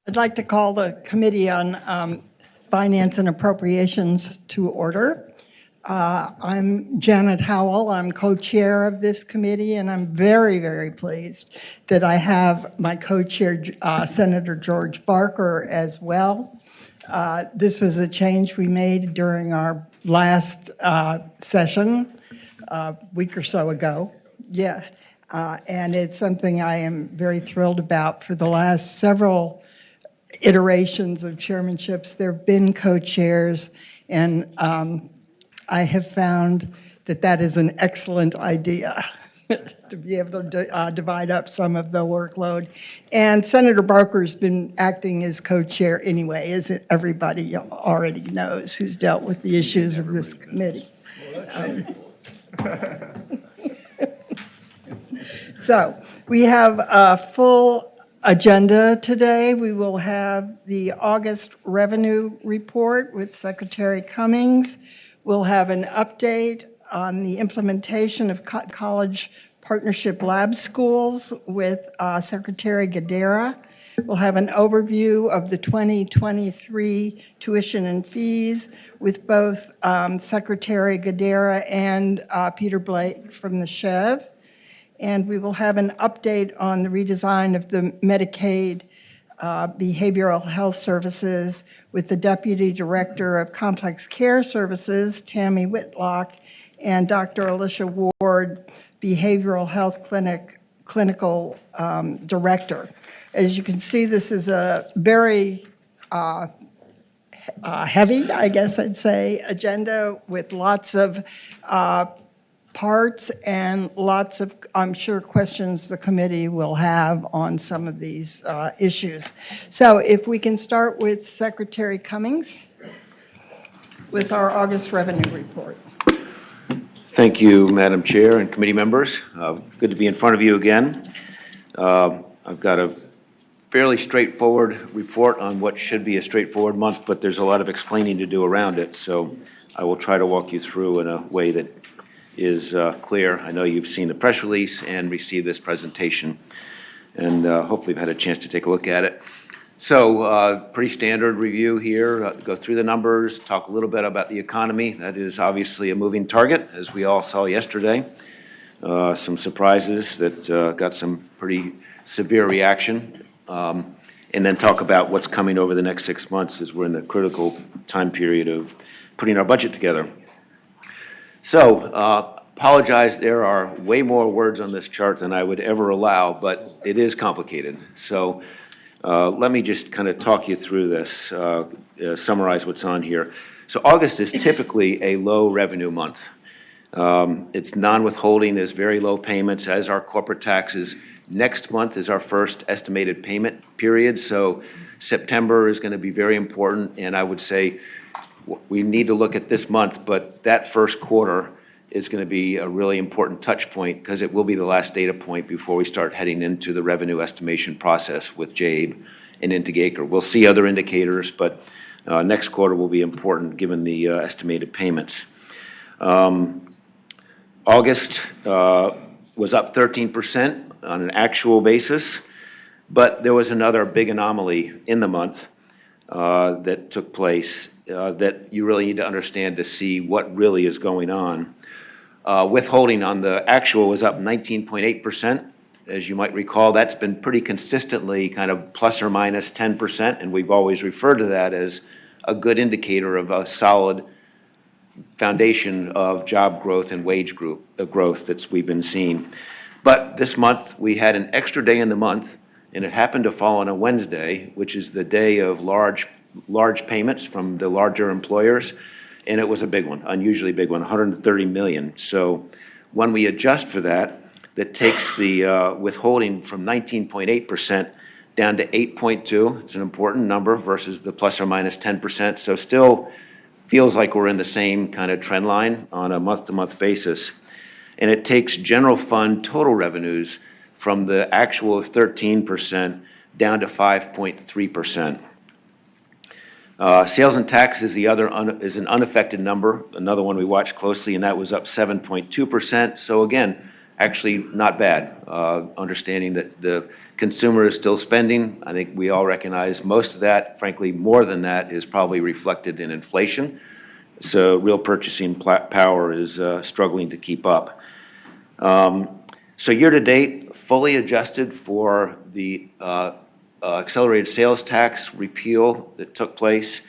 I'd like to call the Committee on Finance and Appropriations to order. I'm Janet Howell. I'm co-chair of this committee, and I'm very, very pleased that I have my co-chair, Senator George Barker, as well. This was a change we made during our last session a week or so ago. Yeah, and it's something I am very thrilled about. For the last several iterations of chairmanships, there have been co-chairs, and I have found that that is an excellent idea to be able to divide up some of the workload. And Senator Barker's been acting as co-chair anyway, as everybody already knows who's dealt with the issues of this committee. So we have a full agenda today. We will have the August revenue report with Secretary Cummings. We'll have an update on the implementation of college partnership lab schools with Secretary Gadara. We'll have an overview of the 2023 tuition and fees with both Secretary Gadara and Peter Blake from the SHEV. And we will have an update on the redesign of the Medicaid behavioral health services with the Deputy Director of Complex Care Services, Tammy Whitlock, and Dr. Alicia Ward, Behavioral Health Clinical Director. As you can see, this is a very heavy, I guess I'd say, agenda with lots of parts and lots of, I'm sure, questions the committee will have on some of these issues. So if we can start with Secretary Cummings with our August revenue report. Thank you, Madam Chair and committee members. Good to be in front of you again. I've got a fairly straightforward report on what should be a straightforward month, but there's a lot of explaining to do around it, so I will try to walk you through in a way that is clear. I know you've seen the press release and received this presentation, and hopefully you've had a chance to take a look at it. So pretty standard review here, go through the numbers, talk a little bit about the economy. That is obviously a moving target, as we all saw yesterday. Some surprises that got some pretty severe reaction. And then talk about what's coming over the next 6 months as we're in the critical time period of putting our budget together. So, apologize, there are way more words on this chart than I would ever allow, but it is complicated. So, let me just kind of talk you through this, summarize what's on here. So, August is typically a low revenue month. It's non-withholding, there's very low payments, as are corporate taxes. Next month is our first estimated payment period, so September is going to be very important, and I would say we need to look at this month, but that first quarter is going to be a really important touch point because it will be the last data point before we start heading into the revenue estimation process with JABE and into Gaker. We'll see other indicators, but next quarter will be important given the estimated payments. August was up 13% on an actual basis, but there was another big anomaly in the month that took place that you really need to understand to see what really is going on. Withholding on the actual was up 19.8%. As you might recall, that's been pretty consistently kind of plus or minus 10%, and we've always referred to that as a good indicator of a solid foundation of job growth and wage growth that we've been seeing. But this month, we had an extra day in the month, and it happened to fall on a Wednesday, which is the day of large payments from the larger employers, and it was a big one, unusually big one, 130 million. So when we adjust for that, that takes the withholding from 19.8% down to 8.2. It's an important number versus the plus or minus 10%. So still feels like we're in the same kind of trend line on a month-to-month basis. And it takes general fund total revenues from the actual of 13% down to 5.3%. Sales and tax is the other is an unaffected number, another one we watch closely, and that was up 7.2%. So again, actually not bad. Understanding that the consumer is still spending, I think we all recognize most of that, frankly, more than that, is probably reflected in inflation. So real purchasing power is struggling to keep up. So year-to-date, fully adjusted for the accelerated sales tax repeal that took place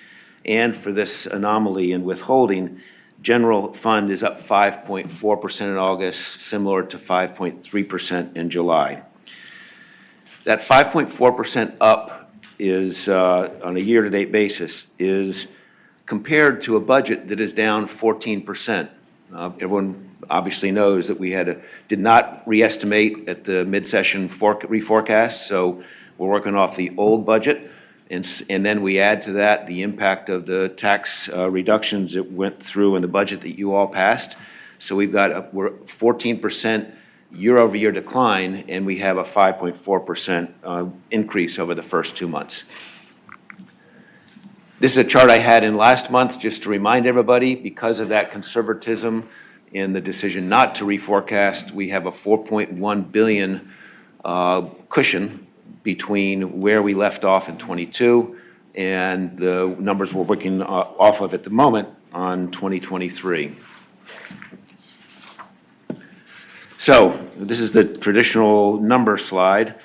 and for this anomaly in withholding, general fund is up 5.4% in August, similar to 5.3% in July. That 5.4% up is, on a year-to-date basis, is compared to a budget that is down 14%. Everyone obviously knows that we did not reestimate at the mid-session reforecast, so we're working off the old budget, and then we add to that the impact of the tax reductions that went through in the budget that you all passed. So we're 14% year-over-year decline, and we have a 5.4% increase over the first 2 months. This is a chart I had in last month just to remind everybody, because of that conservatism in the decision not to reforecast, we have a $4.1 billion cushion between where we left off in 22 and the numbers we're working off of at the moment on 2023. So this is the traditional number slide.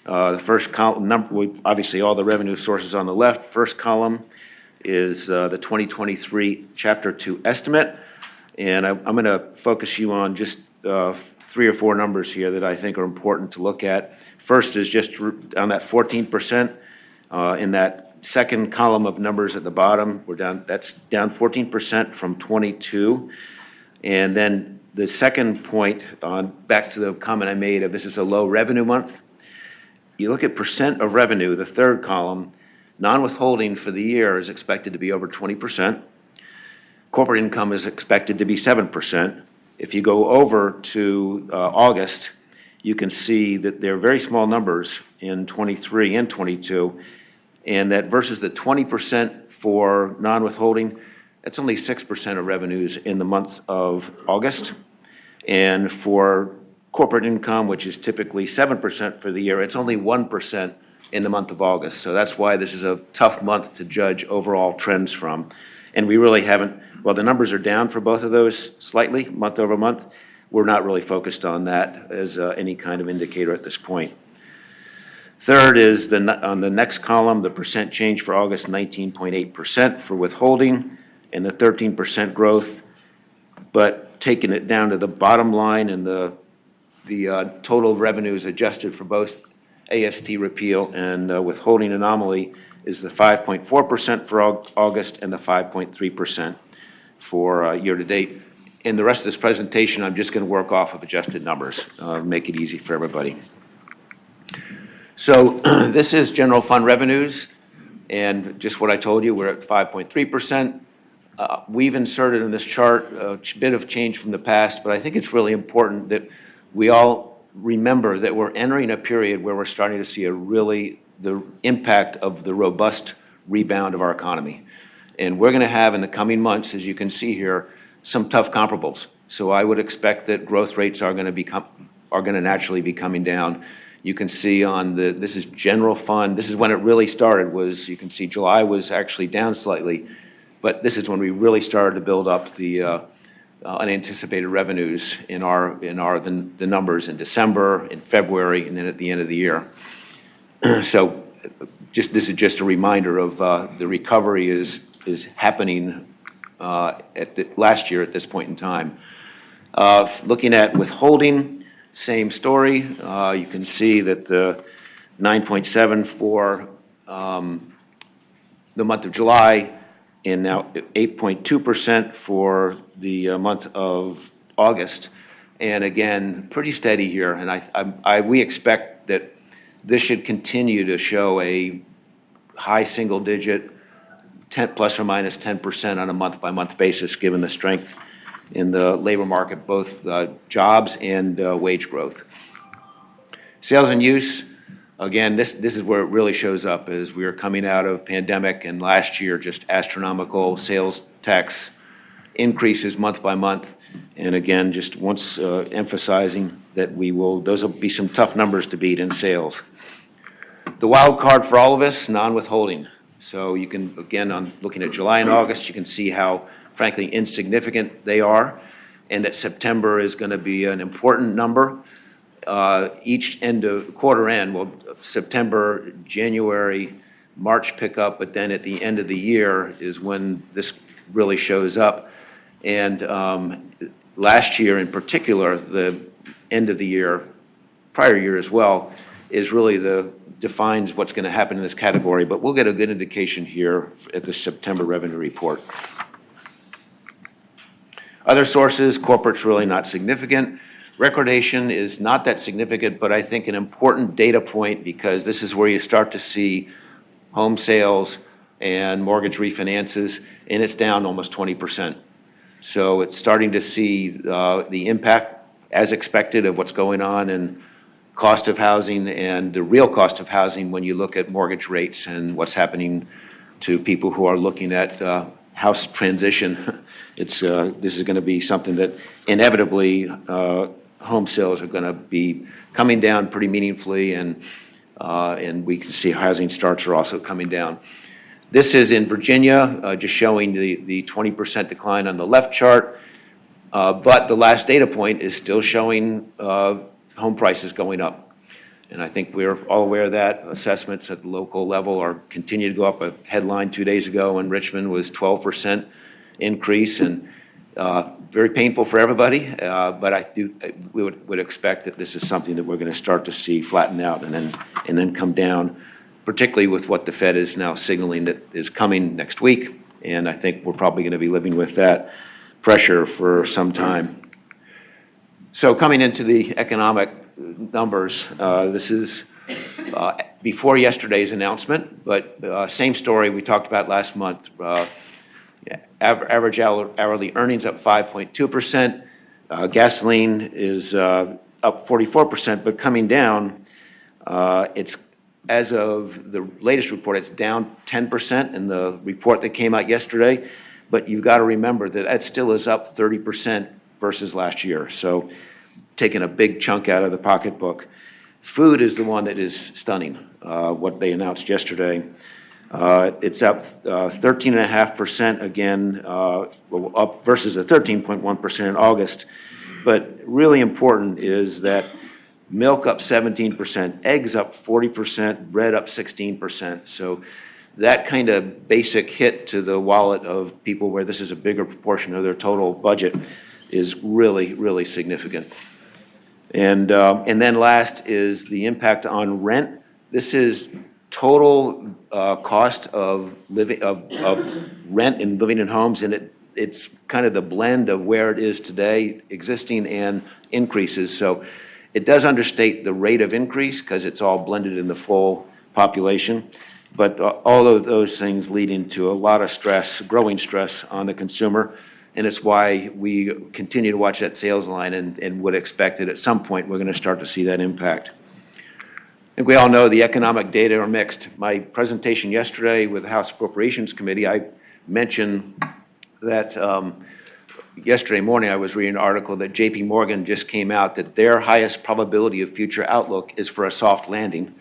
The first column, obviously all the revenue sources on the left. First column is the 2023 Chapter 2 estimate. And I'm going to focus you on just 3 or 4 numbers here that I think are important to look at. First is just on that 14%. In that second column of numbers at the bottom, that's down 14% from 22. And then the second point, back to the comment I made of this is a low revenue month. You look at percent of revenue, the third column, non-withholding for the year is expected to be over 20%. Corporate income is expected to be 7%. If you go over to August, you can see that they're very small numbers in 23 and 22, and that versus the 20% for non-withholding, that's only 6% of revenues in the month of August. And for corporate income, which is typically 7% for the year, it's only 1% in the month of August. So that's why this is a tough month to judge overall trends from. And we really haven't, while the numbers are down for both of those slightly, month over month, we're not really focused on that as any kind of indicator at this point. Third is on the next column, the percent change for August, 19.8% for withholding, and the 13% growth. But taking it down to the bottom line and the total revenues adjusted for both AST repeal and withholding anomaly is the 5.4% for August and the 5.3% for year-to-date. In the rest of this presentation, I'm just going to work off of adjusted numbers, make it easy for everybody. So this is general fund revenues, and just what I told you, we're at 5.3%. We've inserted in this chart a bit of change from the past, but I think it's really important that we all remember that we're entering a period where we're starting to see the impact of the robust rebound of our economy. And we're going to have in the coming months, as you can see here, some tough comparables. So I would expect that growth rates are going to naturally be coming down. You can see this is general fund. This is when it really started. You can see July was actually down slightly, but this is when we really started to build up the unanticipated revenues in the numbers in December, in February, and then at the end of the year. So this is just a reminder of the recovery is happening last year at this point in time. Looking at withholding, same story. You can see that the 9.7 for the month of July and now 8.2% for the month of August. And again, pretty steady here. And we expect that this should continue to show a high single digit, plus or minus 10% on a month-by-month basis, given the strength in the labor market, both jobs and wage growth. Sales and use, again, this is where it really shows up as we are coming out of pandemic and last year, just astronomical sales tax increases month by month. And again, just once emphasizing those will be some tough numbers to beat in sales. The wild card for all of us, non-withholding. So you can, again, on looking at July and August, you can see how, frankly, insignificant they are, and that September is going to be an important number. Each quarter end, well, September, January, March pick up, but then at the end of the year is when this really shows up. And last year in particular, the end of the year, prior year as well, is really defines what's going to happen in this category, but we'll get a good indication here at the September revenue report. Other sources, corporate's really not significant. Recordation is not that significant, but I think an important data point, because this is where you start to see home sales and mortgage refinances, and it's down almost 20%. So it's starting to see the impact, as expected, of what's going on in cost of housing and the real cost of housing when you look at mortgage rates and what's happening to people who are looking at house transition. This is going to be something that inevitably home sales are going to be coming down pretty meaningfully, and we can see housing starts are also coming down. This is in Virginia, just showing the 20% decline on the left chart, but the last data point is still showing home prices going up. And I think we're all aware of that. Assessments at the local level are continue to go up. A headline 2 days ago in Richmond was 12% increase, and very painful for everybody. But we would expect that this is something that we're going to start to see flatten out and then come down, particularly with what the Fed is now signaling that is coming next week. And I think we're probably going to be living with that pressure for some time. So coming into the economic numbers, this is before yesterday's announcement, but same story we talked about last month. Average hourly earnings up 5.2%. Gasoline is up 44%, but coming down. It's, as of the latest report, it's down 10% in the report that came out yesterday. But you've got to remember that that still is up 30% versus last year. So taking a big chunk out of the pocketbook. Food is the one that is stunning, what they announced yesterday. It's up 13.5% again, up versus a 13.1% in August. But really important is that milk up 17%, eggs up 40%, bread up 16%. So that kind of basic hit to the wallet of people where this is a bigger proportion of their total budget is really, really significant. And then last is the impact on rent. This is total cost of living, of rent and living in homes, and it's kind of the blend of where it is today, existing and increases. So it does understate the rate of increase because it's all blended in the full population. But all of those things lead into a lot of stress, growing stress on the consumer. And it's why we continue to watch that sales line and would expect that at some point we're going to start to see that impact. I think we all know the economic data are mixed. My presentation yesterday with the House Appropriations Committee, I mentioned that yesterday morning I was reading an article that JP Morgan just came out that their highest probability of future outlook is for a soft landing.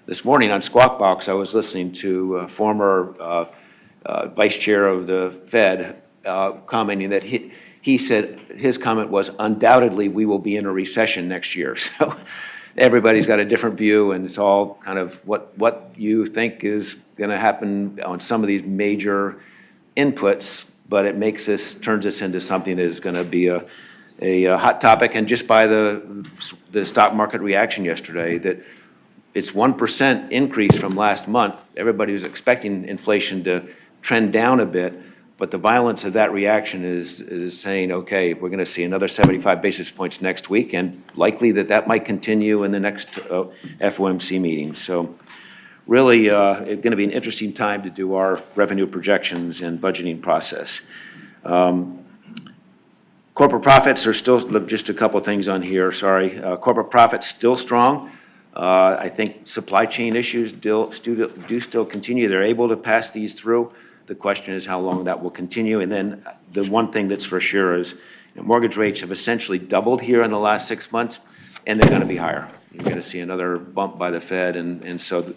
This morning on Squawk Box, I was listening to a former vice chair of the Fed commenting that he said his comment was, undoubtedly we will be in a recession next year. So everybody's got a different view, and it's all kind of what you think is going to happen on some of these major inputs, but it turns us into something that is going to be a hot topic. And just by the stock market reaction yesterday, that it's 1% increase from last month. Everybody was expecting inflation to trend down a bit, but the violence of that reaction is saying, okay, we're going to see another 75 basis points next week, and likely that might continue in the next FOMC meeting. So really it's going to be an interesting time to do our revenue projections and budgeting process. Corporate profits are still, just a couple of things on here, sorry. Corporate profits still strong. I think supply chain issues do still continue. They're able to pass these through. The question is how long that will continue. And then the one thing that's for sure is mortgage rates have essentially doubled here in the last 6 months. and they're going to be higher. You're going to see another bump by the Fed, and so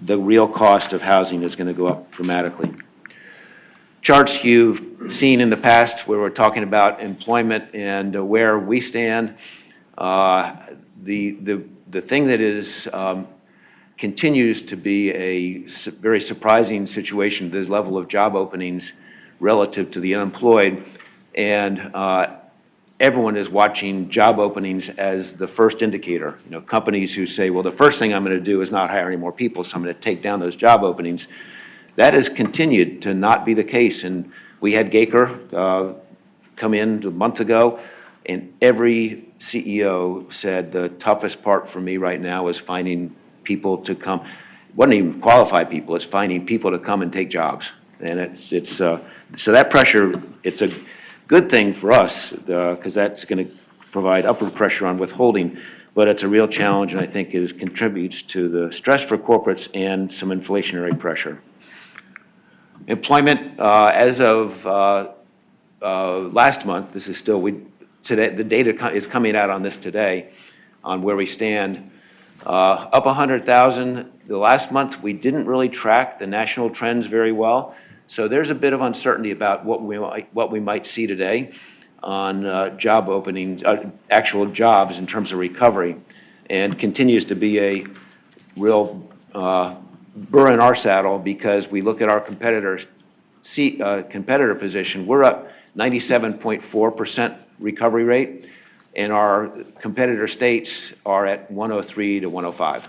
the real cost of housing is going to go up dramatically. Charts you've seen in the past where we're talking about employment and where we stand. The thing that is continues to be a very surprising situation, the level of job openings relative to the unemployed, and everyone is watching job openings as the first indicator. You know, companies who say, well, the first thing I'm going to do is not hire any more people, so I'm going to take down those job openings. That has continued to not be the case, and we had Gaker come in a month ago, and every CEO said the toughest part for me right now is finding people to come. It wasn't even qualified people, it's finding people to come and take jobs. And so that pressure, it's a good thing for us because that's going to provide upward pressure on withholding, but it's a real challenge, and I think it contributes to the stress for corporates and some inflationary pressure. Employment, as of last month, this is still, today, the data is coming out on this today, on where we stand. Up 100,000. The last month, we didn't really track the national trends very well, so there's a bit of uncertainty about what we might see today on job openings, actual jobs in terms of recovery, and continues to be a real burr in our saddle because we look at our competitor position. We're up 97.4% recovery rate, and our competitor states are at 103 to 105,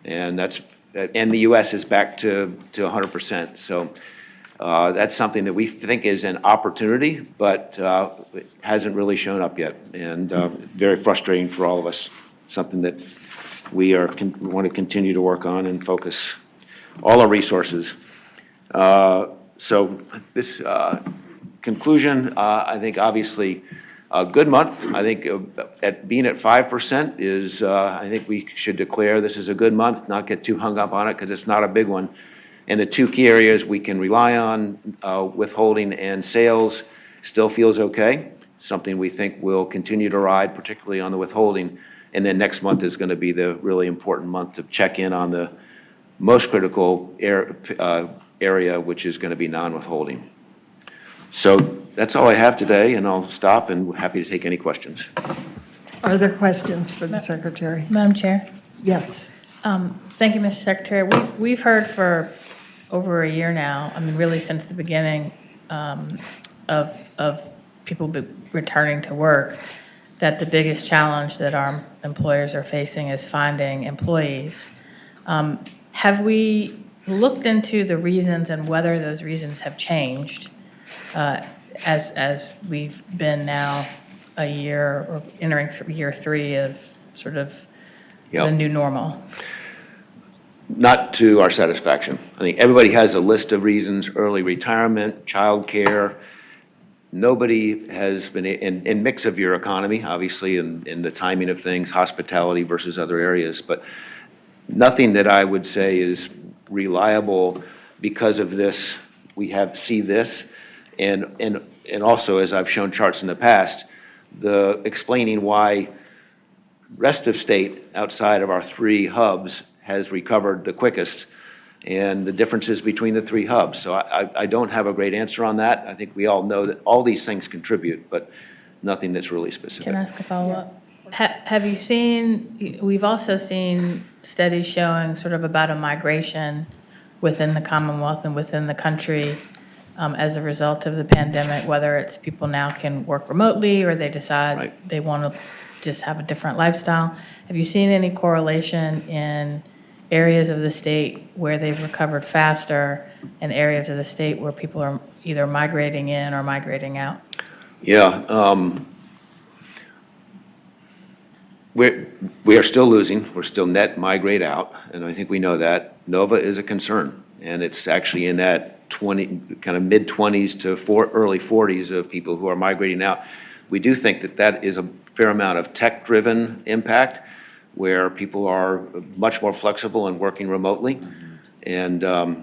and the U.S. is back to 100%. So that's something that we think is an opportunity, but it hasn't really shown up yet, and very frustrating for all of us. Something that we want to continue to work on and focus all our resources. So this conclusion, I think obviously a good month. I think being at 5% is, I think we should declare this is a good month, not get too hung up on it because it's not a big one. And the two key areas we can rely on, withholding and sales, still feels okay. Something we think will continue to ride, particularly on the withholding. And then next month is going to be the really important month to check in on the most critical area, which is going to be non-withholding. So that's all I have today, and I'll stop and happy to take any questions. Are there questions for the Secretary? Madam Chair? Yes. Thank you, Mr. Secretary. We've heard for over a year now, I mean, really since the beginning of people returning to work, that the biggest challenge that our employers are facing is finding employees. Have we looked into the reasons and whether those reasons have changed as we've been now a year or entering year 3 of sort of the new normal? Not to our satisfaction. I think everybody has a list of reasons: early retirement, childcare. Nobody has been in mix of your economy, obviously, in the timing of things, hospitality versus other areas, but nothing that I would say is reliable because of this. We see this, and also, as I've shown charts in the past, the explaining why rest of state outside of our 3 hubs has recovered the quickest, and the differences between the 3 hubs. So I don't have a great answer on that. I think we all know that all these things contribute, but nothing that's really specific. Can I ask a follow-up? Have you seen, we've also seen studies showing sort of about a migration within the Commonwealth and within the country as a result of the pandemic, whether it's people now can work remotely or they decide they want to just have a different lifestyle. Have you seen any correlation in areas of the state where they've recovered faster and areas of the state where people are either migrating in or migrating out? Yeah. We are still losing. We're still net migrate out, and I think we know that. NOVA is a concern, and it's actually in that kind of mid-20s to early 40s of people who are migrating out. We do think that is a fair amount of tech-driven impact, where people are much more flexible and working remotely, and I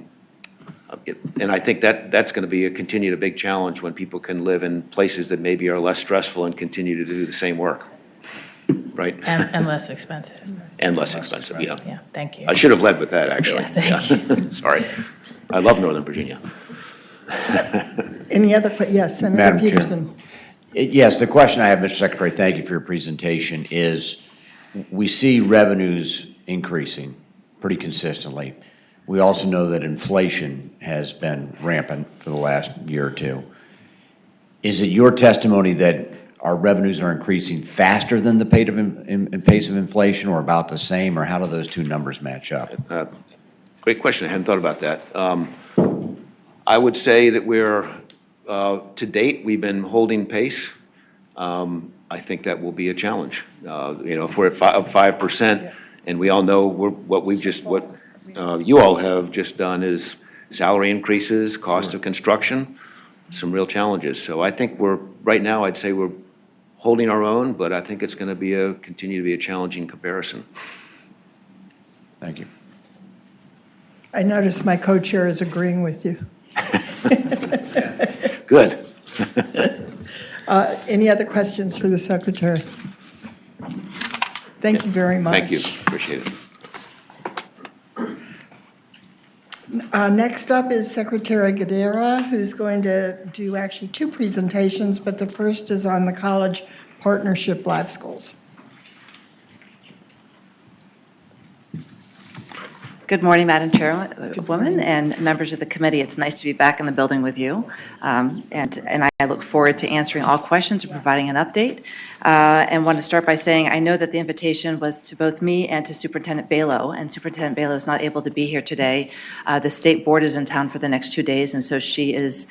think that's going to be a big challenge when people can live in places that maybe are less stressful and continue to do the same work. right? And less expensive. And less expensive, yeah. Yeah, thank you. I should have led with that, actually. Yeah, thank Sorry. I love Northern Virginia. Any other, yes, Senator Madam Chair. Peterson. Yes, the question I have, Mr. Secretary, thank you for your presentation, is we see revenues increasing pretty consistently. We also know that inflation has been rampant for the last year or two. Is it your testimony that our revenues are increasing faster than the pace of inflation, or about the same, or how do those two numbers match up? Great question. I hadn't thought about that. I would say that we're, to date, we've been holding pace. I think that will be a challenge. If we're at 5%, and we all know what you all have just done is salary increases, cost of construction, some real challenges. So I think right now, I'd say we're holding our own, but I think it's going to continue to be a challenging comparison. Thank you. I notice my co-chair is agreeing with you. Good. Any other questions for the Secretary? Thank you very much. Thank you. Appreciate it. Next up is Secretary Gadara, who's going to do actually two presentations, but the first is on the College Partnership Lab Schools. Good morning, Madam Chairwoman and members of the committee. It's nice to be back in the building with you. And I look forward to answering all questions and providing an update. And want to start by saying I know that the invitation was to both me and to Superintendent Balo, and Superintendent Balo is not able to be here today. The state board is in town for the next 2 days, and so she is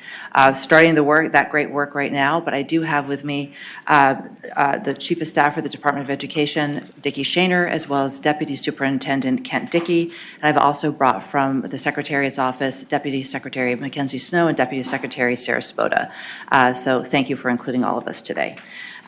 starting that great work right now. But I do have with me the Chief of Staff for the Department of Education, Dickie Shaner, as well as Deputy Superintendent Kent Dickey. And I've also brought from the Secretariat's office, Deputy Secretary Mackenzie Snow and Deputy Secretary Sarah Spoda. So thank you for including all of us today.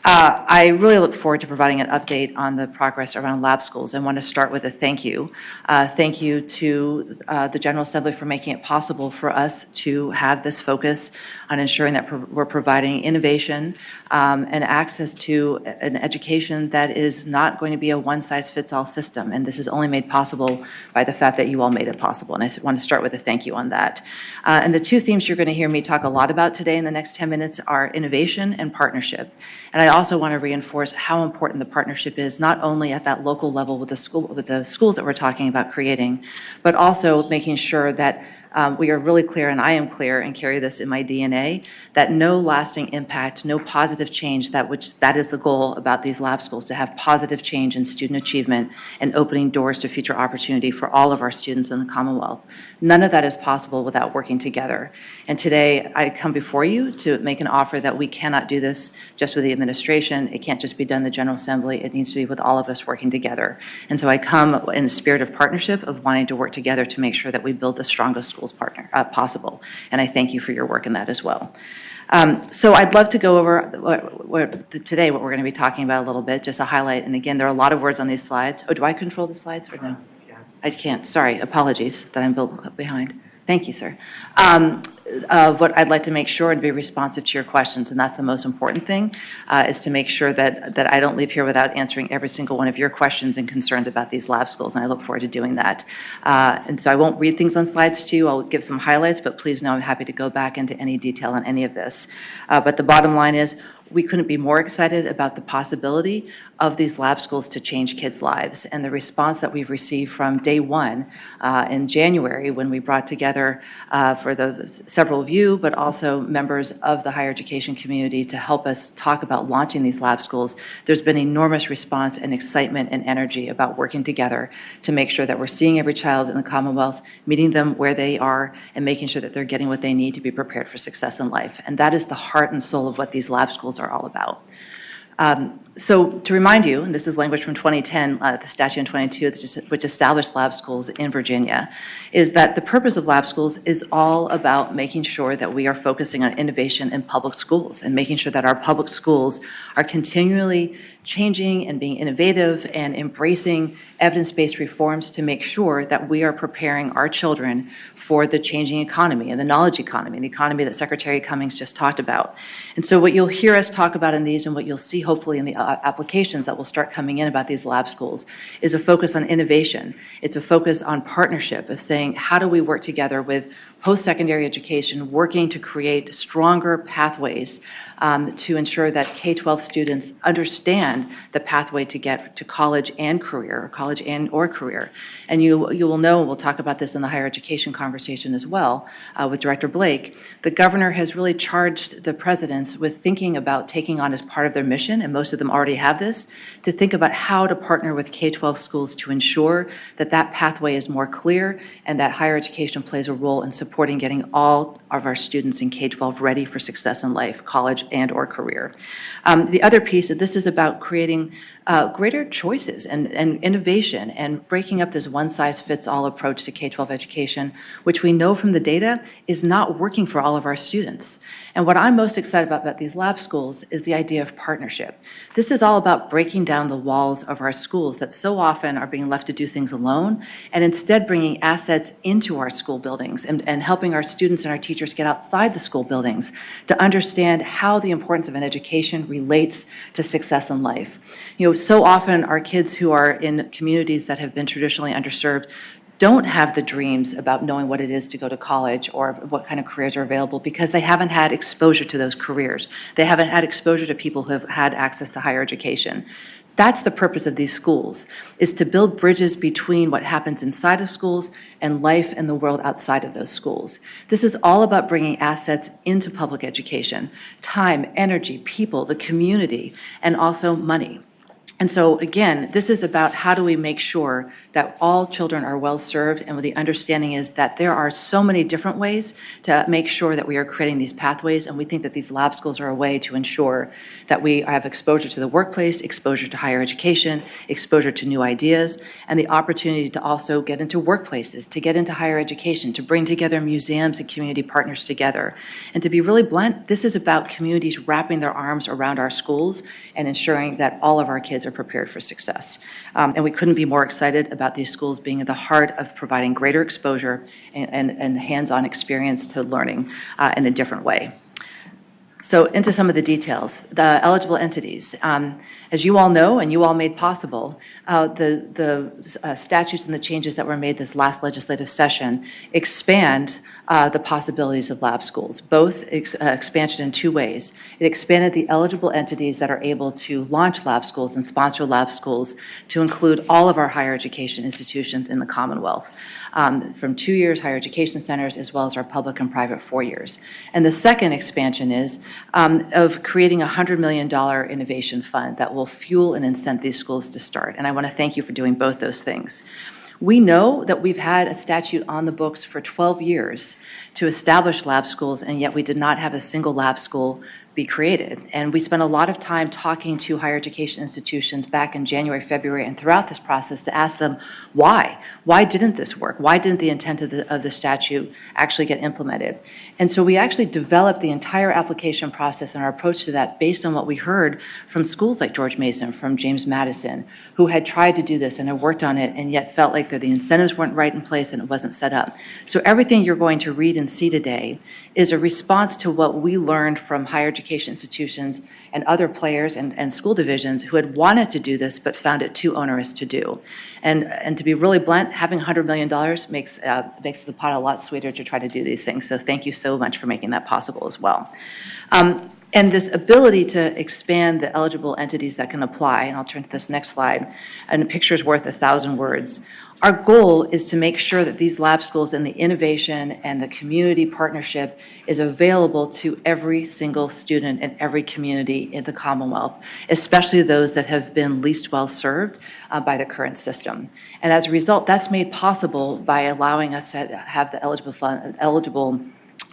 I really look forward to providing an update on the progress around lab schools. I want to start with a thank you. Thank you to the General Assembly for making it possible for us to have this focus on ensuring that we're providing innovation and access to an education that is not going to be a one-size-fits-all system. And this is only made possible by the fact that you all made it possible. And I want to start with a thank you on that. And the two themes you're going to hear me talk a lot about today in the next 10 minutes are innovation and partnership. And I also want to reinforce how important the partnership is, not only at that local level with the schools that we're talking about creating, but also making sure that we are really clear, and I am clear and carry this in my DNA, that no lasting impact, no positive change, that is the goal about these lab schools, to have positive change in student achievement and opening doors to future opportunity for all of our students in the Commonwealth. None of that is possible without working together. And today I come before you to make an offer that we cannot do this just with the administration. It can't just be done in the General Assembly. It needs to be with all of us working together. And so I come in a spirit of partnership, of wanting to work together to make sure that we build the strongest schools possible. And I thank you for your work in that as well. So I'd love to go over today what we're going to be talking about a little bit, just a highlight. And again, there are a lot of words on these slides. Oh, do I control the slides or no? I can't. Sorry. Apologies that I'm behind. Thank you, sir. What I'd like to make sure and be responsive to your questions, and that's the most important thing, is to make sure that I don't leave here without answering every single one of your questions and concerns about these lab schools, and I look forward to doing that. And so I won't read things on slides to you. I'll give some highlights, but please know I'm happy to go back into any detail on any of this. But the bottom line is, we couldn't be more excited about the possibility of these lab schools to change kids' lives. And the response that we've received from day one in January, when we brought together for the several of you, but also members of the higher education community to help us talk about launching these lab schools, there's been enormous response and excitement and energy about working together to make sure that we're seeing every child in the Commonwealth, meeting them where they are, and making sure that they're getting what they need to be prepared for success in life. And that is the heart and soul of what these lab schools are all about. So to remind you, and this is language from 2010, the statute in 22, which established lab schools in Virginia, is that the purpose of lab schools is all about making sure that we are focusing on innovation in public schools and making sure that our public schools are continually changing and being innovative and embracing evidence-based reforms to make sure that we are preparing our children for the changing economy and the knowledge economy, the economy that Secretary Cummings just talked about. And so what you'll hear us talk about in these and what you'll see hopefully in the applications that will start coming in about these lab schools is a focus on innovation. It's a focus on partnership of saying, how do we work together with post-secondary education, working to create stronger pathways to ensure that K-12 students understand the pathway to get to college and career, or career. And you will know, we'll talk about this in the higher education conversation as well with Director Blake, the governor has really charged the presidents with thinking about taking on as part of their mission, and most of them already have this, to think about how to partner with K-12 schools to ensure that that pathway is more clear and that higher education plays a role in supporting getting all of our students in K-12 ready for success in life, college and or career. The other piece, this is about creating greater choices and innovation and breaking up this one-size-fits-all approach to K-12 education, which we know from the data is not working for all of our students. And what I'm most excited about these lab schools is the idea of partnership. This is all about breaking down the walls of our schools that so often are being left to do things alone, and instead bringing assets into our school buildings and helping our students and our teachers get outside the school buildings to understand how the importance of an education relates to success in life. You know, so often our kids who are in communities that have been traditionally underserved don't have the dreams about knowing what it is to go to college or what kind of careers are available because they haven't had exposure to those careers. They haven't had exposure to people who have had access to higher education. That's the purpose of these schools, is to build bridges between what happens inside of schools and life and the world outside of those schools. This is all about bringing assets into public education, time, energy, people, the community, and also money. And so, again, this is about how do we make sure that all children are well served, and the understanding is that there are so many different ways to make sure that we are creating these pathways, and we think that these lab schools are a way to ensure that we have exposure to the workplace, exposure to higher education, exposure to new ideas, and the opportunity to also get into workplaces, to get into higher education, to bring together museums and community partners together. And to be really blunt, this is about communities wrapping their arms around our schools and ensuring that all of our kids are prepared for success. And we couldn't be more excited about these schools being at the heart of providing greater exposure and hands-on experience to learning in a different way. So into some of the details. The eligible entities. As you all know, and you all made possible, the statutes and the changes that were made this last legislative session expand the possibilities of lab schools, both expansion in two ways. It expanded the eligible entities that are able to launch lab schools and sponsor lab schools to include all of our higher education institutions in the Commonwealth, from 2 years higher education centers as well as our public and private 4 years. And the second expansion is of creating a $100 million innovation fund that will fuel and incent these schools to start. And I want to thank you for doing both those things. We know that we've had a statute on the books for 12 years to establish lab schools, and yet we did not have a single lab school be created. And we spent a lot of time talking to higher education institutions back in January, February, and throughout this process to ask them why. Why didn't this work? Why didn't the intent of the statute actually get implemented? And so we actually developed the entire application process and our approach to that based on what we heard from schools like George Mason, from James Madison, who had tried to do this and had worked on it and yet felt like the incentives weren't right in place and it wasn't set up. So everything you're going to read and see today is a response to what we learned from higher education institutions and other players and school divisions who had wanted to do this but found it too onerous to do. And to be really blunt, having $100 million makes the pot a lot sweeter to try to do these things. So thank you so much for making that possible as well. And this ability to expand the eligible entities that can apply, and I'll turn to this next slide, and a picture is worth 1,000 words. Our goal is to make sure that these lab schools and the innovation and the community partnership is available to every single student in every community in the Commonwealth, especially those that have been least well served by the current system. And as a result, that's made possible by allowing us to have the eligible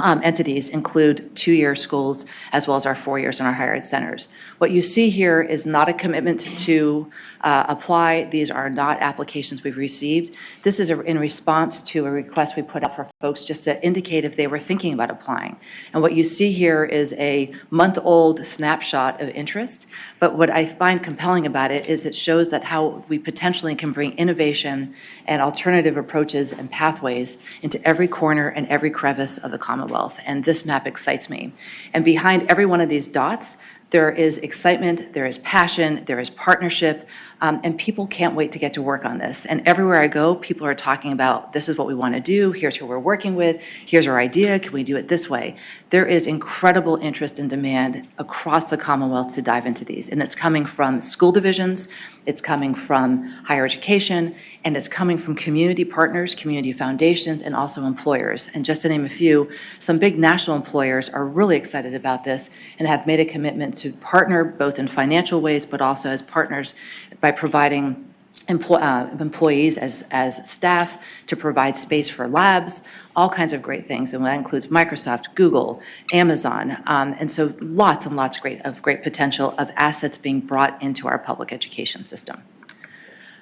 entities include 2-year schools as well as our 4 years in our higher ed centers. What you see here is not a commitment to apply. These are not applications we've received. This is in response to a request we put out for folks just to indicate if they were thinking about applying. And what you see here is a month-old snapshot of interest. But what I find compelling about it is it shows that how we potentially can bring innovation and alternative approaches and pathways into every corner and every crevice of the Commonwealth. And this map excites me. And behind every one of these dots, there is excitement, there is passion, there is partnership, and people can't wait to get to work on this. And everywhere I go, people are talking about, this is what we want to do, here's who we're working with, here's our idea, can we do it this way? There is incredible interest and demand across the Commonwealth to dive into these. And it's coming from school divisions, it's coming from higher education, and it's coming from community partners, community foundations, and also employers. And just to name a few, some big national employers are really excited about this and have made a commitment to partner both in financial ways, but also as partners by providing employees as staff to provide space for labs, all kinds of great things. And that includes Microsoft, Google, Amazon, and so lots and lots of great potential of assets being brought into our public education system.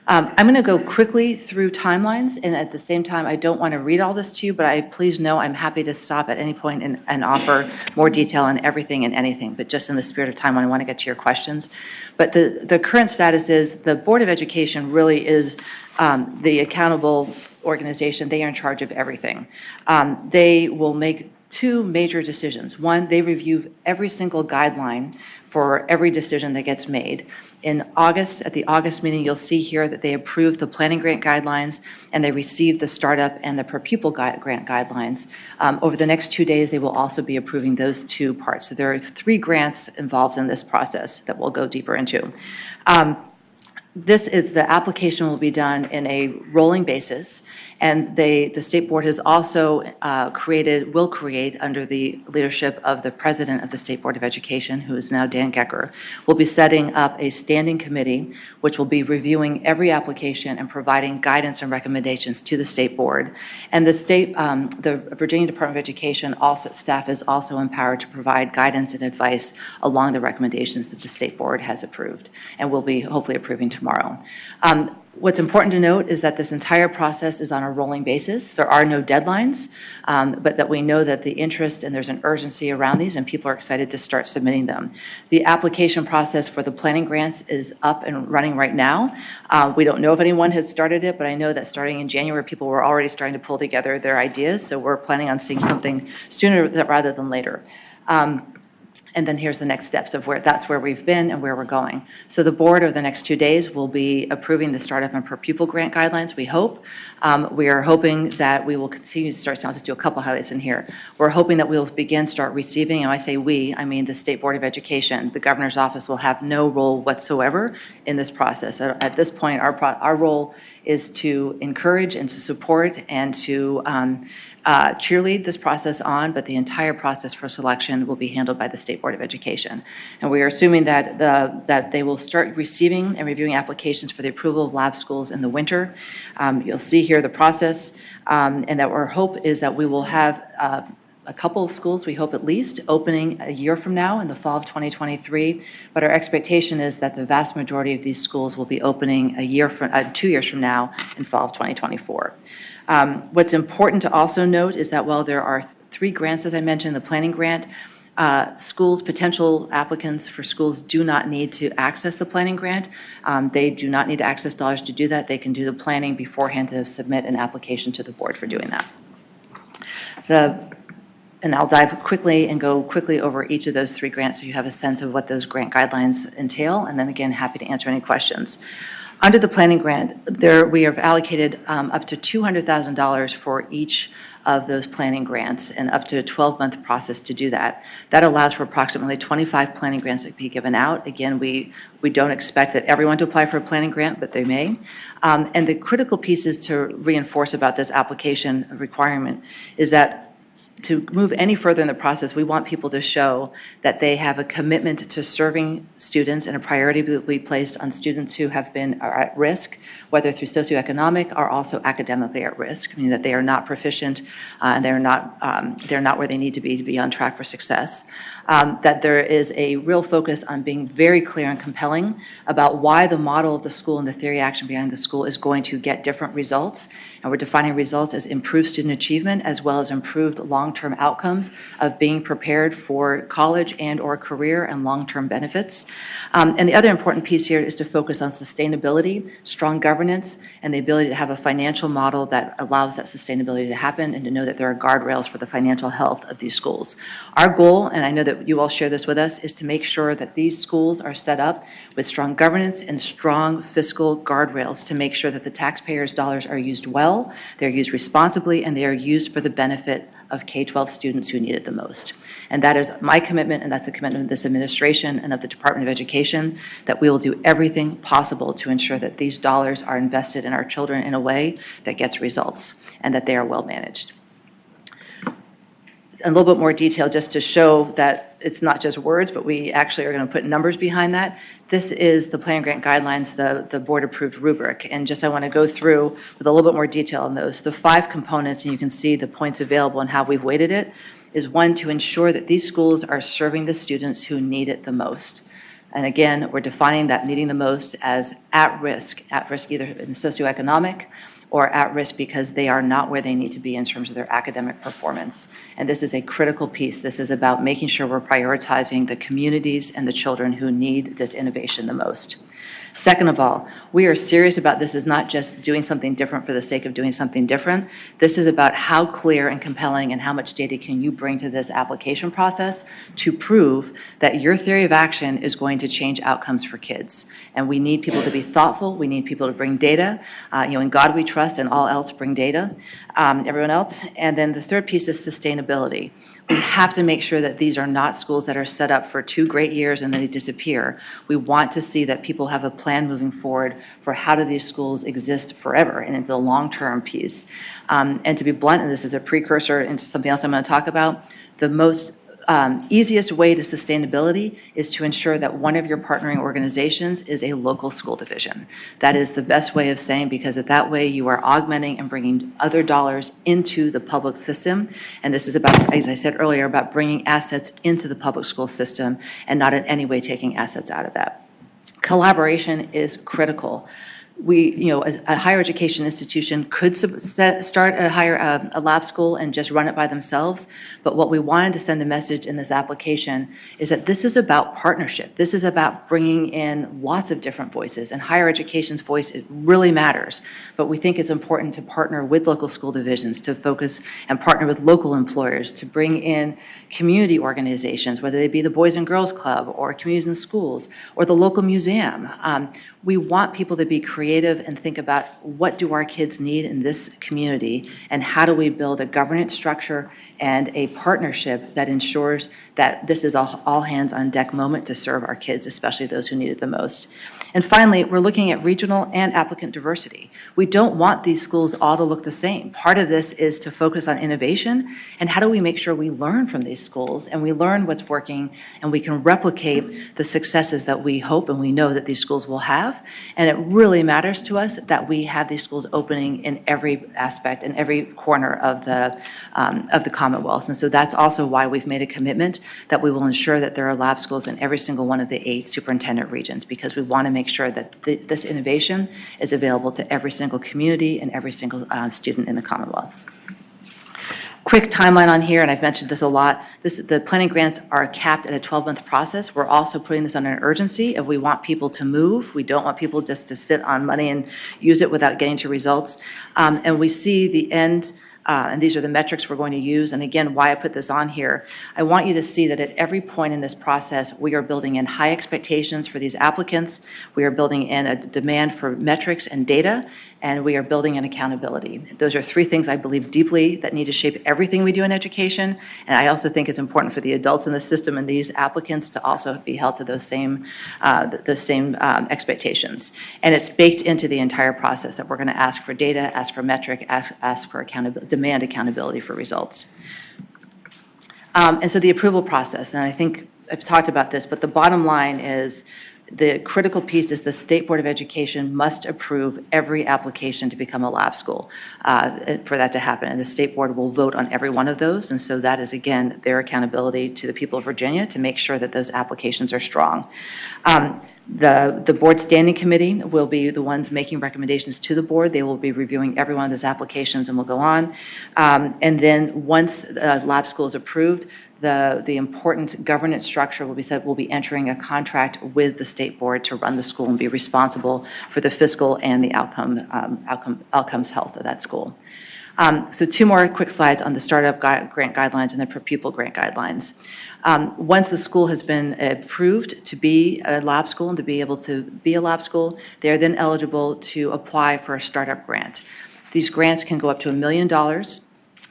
I'm going to go quickly through timelines, and at the same time, I don't want to read all this to you, but please know I'm happy to stop at any point and offer more detail on everything and anything, but just in the spirit of time, I want to get to your questions. But the current status is the Board of Education really is the accountable organization. They are in charge of everything. They will make 2 major decisions. One, they review every single guideline for every decision that gets made. In August, at the August meeting, you'll see here that they approved the planning grant guidelines and they received the startup and the per pupil grant guidelines. Over the next 2 days, they will also be approving those 2 parts. So there are 3 grants involved in this process that we'll go deeper into. The application will be done in a rolling basis, and the State Board has also will create under the leadership of the President of the State Board of Education, who is now Dan Gecker, will be setting up a standing committee which will be reviewing every application and providing guidance and recommendations to the State Board. And the Virginia Department of Education staff is also empowered to provide guidance and advice along the recommendations that the State Board has approved and will be hopefully approving tomorrow. What's important to note is that this entire process is on a rolling basis. There are no deadlines, but that we know that the interest and there's an urgency around these and people are excited to start submitting them. The application process for the planning grants is up and running right now. We don't know if anyone has started it, but I know that starting in January, people were already starting to pull together their ideas, so we're planning on seeing something sooner rather than later. And then here's the next steps of that's where we've been and where we're going. So the board over the next 2 days will be approving the startup and per pupil grant guidelines, we hope. We are hoping that we will continue to start, so I'll just do a couple highlights in here. We're hoping that we'll start receiving, and when I say we, I mean the State Board of Education. The governor's office will have no role whatsoever in this process. At this point, our role is to encourage and to support and to cheerlead this process on, but the entire process for selection will be handled by the State Board of Education. And we are assuming that they will start receiving and reviewing applications for the approval of lab schools in the winter. You'll see here the process, and that our hope is that we will have a couple of schools, we hope at least, opening a year from now in the fall of 2023. But our expectation is that the vast majority of these schools will be opening 2 years from now in fall of 2024. What's important to also note is that while there are 3 grants, as I mentioned, the planning grant, potential applicants for schools do not need to access the planning grant. They do not need to access dollars to do that. They can do the planning beforehand to submit an application to the board for doing that. And I'll dive quickly and go quickly over each of those 3 grants so you have a sense of what those grant guidelines entail. And then again, happy to answer any questions. Under the planning grant, we have allocated up to $200,000 for each of those planning grants and up to a 12-month process to do that. That allows for approximately 25 planning grants to be given out. Again, we don't expect that everyone to apply for a planning grant, but they may. And the critical pieces to reinforce about this application requirement is that to move any further in the process, we want people to show that they have a commitment to serving students, and a priority will be placed on students who are at risk, whether through socioeconomic or also academically at risk, meaning that they are not proficient and they're not where they need to be on track for success. That there is a real focus on being very clear and compelling about why the model of the school and the theory action behind the school is going to get different results. And we're defining results as improved student achievement as well as improved long-term outcomes of being prepared for college and or career and long-term benefits. And the other important piece here is to focus on sustainability, strong governance, and the ability to have a financial model that allows that sustainability to happen and to know that there are guardrails for the financial health of these schools. Our goal, and I know that you all share this with us, is to make sure that these schools are set up with strong governance and strong fiscal guardrails to make sure that the taxpayers' dollars are used well, they're used responsibly, and they are used for the benefit of K-12 students who need it the most. And that is my commitment, and that's the commitment of this administration and of the Department of Education, that we will do everything possible to ensure that these dollars are invested in our children in a way that gets results and that they are well managed. A little bit more detail just to show that it's not just words, but we actually are going to put numbers behind that. This is the plan grant guidelines, the board-approved rubric. And just I want to go through with a little bit more detail on those. The 5 components, and you can see the points available and how we've weighted it, is 1, to ensure that these schools are serving the students who need it the most. And again, we're defining that needing the most as at risk either in socioeconomic or at risk because they are not where they need to be in terms of their academic performance. And this is a critical piece. This is about making sure we're prioritizing the communities and the children who need this innovation the most. Second of all, we are serious about this is not just doing something different for the sake of doing something different. This is about how clear and compelling and how much data can you bring to this application process to prove that your theory of action is going to change outcomes for kids. And we need people to be thoughtful. We need people to bring data. In God we trust, and all else bring data, everyone else. And then the third piece is sustainability. We have to make sure that these are not schools that are set up for 2 great years and then they disappear. We want to see that people have a plan moving forward for how do these schools exist forever and into the long-term piece. And to be blunt, and this is a precursor into something else I'm going to talk about, the most easiest way to sustainability is to ensure that one of your partnering organizations is a local school division. That is the best way of saying, because that way you are augmenting and bringing other dollars into the public system. And this is about, as I said earlier, about bringing assets into the public school system and not in any way taking assets out of that. Collaboration is critical. A higher education institution could start a lab school and just run it by themselves. But what we wanted to send a message in this application is that this is about partnership. This is about bringing in lots of different voices, and higher education's voice, it really matters. But we think it's important to partner with local school divisions, to focus and partner with local employers, to bring in community organizations, whether they be the Boys and Girls Club or communities and schools or the local museum. We want people to be creative and think about what do our kids need in this community and how do we build a governance structure and a partnership that ensures that this is a all hands on deck moment to serve our kids, especially those who need it the most. And finally, we're looking at regional and applicant diversity. We don't want these schools all to look the same. Part of this is to focus on innovation and how do we make sure we learn from these schools and we learn what's working and we can replicate the successes that we hope and we know that these schools will have. And it really matters to us that we have these schools opening in every aspect, in every corner of the Commonwealth. And so that's also why we've made a commitment that we will ensure that there are lab schools in every single one of the 8 superintendent regions, because we want to make sure that this innovation is available to every single community and every single student in the Commonwealth. Quick timeline on here, and I've mentioned this a lot. The planning grants are capped at a 12-month process. We're also putting this under an urgency if we want people to move. We don't want people just to sit on money and use it without getting to results. And we see the end. And these are the metrics we're going to use. And again, why I put this on here, I want you to see that at every point in this process, we are building in high expectations for these applicants. We are building in a demand for metrics and data, and we are building in accountability. Those are 3 things I believe deeply that need to shape everything we do in education. And I also think it's important for the adults in the system and these applicants to also be held to those same expectations. And it's baked into the entire process that we're going to ask for data, ask for metric, ask for demand accountability for results. And so the approval process, and I think I've talked about this, but the bottom line is the critical piece is the State Board of Education must approve every application to become a lab school for that to happen. And the State Board will vote on every one of those. And so that is, again, their accountability to the people of Virginia to make sure that those applications are strong. The board standing committee will be the ones making recommendations to the board. They will be reviewing every one of those applications and will go on. And then once lab school is approved, the important governance structure will be set. We'll be entering a contract with the state board to run the school and be responsible for the fiscal and the outcomes health of that school. So 2 more quick slides on the startup grant guidelines and the per pupil grant guidelines. Once the school has been approved to be a lab school and to be able to be a lab school, they are then eligible to apply for a startup grant. These grants can go up to $1 million.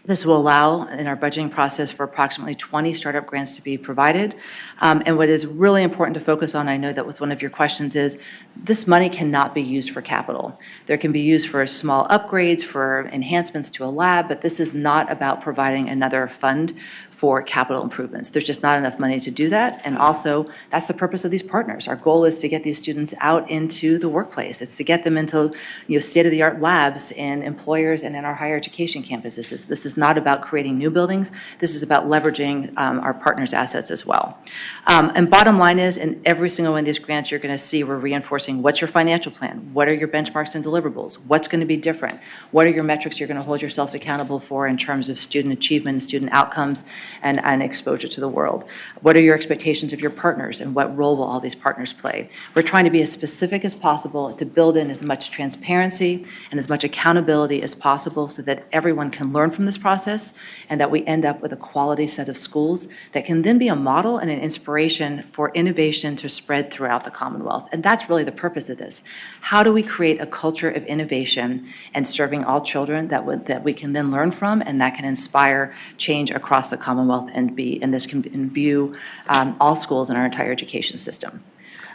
This will allow, in our budgeting process, for approximately 20 startup grants to be provided. And what is really important to focus on, I know that was one of your questions, is this money cannot be used for capital. There can be used for small upgrades, for enhancements to a lab, but this is not about providing another fund for capital improvements. There's just not enough money to do that. And also, that's the purpose of these partners. Our goal is to get these students out into the workplace. It's to get them into state-of-the-art labs in employers and in our higher education campuses. This is not about creating new buildings. This is about leveraging our partners' assets as well. And bottom line is, in every single one of these grants, you're going to see we're reinforcing what's your financial plan, what are your benchmarks and deliverables, what's going to be different, what are your metrics you're going to hold yourselves accountable for in terms of student achievement and student outcomes, and exposure to the world. What are your expectations of your partners, and what role will all these partners play? We're trying to be as specific as possible to build in as much transparency and as much accountability as possible so that everyone can learn from this process and that we end up with a quality set of schools that can then be a model and an inspiration for innovation to spread throughout the Commonwealth. And that's really the purpose of this. How do we create a culture of innovation and serving all children that we can then learn from and that can inspire change across the Commonwealth and this can view all schools in our entire education system.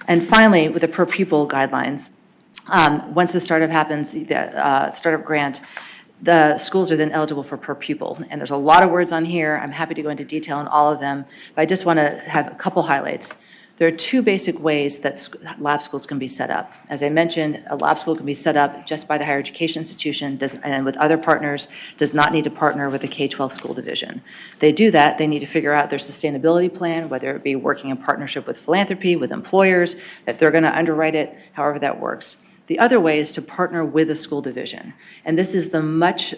And finally, with the per pupil guidelines, once the startup happens, the startup grant, the schools are then eligible for per pupil. And there's a lot of words on here. I'm happy to go into detail on all of them, but I just want to have a couple highlights. There are 2 basic ways that lab schools can be set up. As I mentioned, a lab school can be set up just by the higher education institution and with other partners, does not need to partner with the K-12 school division. They do that, they need to figure out their sustainability plan, whether it be working in partnership with philanthropy, with employers, that they're going to underwrite it, however that works. The other way is to partner with a school division. And this is the much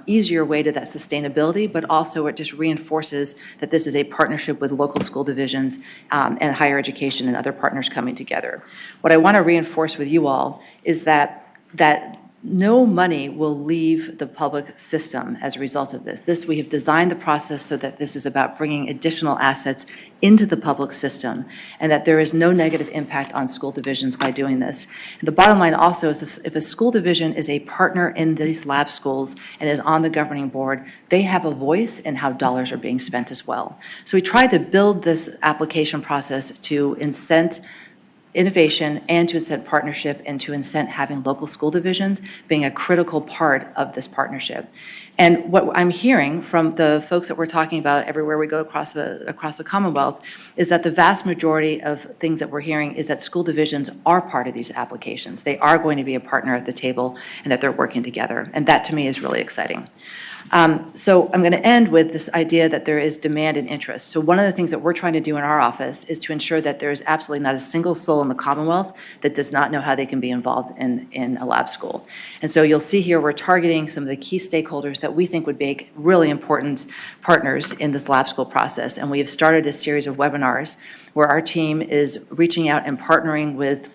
easier way to that sustainability, but also it just reinforces that this is a partnership with local school divisions and higher education and other partners coming together. What I want to reinforce with you all is that no money will leave the public system as a result of this. We have designed the process so that this is about bringing additional assets into the public system and that there is no negative impact on school divisions by doing this. And the bottom line also is if a school division is a partner in these lab schools and is on the governing board, they have a voice in how dollars are being spent as well. So we tried to build this application process to incent innovation and to incent partnership and to incent having local school divisions being a critical part of this partnership. And what I'm hearing from the folks that we're talking about everywhere we go across the Commonwealth is that the vast majority of things that we're hearing is that school divisions are part of these applications. They are going to be a partner at the table and that they're working together. And that to me is really exciting. So I'm going to end with this idea that there is demand and interest. So one of the things that we're trying to do in our office is to ensure that there is absolutely not a single soul in the Commonwealth that does not know how they can be involved in a lab school. And so you'll see here we're targeting some of the key stakeholders that we think would make really important partners in this lab school process. And we have started a series of webinars where our team is reaching out and partnering with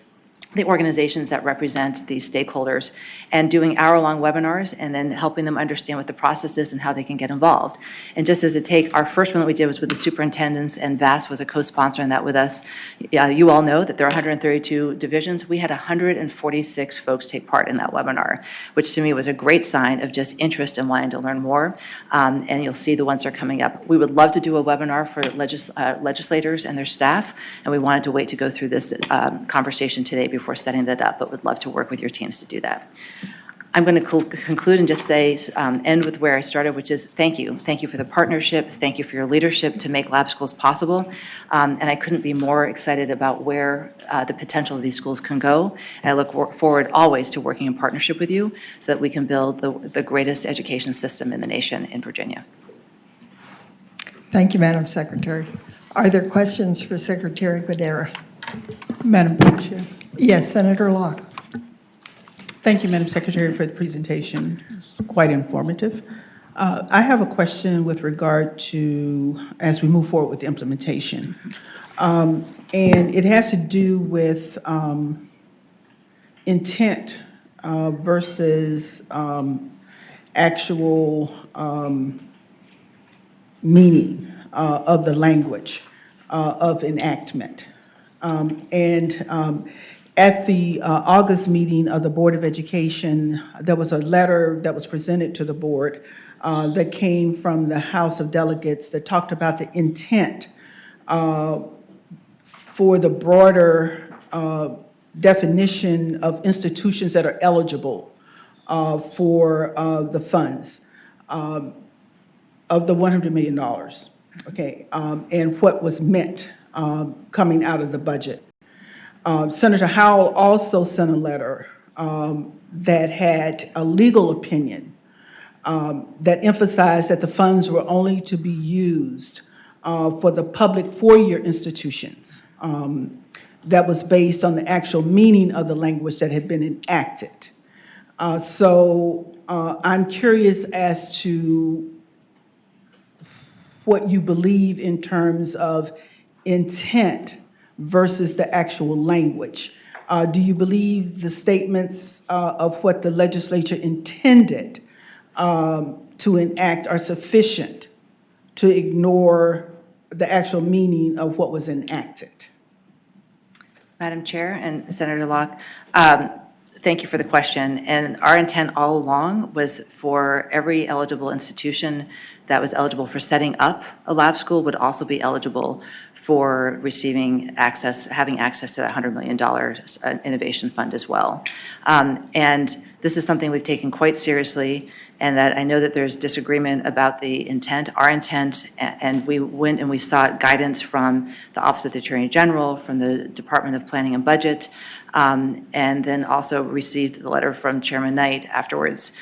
the organizations that represent these stakeholders and doing hour-long webinars and then helping them understand what the process is and how they can get involved. And just as a take, our first one that we did was with the superintendents, and VAS was a co-sponsor in that with us. You all know that there are 132 divisions. We had 146 folks take part in that webinar, which to me was a great sign of just interest in wanting to learn more. And you'll see the ones that are coming up. We would love to do a webinar for legislators and their staff, and we wanted to wait to go through this conversation today before setting that up, but would love to work with your teams to do that. I'm going to conclude and just say, end with where I started, which is thank you. Thank you for the partnership. Thank you for your leadership to make lab schools possible. And I couldn't be more excited about where the potential of these schools can go. And I look forward always to working in partnership with you so that we can build the greatest education system in the nation in Virginia. Thank you, Madam Secretary. Are there questions for Secretary Guidera? Madam Chair. Yes, Senator Locke. Thank you, Madam Secretary, for the presentation. It's quite informative. I have a question with regard to, as we move forward with the implementation. And it has to do with intent versus actual meaning of the language of enactment. At the August meeting of the Board of Education, there was a letter that was presented to the board that came from the House of Delegates that talked about the intent for the broader definition of institutions that are eligible for the funds of the $100 million, okay, and what was meant coming out of the budget. Senator Howell also sent a letter that had a legal opinion that emphasized that the funds were only to be used for the public four-year institutions. That was based on the actual meaning of the language that had been enacted. So I'm curious as to what you believe in terms of intent versus the actual language. Do you believe the statements of what the legislature intended to enact are sufficient to ignore the actual meaning of what was enacted? Madam Chair and Senator Locke, thank you for the question. And our intent all along was for every eligible institution that was eligible for setting up a lab school would also be eligible for receiving access, having access to that $100 million innovation fund as well. And this is something we've taken quite seriously, and that I know that there's disagreement about the intent. Our intent, and we went and we sought guidance from the Office of the Attorney General, from the Department of Planning and Budget, and then also received the letter from Chairman Knight afterwards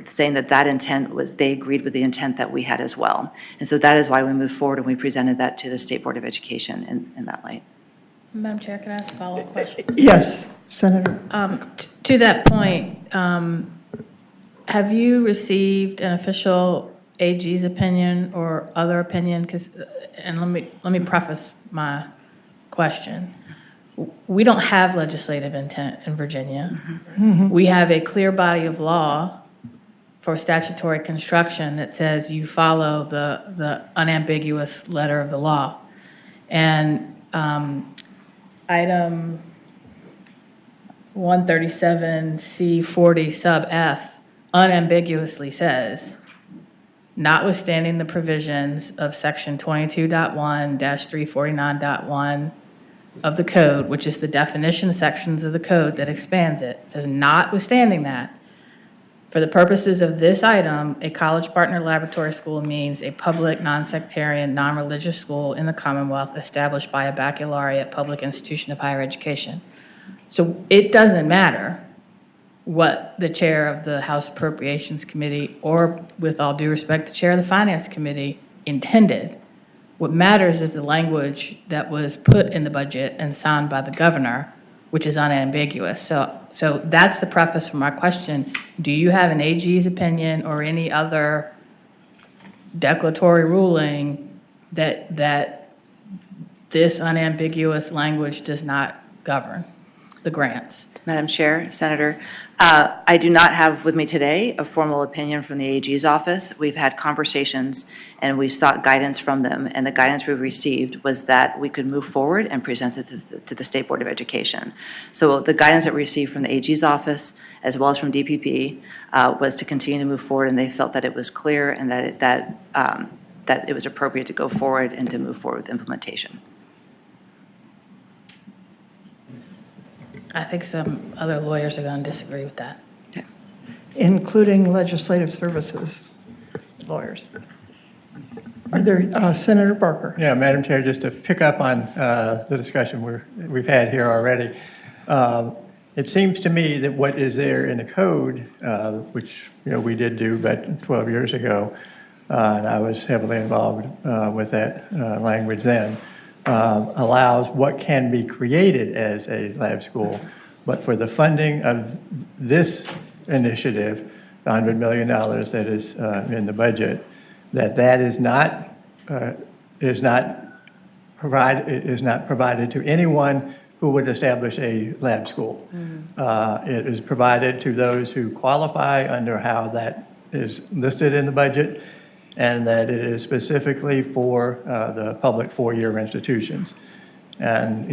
saying that intent was, they agreed with the intent that we had as well. And so that is why we moved forward and we presented that to the State Board of Education in that light. Madam Chair, can I ask a follow-up question? Yes, Senator. To that point, have you received an official AG's opinion or other opinion? And let me preface my question. We don't have legislative intent in Virginia. Mm-hmm. We have a clear body of law for statutory construction that says you follow the unambiguous letter of the law. And item 137C40 sub F unambiguously says, notwithstanding the provisions of section 22.1-349.1 of the code, which is the definition sections of the code that expands it. It says, notwithstanding that, for the purposes of this item, a college partner laboratory school means a public, non-sectarian, non-religious school in the Commonwealth established by a baccalaureate public institution of higher education. So it doesn't matter what the chair of the House Appropriations Committee, or with all due respect, the chair of the Finance Committee intended. What matters is the language that was put in the budget and signed by the governor, which is unambiguous. So that's the preface for my question. Do you have an AG's opinion or any other declaratory ruling that this unambiguous language does not govern the grants? Madam Chair, Senator, I do not have with me today a formal opinion from the AG's office. We've had conversations and we sought guidance from them, and the guidance we received was that we could move forward and present it to the State Board of Education. So the guidance that we received from the AG's office as well as from DPP was to continue to move forward, and they felt that it was clear and that it was appropriate to go forward and to move forward with implementation. I think some other lawyers are going to disagree with that. Okay. including legislative services lawyers. Are there, Senator Barker? Yeah, Madam Chair, just to pick up on the discussion we've had here already. It seems to me that what is there in the code, which we did do about 12 years ago, and I was heavily involved with that language then, allows what can be created as a lab school. But for the funding of this initiative, the $100 million that is in the budget, that is not provided to anyone who would establish a lab school. It is provided to those who qualify under how that is listed in the budget, and that it is specifically for the public four-year institutions. And,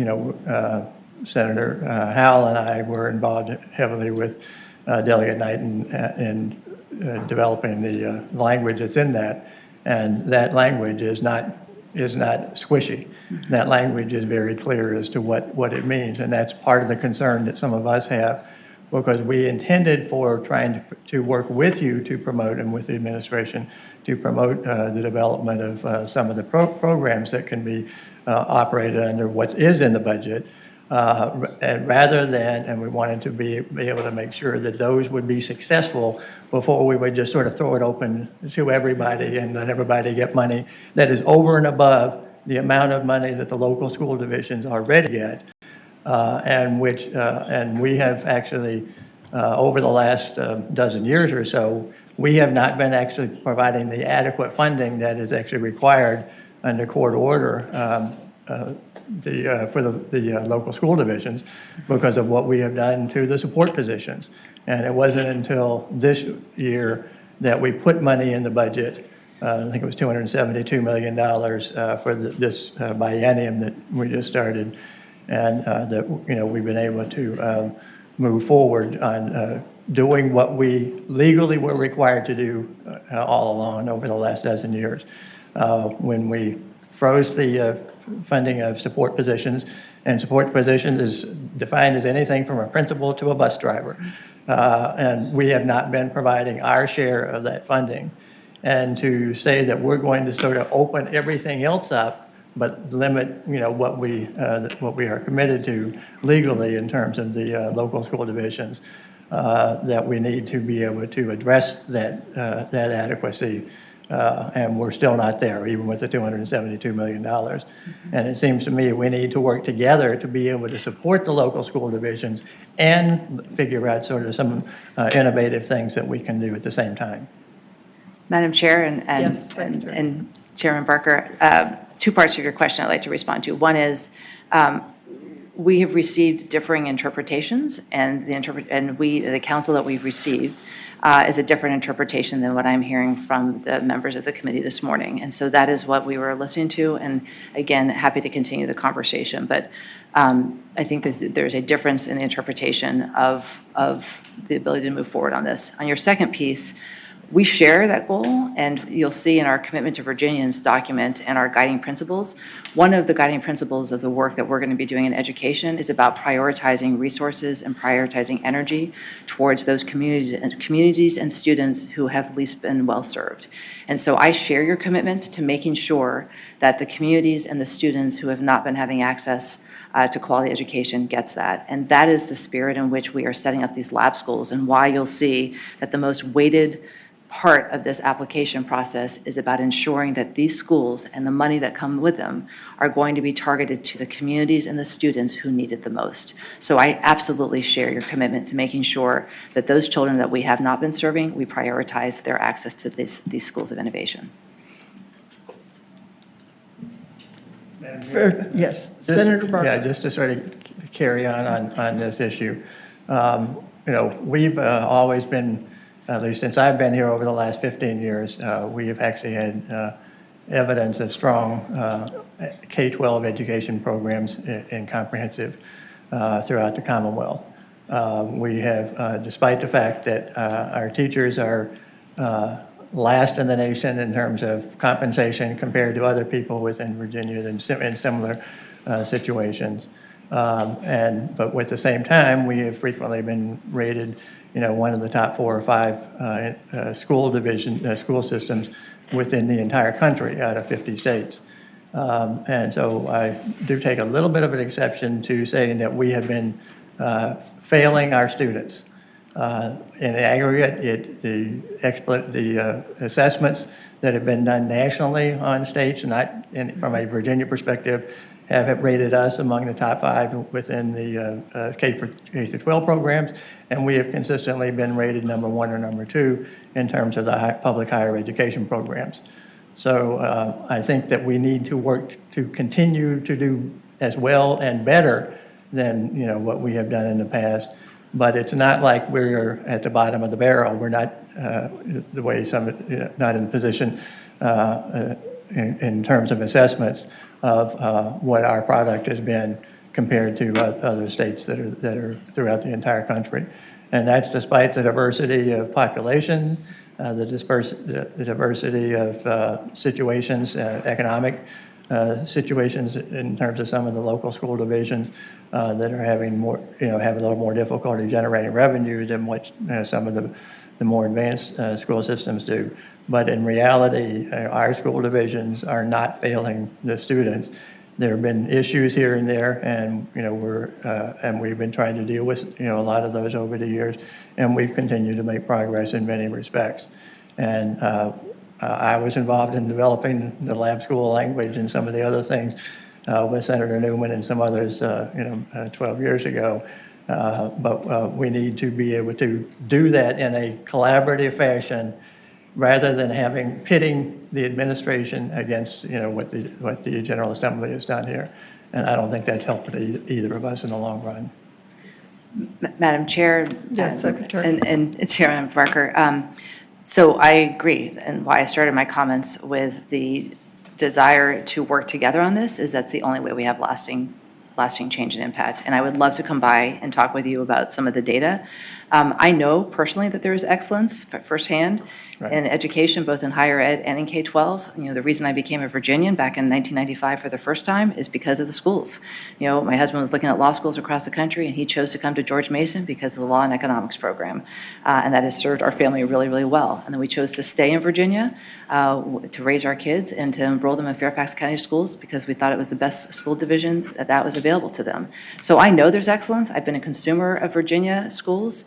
Senator Howell and I were involved heavily with Delegate Knight in developing the language that's in that. And that language is not squishy. That language is very clear as to what it means. And that's part of the concern that some of us have, because we intended for trying to work with you to promote, and with the administration, to promote the development of some of the programs that can be operated under what is in the budget, and rather than, and we wanted to be able to make sure that those would be successful before we would just sort of throw it open to everybody and let everybody get money that is over and above the amount of money that the local school divisions already get, and we have actually, over the last dozen years or so, we have not been actually providing the adequate funding that is actually required under court order for the local school divisions, because of what we have done to the support positions. And it wasn't until this year that we put money in the budget. I think it was $272 million for this biennium that we just started, and that we've been able to move forward on doing what we legally were required to do all along over the last dozen years. When we froze the funding of support positions, and support positions is defined as anything from a principal to a bus driver. And we have not been providing our share of that funding. And to say that we're going to sort of open everything else up, but limit, what we are committed to legally in terms of the local school divisions, that we need to be able to address that adequacy. And we're still not there, even with the $272 million. And it seems to me we need to work together to be able to support the local school divisions and figure out sort of some innovative things that we can do at the same time. Madam Chair Yes, Senator. and Chairman Barker, two parts of your question I'd like to respond to. One is, we have received differing interpretations, and the counsel that we've received is a different interpretation than what I'm hearing from the members of the committee this morning. And so that is what we were listening to, and again, happy to continue the conversation. But I think there's a difference in the interpretation of the ability to move forward on this. On your second piece, we share that goal, and you'll see in our Commitment to Virginians document and our guiding principles, one of the guiding principles of the work that we're going to be doing in education is about prioritizing resources and prioritizing energy towards those communities and students who have least been well served. And so I share your commitment to making sure that the communities and the students who have not been having access to quality education gets that. And that is the spirit in which we are setting up these lab schools, and why you'll see that the most weighted part of this application process is about ensuring that these schools and the money that come with them are going to be targeted to the communities and the students who need it the most. So I absolutely share your commitment to making sure that those children that we have not been serving, we prioritize their access to these schools of innovation. Yes, Senator Barker. Yeah, just to sort of carry on this issue. We've always been, at least since I've been here over the last 15 years, we have actually had evidence of strong K-12 education programs in comprehensive throughout the Commonwealth. We have, despite the fact that our teachers are last in the nation in terms of compensation compared to other people within Virginia in similar situations. But at the same time, we have frequently been rated one of the top 4 or 5 school systems within the entire country out of 50 states. And so I do take a little bit of an exception to saying that we have been failing our students. In the aggregate, the assessments that have been done nationally on states, not from a Virginia perspective, have rated us among the top 5 within the K-12 programs, and we have consistently been rated number 1 or number 2 in terms of the public higher education programs. So I think that we need to work to continue to do as well and better than what we have done in the past. But it's not like we're at the bottom of the barrel. We're not the way some not in position in terms of assessments of what our product has been compared to other states that are throughout the entire country. And that's despite the diversity of population, the diversity of situations, economic situations in terms of some of the local school divisions that are having more, have a little more difficulty generating revenue than what some of the more advanced school systems do. But in reality, our school divisions are not failing the students. There have been issues here and there, and we've been trying to deal with a lot of those over the years, and we've continued to make progress in many respects. And I was involved in developing the lab school language and some of the other things with Senator Newman and some others, 12 years ago. But we need to be able to do that in a collaborative fashion, rather than pitting the administration against what the General Assembly has done here. And I don't think that's helped either of us in the long run. Madam Chair. Yes, Secretary. And Chairman Barker. So I agree, and why I started my comments with the desire to work together on this is that's the only way we have lasting change and impact. And I would love to come by and talk with you about some of the data. I know personally that there is excellence firsthand in education, both in higher ed and in K-12. The reason I became a Virginian back in 1995 for the first time is because of the schools. My husband was looking at law schools across the country, and he chose to come to George Mason because of the law and economics program. And that has served our family really, really well. And then we chose to stay in Virginia to raise our kids and to enroll them in Fairfax County schools because we thought it was the best school division that was available to them. So I know there's excellence. I've been a consumer of Virginia schools.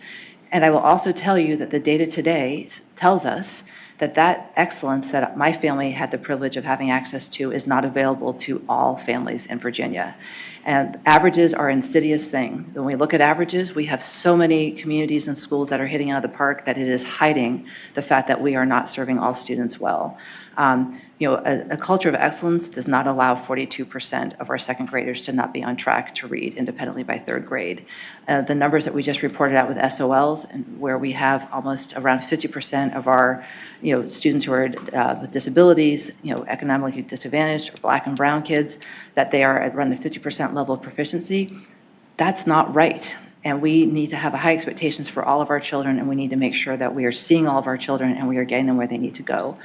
And I will also tell you that the data today tells us that excellence that my family had the privilege of having access to is not available to all families in Virginia. And averages are an insidious thing. When we look at averages, we have so many communities and schools that are hitting out of the park that it is hiding the fact that we are not serving all students well. A culture of excellence does not allow 42% of our second graders to not be on track to read independently by third grade. The numbers that we just reported out with SOLs, and where we have almost around 50% of our students who are with disabilities, economically disadvantaged, or Black and brown kids, that they are at around the 50% level of proficiency, that's not right. And we need to have high expectations for all of our children, and we need to make sure that we are seeing all of our children and we are getting them where they need to go.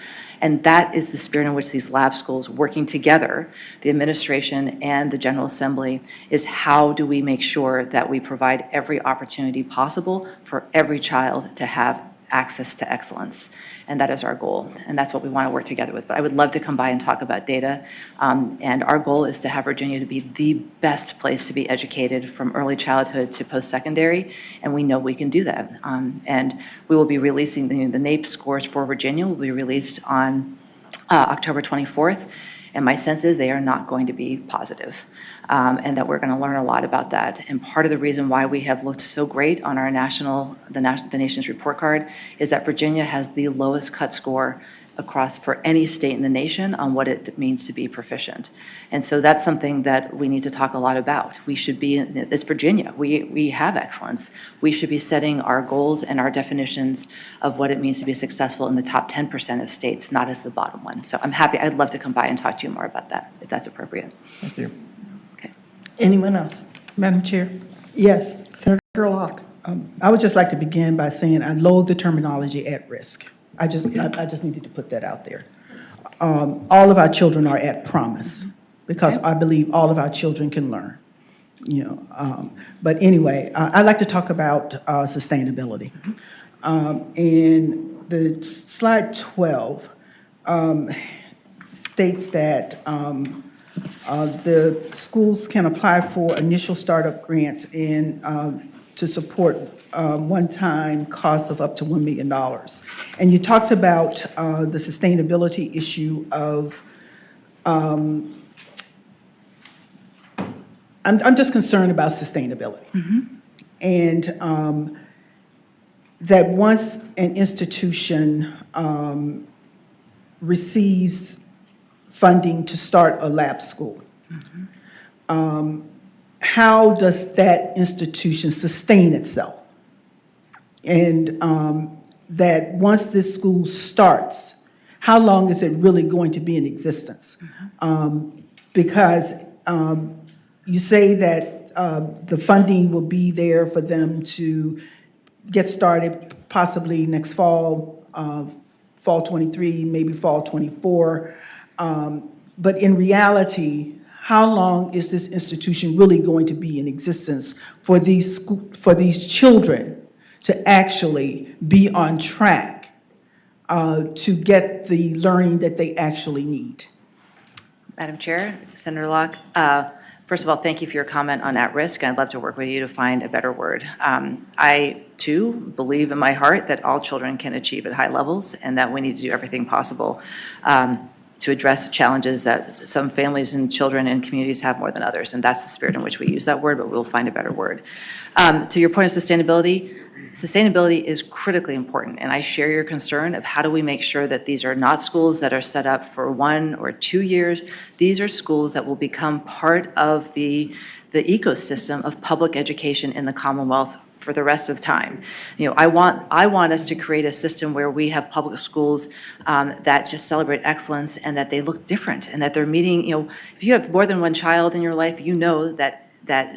And that is the spirit in which these lab schools, working together, the administration and the General Assembly, is how do we make sure that we provide every opportunity possible for every child to have access to excellence. And that is our goal, and that's what we want to work together with. But I would love to come by and talk about data, and our goal is to have Virginia to be the best place to be educated from early childhood to post-secondary, and we know we can do that. And we will be releasing the NAEP scores for Virginia will be released on October 24th, and my sense is they are not going to be positive. And that we're going to learn a lot about that. And part of the reason why we have looked so great on our the nation's report card is that Virginia has the lowest cut score across for any state in the nation on what it means to be proficient. And so that's something that we need to talk a lot about. We should be, it's Virginia, we have excellence. We should be setting our goals and our definitions of what it means to be successful in the top 10% of states, not as the bottom one. So I'd love to come by and talk to you more about that, if that's appropriate. Thank you. Anyone else? Madam Chair, Yes, Senator Locke. I would just like to begin by saying I loathe the terminology at risk. I just needed to put that out there. All of our children are at promise because I believe all of our children can learn. But anyway, I'd like to talk about sustainability. And the slide 12 states that the schools can apply for initial startup grants and to support one-time costs of up to $1 million. And you talked about the sustainability issue of, I'm just concerned about sustainability. And that once an institution receives funding to start a lab school, how does that institution sustain itself? And that once this school starts, how long is it really going to be in existence? Because you say that the funding will be there for them to get started possibly next fall, fall 23, maybe fall 24. But in reality, how long is this institution really going to be in existence for these children to actually be on track to get the learning that they actually need? Madam Chair, Senator Locke, first of all, thank you for your comment on at-risk. I'd love to work with you to find a better word. I, too, believe in my heart that all children can achieve at high levels and that we need to do everything possible to address challenges that some families and children and communities have more than others. And that's the spirit in which we use that word, but we'll find a better word. To your point of sustainability, sustainability is critically important, and I share your concern of how do we make sure that these are not schools that are set up for 1 or 2 years. These are schools that will become part of the ecosystem of public education in the Commonwealth for the rest of the time. I want us to create a system where we have public schools that just celebrate excellence and that they look different and that they're meeting, if you have more than one child in your life, you know that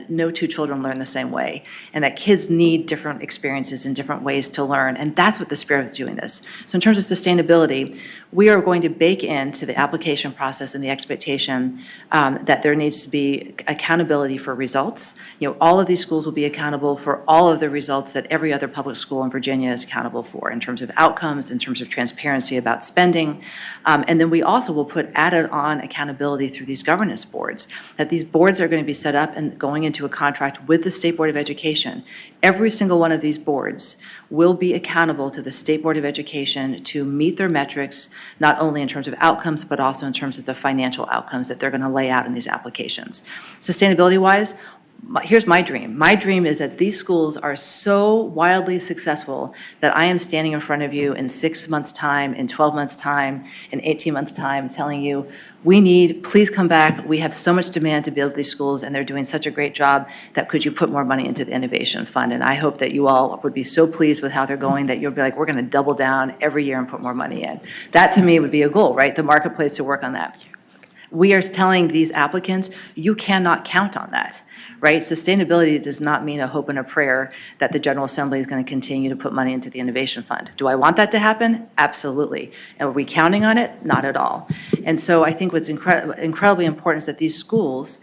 no two children learn the same way, and that kids need different experiences and different ways to learn, and that's what the spirit of doing this. So in terms of sustainability, we are going to bake into the application process and the expectation that there needs to be accountability for results. All of these schools will be accountable for all of the results that every other public school in Virginia is accountable for in terms of outcomes, in terms of transparency about spending. And then we also will put added on accountability through these governance boards, that these boards are going to be set up and going into a contract with the State Board of Education. Every single one of these boards will be accountable to the State Board of Education to meet their metrics, not only in terms of outcomes, but also in terms of the financial outcomes that they're going to lay out in these applications. Sustainability-wise, here's my dream. My dream is that these schools are so wildly successful that I am standing in front of you in 6 months' time, in 12 months' time, in 18 months' time, telling you, please come back. We have so much demand to build these schools, and they're doing such a great job that could you put more money into the Innovation Fund? And I hope that you all would be so pleased with how they're going that you'll be like, we're going to double down every year and put more money in. That, to me, would be a goal, right? The marketplace to work on that. We are telling these applicants, you cannot count on that. Right? Sustainability does not mean a hope and a prayer that the General Assembly is going to continue to put money into the Innovation Fund. Do I want that to happen? Absolutely. And are we counting on it? Not at all. And so I think what's incredibly important is that these schools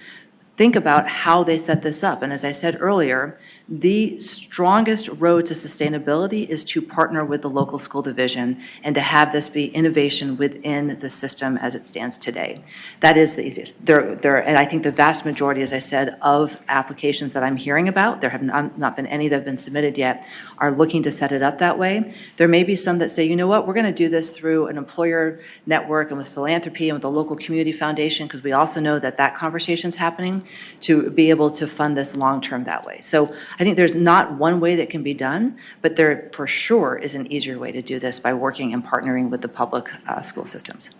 think about how they set this up. And as I said earlier, the strongest road to sustainability is to partner with the local school division and to have this be innovation within the system as it stands today. That is the easiest. And I think the vast majority, as I said, of applications that I'm hearing about, there have not been any that have been submitted yet, are looking to set it up that way. There may be some that say, you know what, we're going to do this through an employer network and with philanthropy and with the local community foundation, because we also know that that conversation is happening, to be able to fund this long-term that way. So I think there's not one way that can be done, but there for sure is an easier way to do this by working and partnering with the public school systems.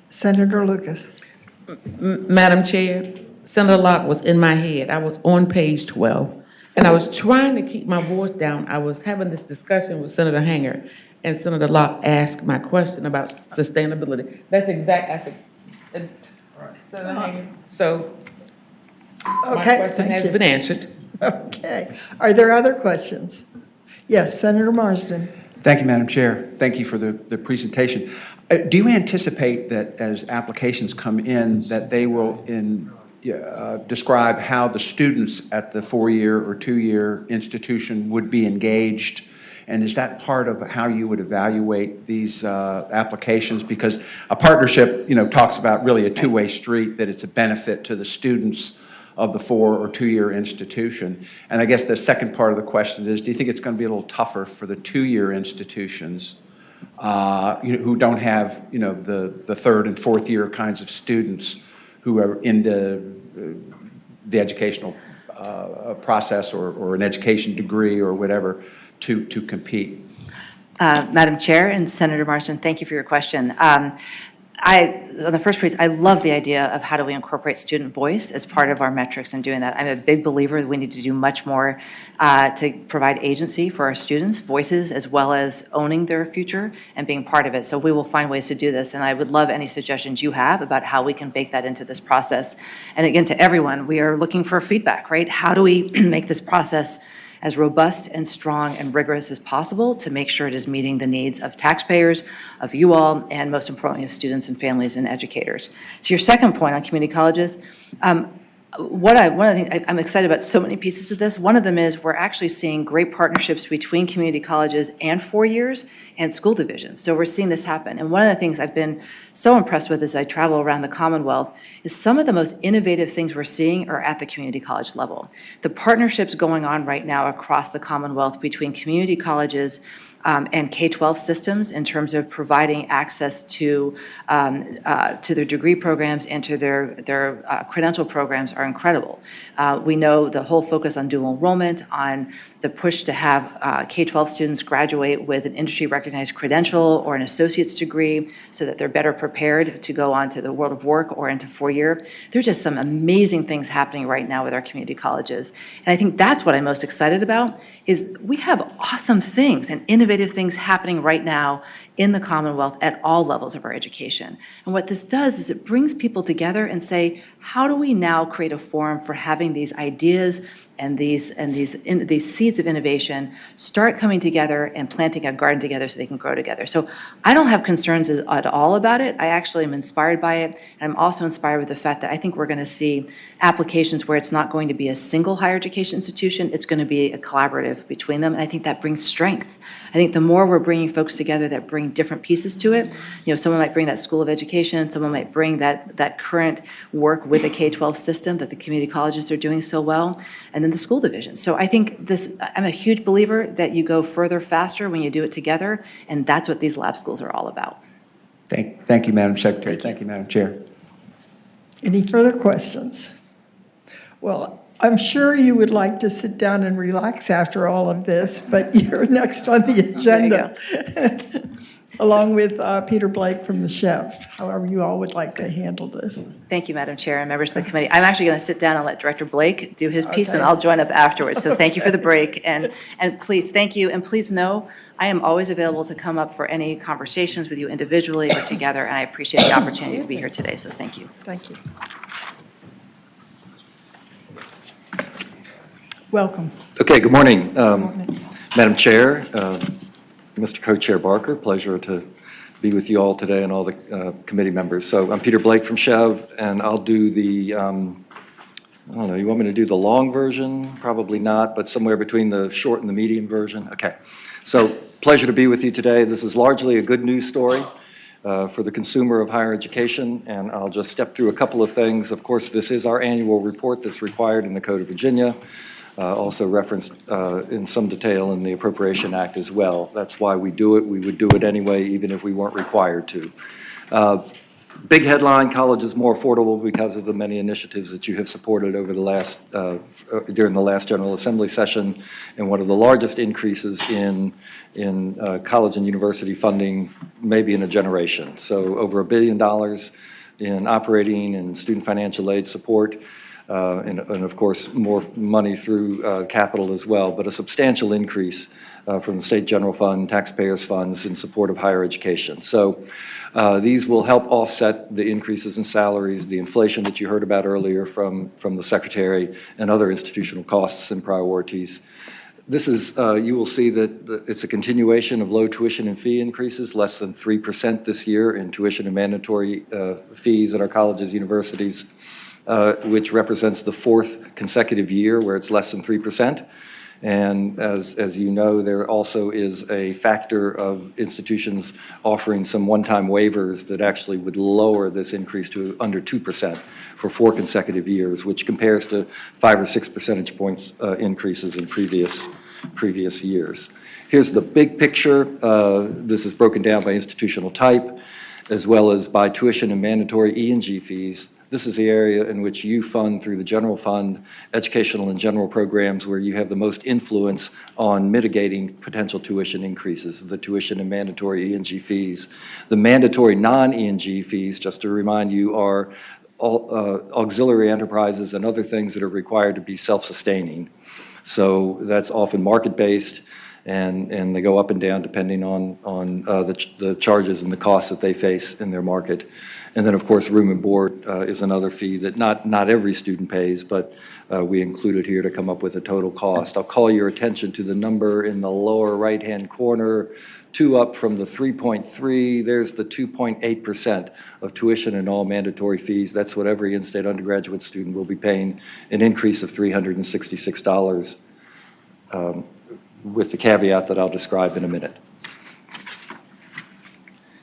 Senator Lucas. Madam Chair, Senator Locke was in my head. I was on page 12, and I was trying to keep my voice down. I was having this discussion with Senator Hanger, and Senator Locke asked my question about sustainability. That's exactly, Senator Hanger. So my question has been answered. Okay. Are there other questions? Yes, Senator Marsden. Thank you, Madam Chair. Thank you for the presentation. Do you anticipate that as applications come in, that they will describe how the students at the 4-year or 2-year institution would be engaged? And is that part of how you would evaluate these applications? Because a partnership, talks about really a two-way street, that it's a benefit to the students of the 4 or 2-year institution. And I guess the second part of the question is, do you think it's going to be a little tougher for the 2-year institutions who don't have, the 3rd and 4th year kinds of students who are into the educational process or an education degree or whatever to compete? Madam Chair and Senator Marsden, thank you for your question. On the first piece, I love the idea of how do we incorporate student voice as part of our metrics and doing that. I'm a big believer that we need to do much more to provide agency for our students' voices, as well as owning their future and being part of it. So we will find ways to do this, and I would love any suggestions you have about how we can bake that into this process. And again, to everyone, we are looking for feedback, right? How do we make this process as robust and strong and rigorous as possible to make sure it is meeting the needs of taxpayers, of you all, and most importantly, of students and families and educators. To your second point on community colleges, one of the things I'm excited about so many pieces of this. One of them is we're actually seeing great partnerships between community colleges and 4 years and school divisions. So we're seeing this happen. And one of the things I've been so impressed with as I travel around the Commonwealth is some of the most innovative things we're seeing are at the community college level. The partnerships going on right now across the Commonwealth between community colleges and K-12 systems in terms of providing access to their degree programs and to their credential programs are incredible. We know the whole focus on dual enrollment, on the push to have K-12 students graduate with an industry-recognized credential or an associate's degree so that they're better prepared to go on to the world of work or into 4-year. There's just some amazing things happening right now with our community colleges. And I think that's what I'm most excited about is we have awesome things and innovative things happening right now in the Commonwealth at all levels of our education. And what this does is it brings people together and say, how do we now create a forum for having these ideas and these seeds of innovation start coming together and planting a garden together so they can grow together. So I don't have concerns at all about it. I actually am inspired by it. And I'm also inspired with the fact that I think we're going to see applications where it's not going to be a single higher education institution. It's going to be a collaborative between them. And I think that brings strength. I think the more we're bringing folks together that bring different pieces to it, someone might bring that School of Education, someone might bring that current work with the K-12 system that the community colleges are doing so well, and then the school division. So I think I'm a huge believer that you go further faster when you do it together, and that's what these lab schools are all about. Thank you, Madam Secretary. Thank you, Madam Chair. Any further questions? Well, I'm sure you would like to sit down and relax after all of this, but you're next on the agenda, along with Peter Blake from the Chef, however you all would like to handle this. Thank you, Madam Chair and members of the committee. I'm actually going to sit down and let Director Blake do his piece, Okay. and I'll join up afterwards. So thank you for the break, and please, thank you, and please know I am always available to come up for any conversations with you individually or together, and I appreciate the opportunity to be here today, so thank you. Thank you. Welcome. Okay, good morning. Madam Chair, Mr. Co-Chair Barker, pleasure to be with you all today and all the committee members. So I'm Peter Blake from Chev, and I'll do the, I don't know, you want me to do the long version? Probably not, but somewhere between the short and the medium version. Okay, so pleasure to be with you today. This is largely a good news story for the consumer of higher education, and I'll just step through a couple of things. Of course, this is our annual report that's required in the Code of Virginia. Also referenced in some detail in the Appropriation Act as well. That's why we do it. We would do it anyway, even if we weren't required to. Big headline, college is more affordable because of the many initiatives that you have supported over the last, during the last General Assembly session, and one of the largest increases in college and university funding maybe in a generation. So over $1 billion in operating and student financial aid support. And of course, more money through capital as well, but a substantial increase from the State General Fund, taxpayers' funds in support of higher education. So these will help offset the increases in salaries, the inflation that you heard about earlier from the Secretary, and other institutional costs and priorities. This is, you will see that it's a continuation of low tuition and fee increases, less than 3% this year in tuition and mandatory fees at our colleges, universities. which represents the fourth consecutive year where it's less than 3%. And as you know, there also is a factor of institutions offering some one-time waivers that actually would lower this increase to under 2% for 4 consecutive years, which compares to 5 or 6 percentage points increases in previous years. Here's the big picture. This is broken down by institutional type, as well as by tuition and mandatory E&G fees. This is the area in which you fund through the general fund, educational and general programs where you have the most influence on mitigating potential tuition increases, the tuition and mandatory E&G fees. The mandatory non-E&G fees, just to remind you, are auxiliary enterprises and other things that are required to be self-sustaining. So that's often market-based, and they go up and down depending on the charges and the costs that they face in their market. And then, of course, room and board is another fee that not every student pays, but we included here to come up with a total cost. I'll call your attention to the number in the lower right-hand corner, 2 up from the 3.3. There's the 2.8% of tuition and all mandatory fees. That's what every in-state undergraduate student will be paying, an increase of $366, with the caveat that I'll describe in a minute.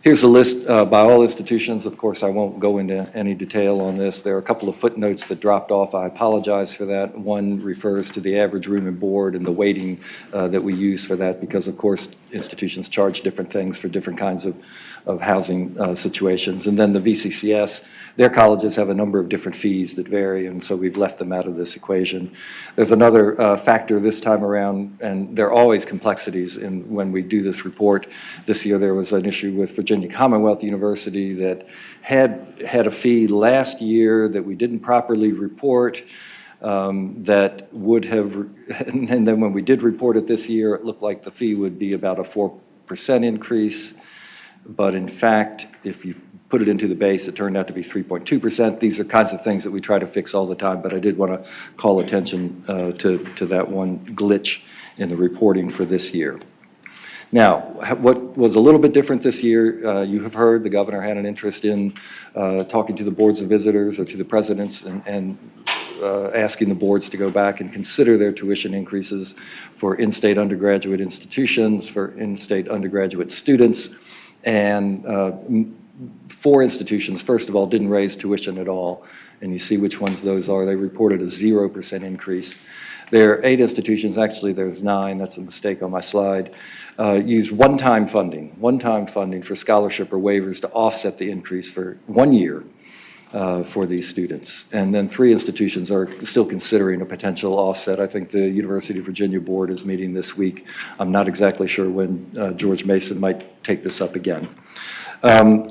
Here's a list by all institutions. Of course, I won't go into any detail on this. There are a couple of footnotes that dropped off. I apologize for that. One refers to the average room and board and the weighting that we use for that because, of course, institutions charge different things for different kinds of housing situations. And then the VCCS, their colleges have a number of different fees that vary, and so we've left them out of this equation. There's another factor this time around, and there are always complexities when we do this report. This year there was an issue with Virginia Commonwealth University that had a fee last year that we didn't properly report, that would have, and then when we did report it this year, it looked like the fee would be about a 4% increase. But in fact, if you put it into the base, it turned out to be 3.2%. These are kinds of things that we try to fix all the time, but I did want to call attention to that one glitch in the reporting for this year. Now, what was a little bit different this year, you have heard the governor had an interest in talking to the boards of visitors or to the presidents and asking the boards to go back and consider their tuition increases for in-state undergraduate institutions, for in-state undergraduate students. And 4 institutions, first of all, didn't raise tuition at all. And you see which ones those are. They reported a 0% increase. There are 8 institutions, actually there's 9, that's a mistake on my slide, use one-time funding for scholarship or waivers to offset the increase for 1 year for these students. And then 3 institutions are still considering a potential offset. I think the University of Virginia board is meeting this week. I'm not exactly sure when George Mason might take this up again.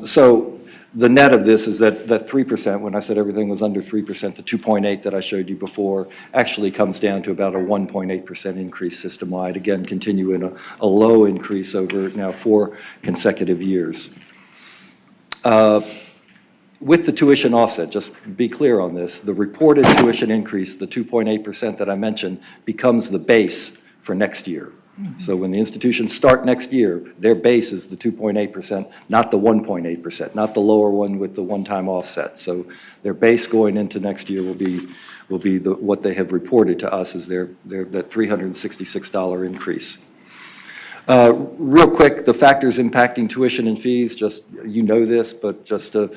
So the net of this is that 3%, when I said everything was under 3%, the 2.8 that I showed you before actually comes down to about a 1.8% increase system-wide, again, continuing a low increase over now 4 consecutive years. With the tuition offset, just be clear on this, the reported tuition increase, the 2.8% that I mentioned, becomes the base for next year. So when the institutions start next year, their base is the 2.8%, not the 1.8%, not the lower one with the one-time offset. So their base going into next year will be what they have reported to us as that $366 increase. Real quick, the factors impacting tuition and fees, just, you know this, but just to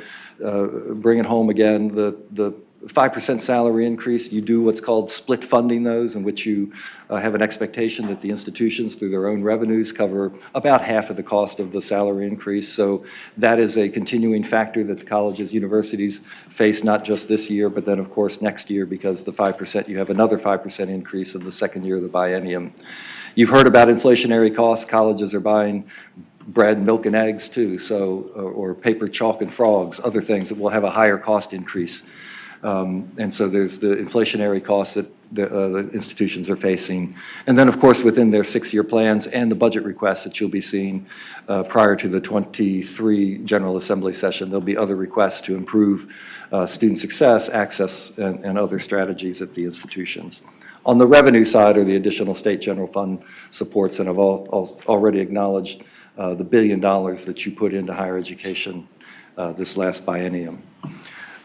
bring it home again, the 5% salary increase, you do what's called split funding those, in which you have an expectation that the institutions, through their own revenues, cover about half of the cost of the salary increase. So that is a continuing factor that the colleges, universities face not just this year, but then, of course, next year, because the 5%, you have another 5% increase of the second year of the biennium. You've heard about inflationary costs. Colleges are buying bread, milk, and eggs, too, so, or paper, chalk, and frogs, other things that will have a higher cost increase. And so there's the inflationary costs that the institutions are facing. And then, of course, within their 6-year plans and the budget requests that you'll be seeing prior to the 23 General Assembly session, there'll be other requests to improve student success, access, and other strategies at the institutions. On the revenue side are the additional state general fund supports, and I've already acknowledged the $1 billion that you put into higher education this last biennium.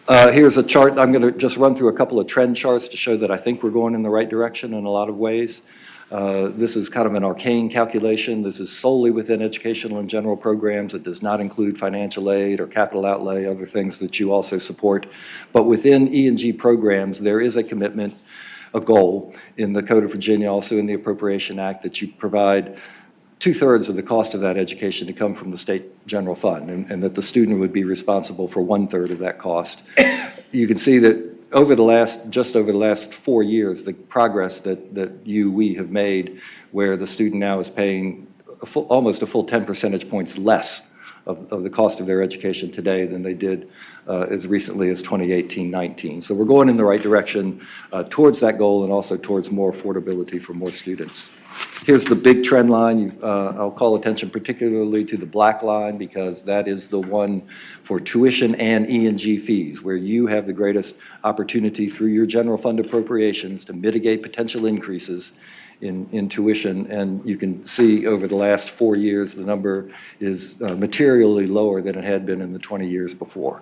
Here's a chart. I'm going to just run through a couple of trend charts to show that I think we're going in the right direction in a lot of ways. This is kind of an arcane calculation. This is solely within educational and general programs. It does not include financial aid or capital outlay, other things that you also support. But within E&G programs, there is a commitment, a goal in the Code of Virginia, also in the Appropriation Act, that you provide 2/3 of the cost of that education to come from the state general fund, and that the student would be responsible for 1/3 of that cost. You can see that just over the last 4 years, the progress that we have made, where the student now is paying almost a full 10 percentage points less of the cost of their education today than they did as recently as 2018-19. So we're going in the right direction towards that goal, and also towards more affordability for more students. Here's the big trend line. I'll call attention particularly to the black line, because that is the one for tuition and E&G fees, where you have the greatest opportunity through your general fund appropriations to mitigate potential increases in tuition. And you can see over the last 4 years, the number is materially lower than it had been in the 20 years before.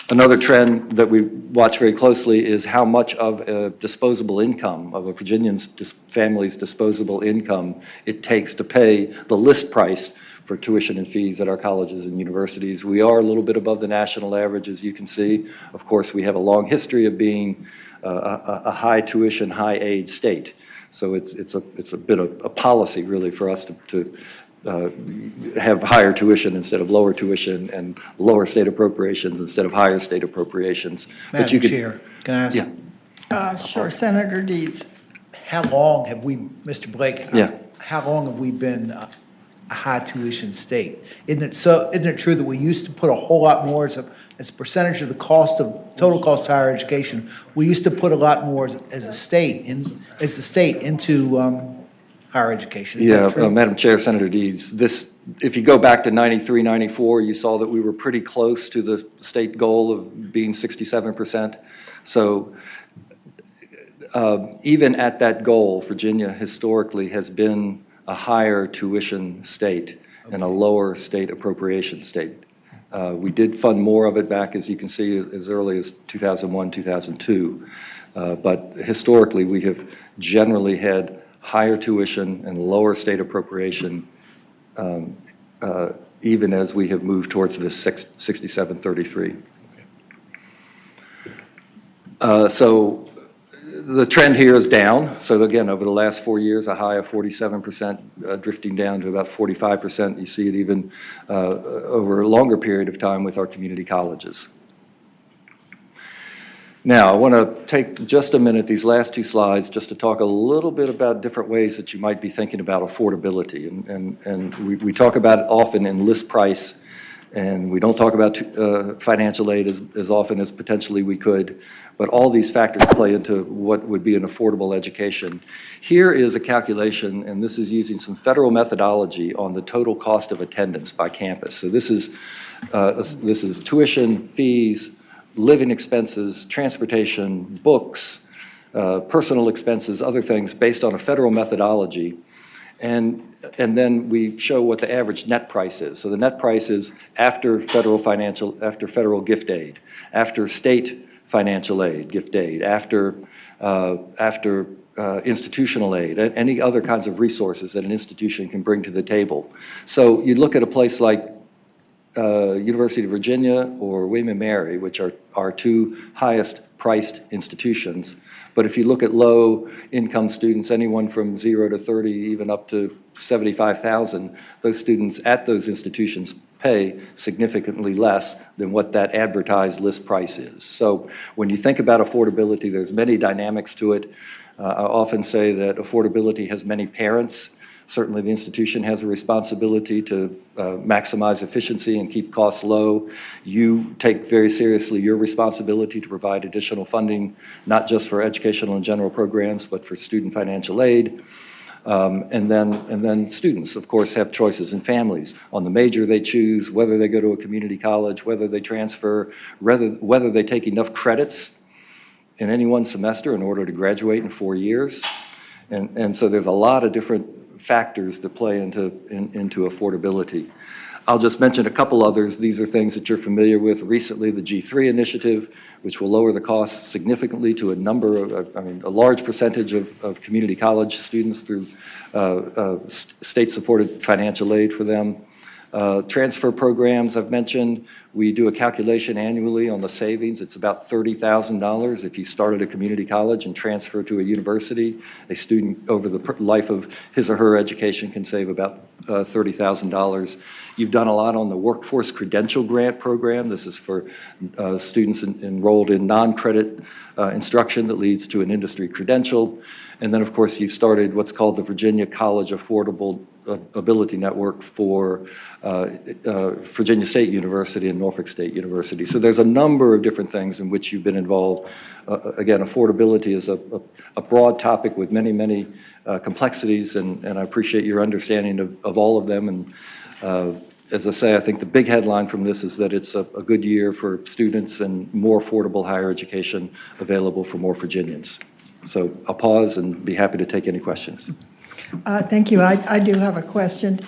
Another trend that we watch very closely is how much of a disposable income, of a Virginian family's disposable income, it takes to pay the list price for tuition and fees at our colleges and universities. We are a little bit above the national average, as you can see. Of course, we have a long history of being a high tuition, high aid state. So it's a bit of a policy, really, for us to have higher tuition instead of lower tuition, and lower state appropriations instead of higher state appropriations. Madam Chair, can I ask? Yeah. Sure, Senator Deeds. How long have we, Mr. Blake? Yeah. How long have we been a high tuition state? Isn't it true that we used to put a whole lot more as a percentage of the total cost of higher education? We used to put a lot more as a state into higher education. Is that true? Madam Chair, Senator Deeds, if you go back to 93, 94, you saw that we were pretty close to the state goal of being 67%. So even at that goal, Virginia historically has been a higher tuition state and a lower state appropriation state. We did fund more of it back, as you can see, as early as 2001, 2002. But historically, we have generally had higher tuition and lower state appropriation, even as we have moved towards this 67-33. So the trend here is down. So again, over the last 4 years, a high of 47%, drifting down to about 45%. You see it even over a longer period of time with our community colleges. Now, I want to take just a minute, these last two slides, just to talk a little bit about different ways that you might be thinking about affordability. And we talk about it often in list price, and we don't talk about financial aid as often as potentially we could. But all these factors play into what would be an affordable education. Here is a calculation, and this is using some federal methodology on the total cost of attendance by campus. So this is tuition, fees, living expenses, transportation, books, personal expenses, other things based on a federal methodology. And then we show what the average net price is. So the net price is after federal gift aid, after state financial aid, gift aid, after institutional aid, any other kinds of resources that an institution can bring to the table. So you look at a place like University of Virginia or William & Mary, which are our two highest priced institutions. But if you look at low income students, anyone from 0 to 30, even up to 75,000, those students at those institutions pay significantly less than what that advertised list price is. So when you think about affordability, there's many dynamics to it. I often say that affordability has many parents. Certainly the institution has a responsibility to maximize efficiency and keep costs low. You take very seriously your responsibility to provide additional funding, not just for educational and general programs, but for student financial aid. And then students, of course, have choices, and families on the major they choose, whether they go to a community college, whether they transfer, whether they take enough credits in any one semester in order to graduate in 4 years. And so there's a lot of different factors that play into affordability. I'll just mention a couple others. These are things that you're familiar with. Recently, the G3 initiative, which will lower the costs significantly to a number of, a large percentage of community college students through state-supported financial aid for them. Transfer programs I've mentioned. We do a calculation annually on the savings. It's about $30,000 if you start at a community college and transfer to a university. A student over the life of his or her education can save about $30,000. You've done a lot on the Workforce Credential Grant Program. This is for students enrolled in non-credit instruction that leads to an industry credential. And then, of course, you've started what's called the Virginia College Affordable Ability Network for Virginia State University and Norfolk State University. So there's a number of different things in which you've been involved. Again, affordability is a broad topic with many, many complexities, and I appreciate your understanding of all of them. And as I say, I think the big headline from this is that it's a good year for students and more affordable higher education available for more Virginians. So I'll pause and be happy to take any questions. Thank you. I do have a question.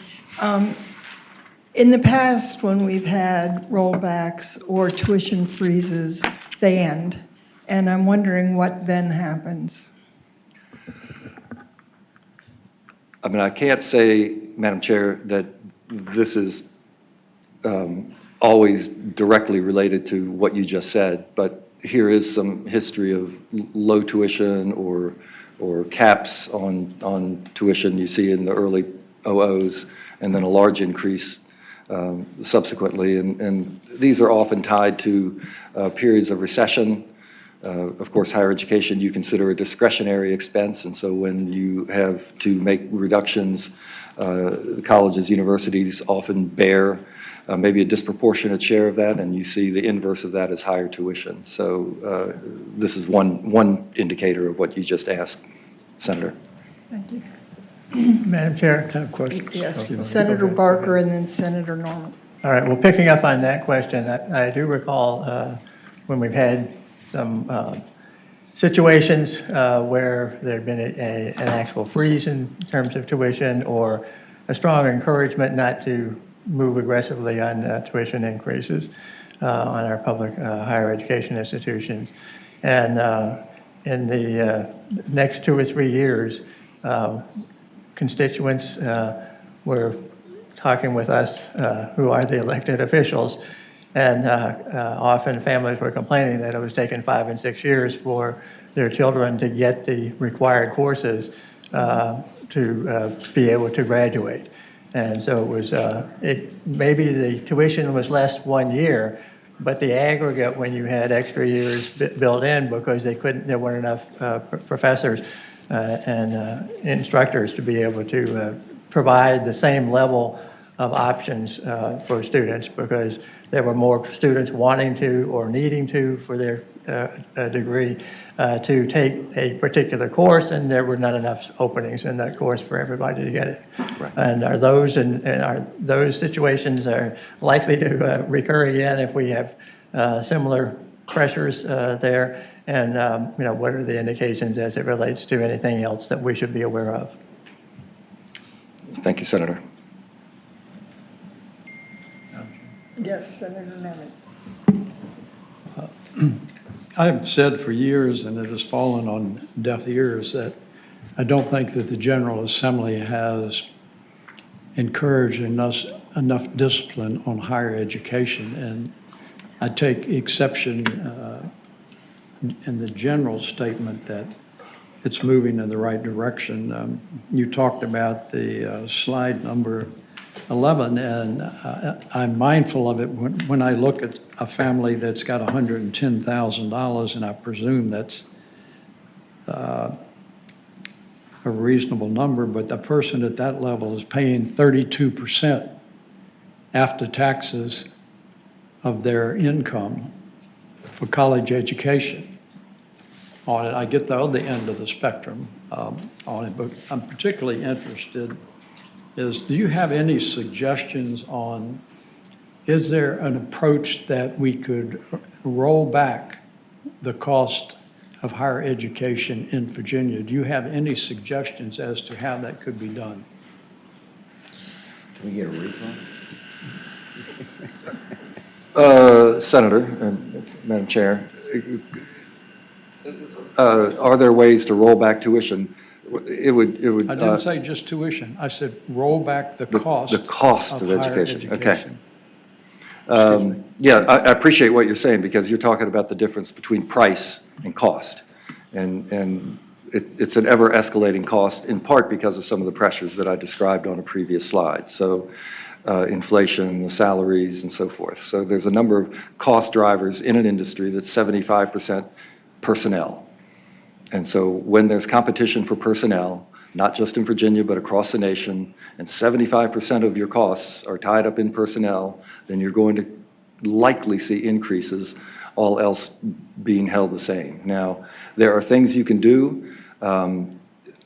In the past, when we've had rollbacks or tuition freezes, they end, and I'm wondering what then happens. I mean, I can't say, Madam Chair, that this is always directly related to what you just said, but here is some history of low tuition or caps on tuition you see in the early OOs, and then a large increase subsequently. And these are often tied to periods of recession. Of course, higher education you consider a discretionary expense, and so when you have to make reductions, colleges, universities often bear maybe a disproportionate share of that, and you see the inverse of that as higher tuition. So this is one indicator of what you just asked, Senator. Thank you. Madam Chair, I have a question. Yes, Senator Barker and then Senator Norman. All right, well, picking up on that question, I do recall when we've had some situations where there had been an actual freeze in terms of tuition or a strong encouragement not to move aggressively on tuition increases on our public higher education institutions. And in the next 2 or 3 years, constituents were talking with us, who are the elected officials, and often families were complaining that it was taking 5 and 6 years for their children to get the required courses to be able to graduate. And so it was, maybe the tuition was less 1 year, but the aggregate, when you had extra years built in because there weren't enough professors and instructors to be able to provide the same level of options for students, because there were more students wanting to or needing to for their degree to take a particular course, and there were not enough openings in that course for everybody to get it. Right. And are those situations are likely to recur again if we have similar pressures there? And what are the indications as it relates to anything else that we should be aware of? Thank you, Senator. Yes, Senator Norman. I've said for years, and it has fallen on deaf ears, that I don't think that the General Assembly has encouraged enough discipline on higher education. And I take exception in the general statement that it's moving in the right direction. You talked about the slide number 11, and I'm mindful of it when I look at a family that's got $110,000, and I presume that's a reasonable number, but the person at that level is paying 32% after taxes of their income for college education on it. I get the other end of the spectrum on it, but I'm particularly interested do you have any suggestions on, is there an approach that we could roll back the cost of higher education in Virginia? Do you have any suggestions as to how that could be done? Can we get a refund? Senator, Madam Chair, are there ways to roll back tuition? It would. I didn't say just tuition. I said roll back the cost. The cost of higher education. Okay. education. Yeah, I appreciate what you're saying, because you're talking about the difference between price and cost. And it's an ever escalating cost, in part because of some of the pressures that I described on a previous slide. So inflation, the salaries, and so forth. So there's a number of cost drivers in an industry that's 75% personnel. And so when there's competition for personnel, not just in Virginia, but across the nation, and 75% of your costs are tied up in personnel, then you're going to likely see increases, all else being held the same. Now, there are things you can do,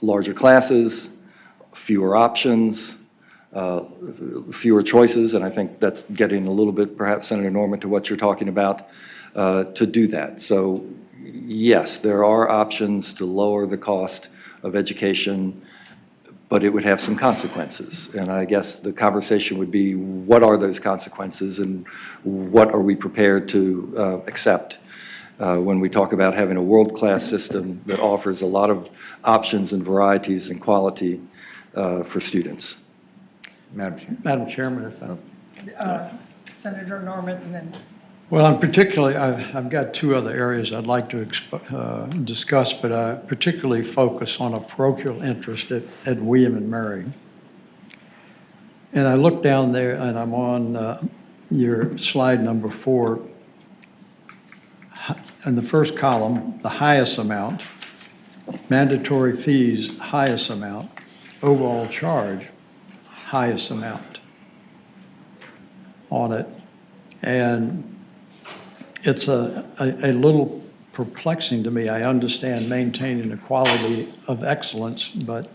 larger classes, fewer options, fewer choices, and I think that's getting a little bit, perhaps, Senator Norman, to what you're talking about, to do that. So, yes, there are options to lower the cost of education, but it would have some consequences. And I guess the conversation would be, what are those consequences, and what are we prepared to accept when we talk about having a world-class system that offers a lot of options and varieties and quality for students? Madam Chairman, if I... Senator Norman, and then... Well, I've got two other areas I'd like to discuss, but I particularly focus on a parochial interest at William and Mary. And I look down there, and I'm on your slide number 4. In the first column, the highest amount, mandatory fees, highest amount, overall charge, highest amount on it. And it's a little perplexing to me. I understand maintaining the quality of excellence, but,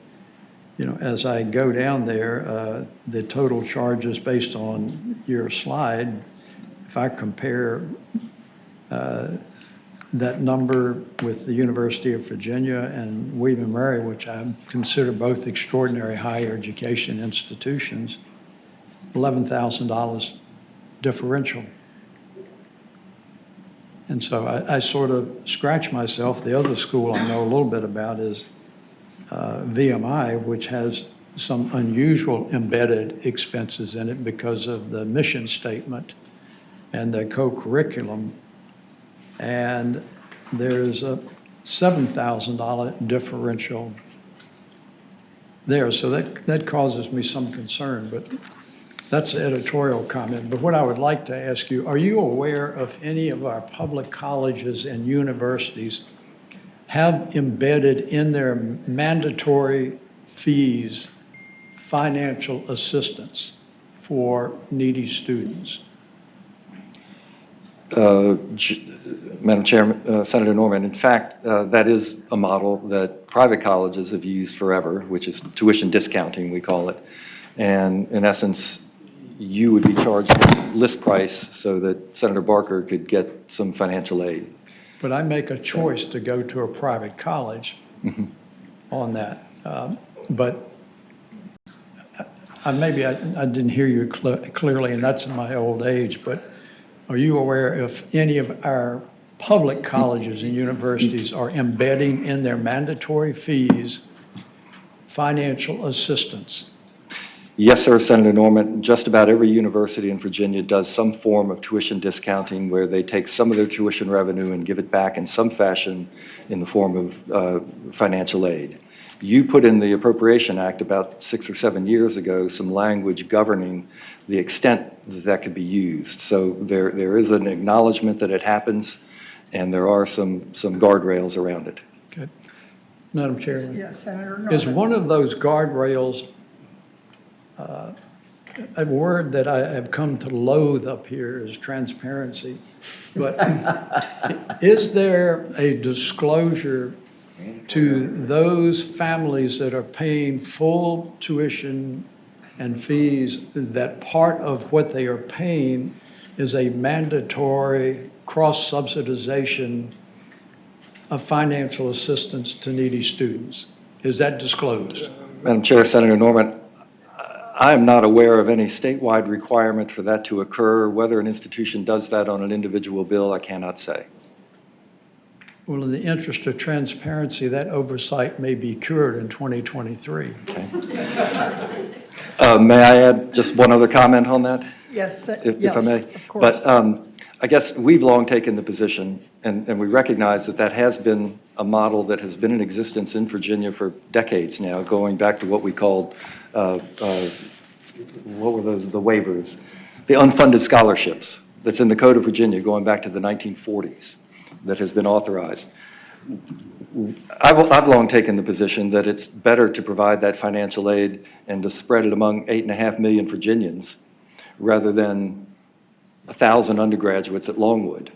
you know, as I go down there, the total charges based on your slide, if I compare that number with the University of Virginia and William and Mary, which I consider both extraordinary higher education institutions, $11,000 differential. And so I sort of scratch myself. The other school I know a little bit about is VMI, which has some unusual embedded expenses in it because of the mission statement and the co-curriculum. And there's a $7,000 differential there. So that causes me some concern, but that's an editorial comment. But what I would like to ask you, are you aware of any of our public colleges and universities have embedded in their mandatory fees financial assistance for needy students? Madam Chair, Senator Norman, in fact, that is a model that private colleges have used forever, which is tuition discounting, we call it. And in essence, you would be charged list price so that Senator Barker could get some financial aid. But I make a choice to go to a private college on that. But maybe I didn't hear you clearly, and that's in my old age, but are you aware if any of our public colleges and universities are embedding in their mandatory fees financial assistance? Yes, sir, Senator Norman. Just about every university in Virginia does some form of tuition discounting where they take some of their tuition revenue and give it back in some fashion in the form of financial aid. You put in the Appropriation Act about 6 or 7 years ago some language governing the extent that could be used. So there is an acknowledgement that it happens, and there are some guardrails around it. Okay. Madam Chairman? Yes, Senator Norman. Is one of those guardrails a word that I have come to loathe up here is transparency. But is there a disclosure to those families that are paying full tuition and fees that part of what they are paying is a mandatory cross-subsidization of financial assistance to needy students? Is that disclosed? Madam Chair, Senator Norman, I am not aware of any statewide requirement for that to occur. Whether an institution does that on an individual bill, I cannot say. Well, in the interest of transparency, that oversight may be cured in 2023. May I add just one other comment on that? Yes, If I may? of course. But I guess we've long taken the position, and we recognize that that has been a model that has been in existence in Virginia for decades now, going back to what we called, what were those, the waivers, the unfunded scholarships that's in the Code of Virginia going back to the 1940s that has been authorized. I've long taken the position that it's better to provide that financial aid and to spread it among 8.5 million Virginians rather than 1,000 undergraduates at Longwood.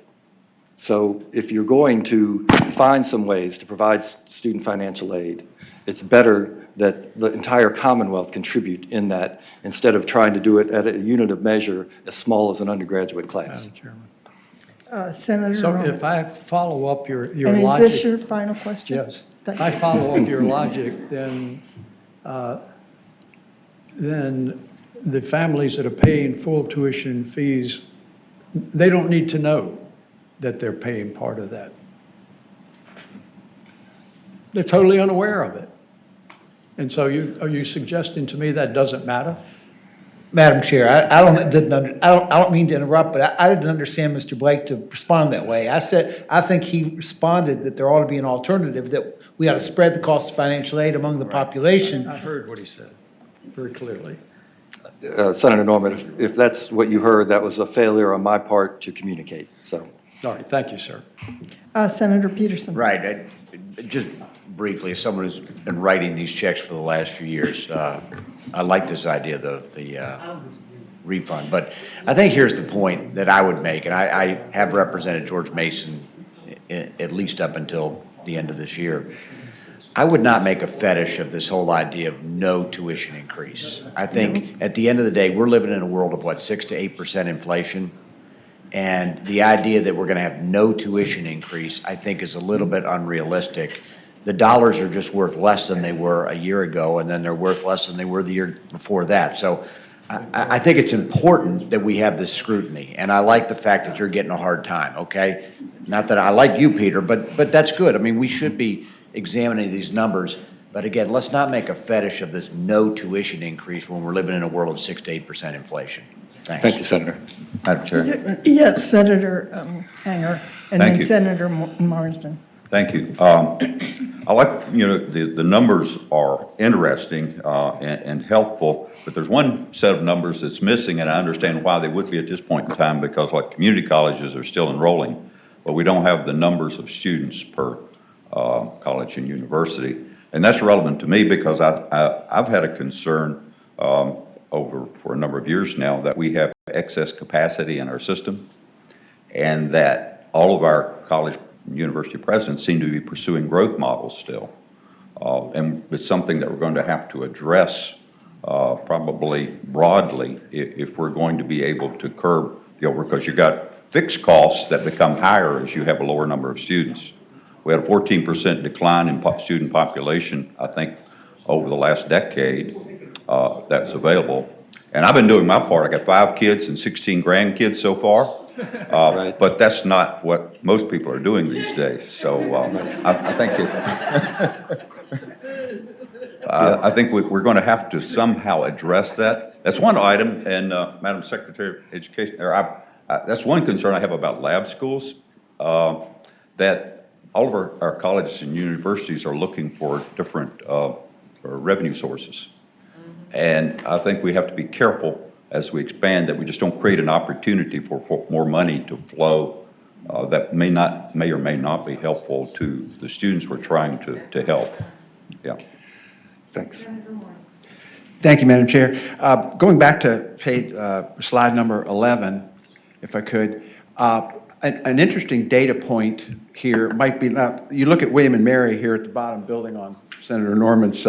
So if you're going to find some ways to provide student financial aid, it's better that the entire Commonwealth contribute in that instead of trying to do it at a unit of measure as small as an undergraduate class. Madam Chairman. Senator So Norman. if I follow up your And logic. is this your final question? Yes. Thank If I you. follow up your logic, then the families that are paying full tuition fees, they don't need to know that they're paying part of that. They're totally unaware of it. And so are you suggesting to me that doesn't matter? Madam Chair, I don't mean to interrupt, but I didn't understand Mr. Blake to respond that way. I think he responded that there ought to be an alternative, that we ought to spread the cost of financial aid among the population. I heard what he said very clearly. Senator Norman, if that's what you heard, that was a failure on my part to communicate, so. All right, thank you, sir. Senator Peterson. Right. Just briefly, as someone who's been writing these checks for the last few years, I like this idea, the refund. But I think here's the point that I would make, and I have represented George Mason at least up until the end of this year. I would not make a fetish of this whole idea of no tuition increase. I think at the end of the day, we're living in a world of what, 6 to 8% inflation? And the idea that we're going to have no tuition increase, I think, is a little bit unrealistic. The dollars are just worth less than they were a year ago, and then they're worth less than they were the year before that. So I think it's important that we have this scrutiny, and I like the fact that you're getting a hard time, okay? Not that I like you, Peter, but that's good. I mean, we should be examining these numbers, but again, let's not make a fetish of this no tuition increase when we're living in a world of 6 to 8% inflation. Thanks. Thank you, Senator. Madam Chair. Yes, Senator Hanger, and Thank then you. Senator Marsden. Thank you. I like, the numbers are interesting and helpful, but there's one set of numbers that's missing, and I understand why they would be at this point in time, because like community colleges are still enrolling, but we don't have the numbers of students per college and university. And that's relevant to me because I've had a concern over for a number of years now that we have excess capacity in our system, and that all of our college university presidents seem to be pursuing growth models still. And it's something that we're going to have to address probably broadly if we're going to be able to curb the over, because you've got fixed costs that become higher as you have a lower number of students. We had a 14% decline in student population, I think, over the last decade that's available. And I've been doing my part. I got 5 kids and 16 grandkids so far. Right. But that's not what most people are doing these days. So I think it's, I think we're going to have to somehow address that. That's one item, and Madam Secretary of Education, that's one concern I have about lab schools, that all of our colleges and universities are looking for different revenue sources. And I think we have to be careful as we expand that we just don't create an opportunity for more money to flow that may or may not be helpful to the students we're trying to help. Yeah. Thanks. Thank you, Madam Chair. Going back to slide number 11, if I could, an interesting data point here might be, now, you look at William and Mary here at the bottom, building on Senator Norman's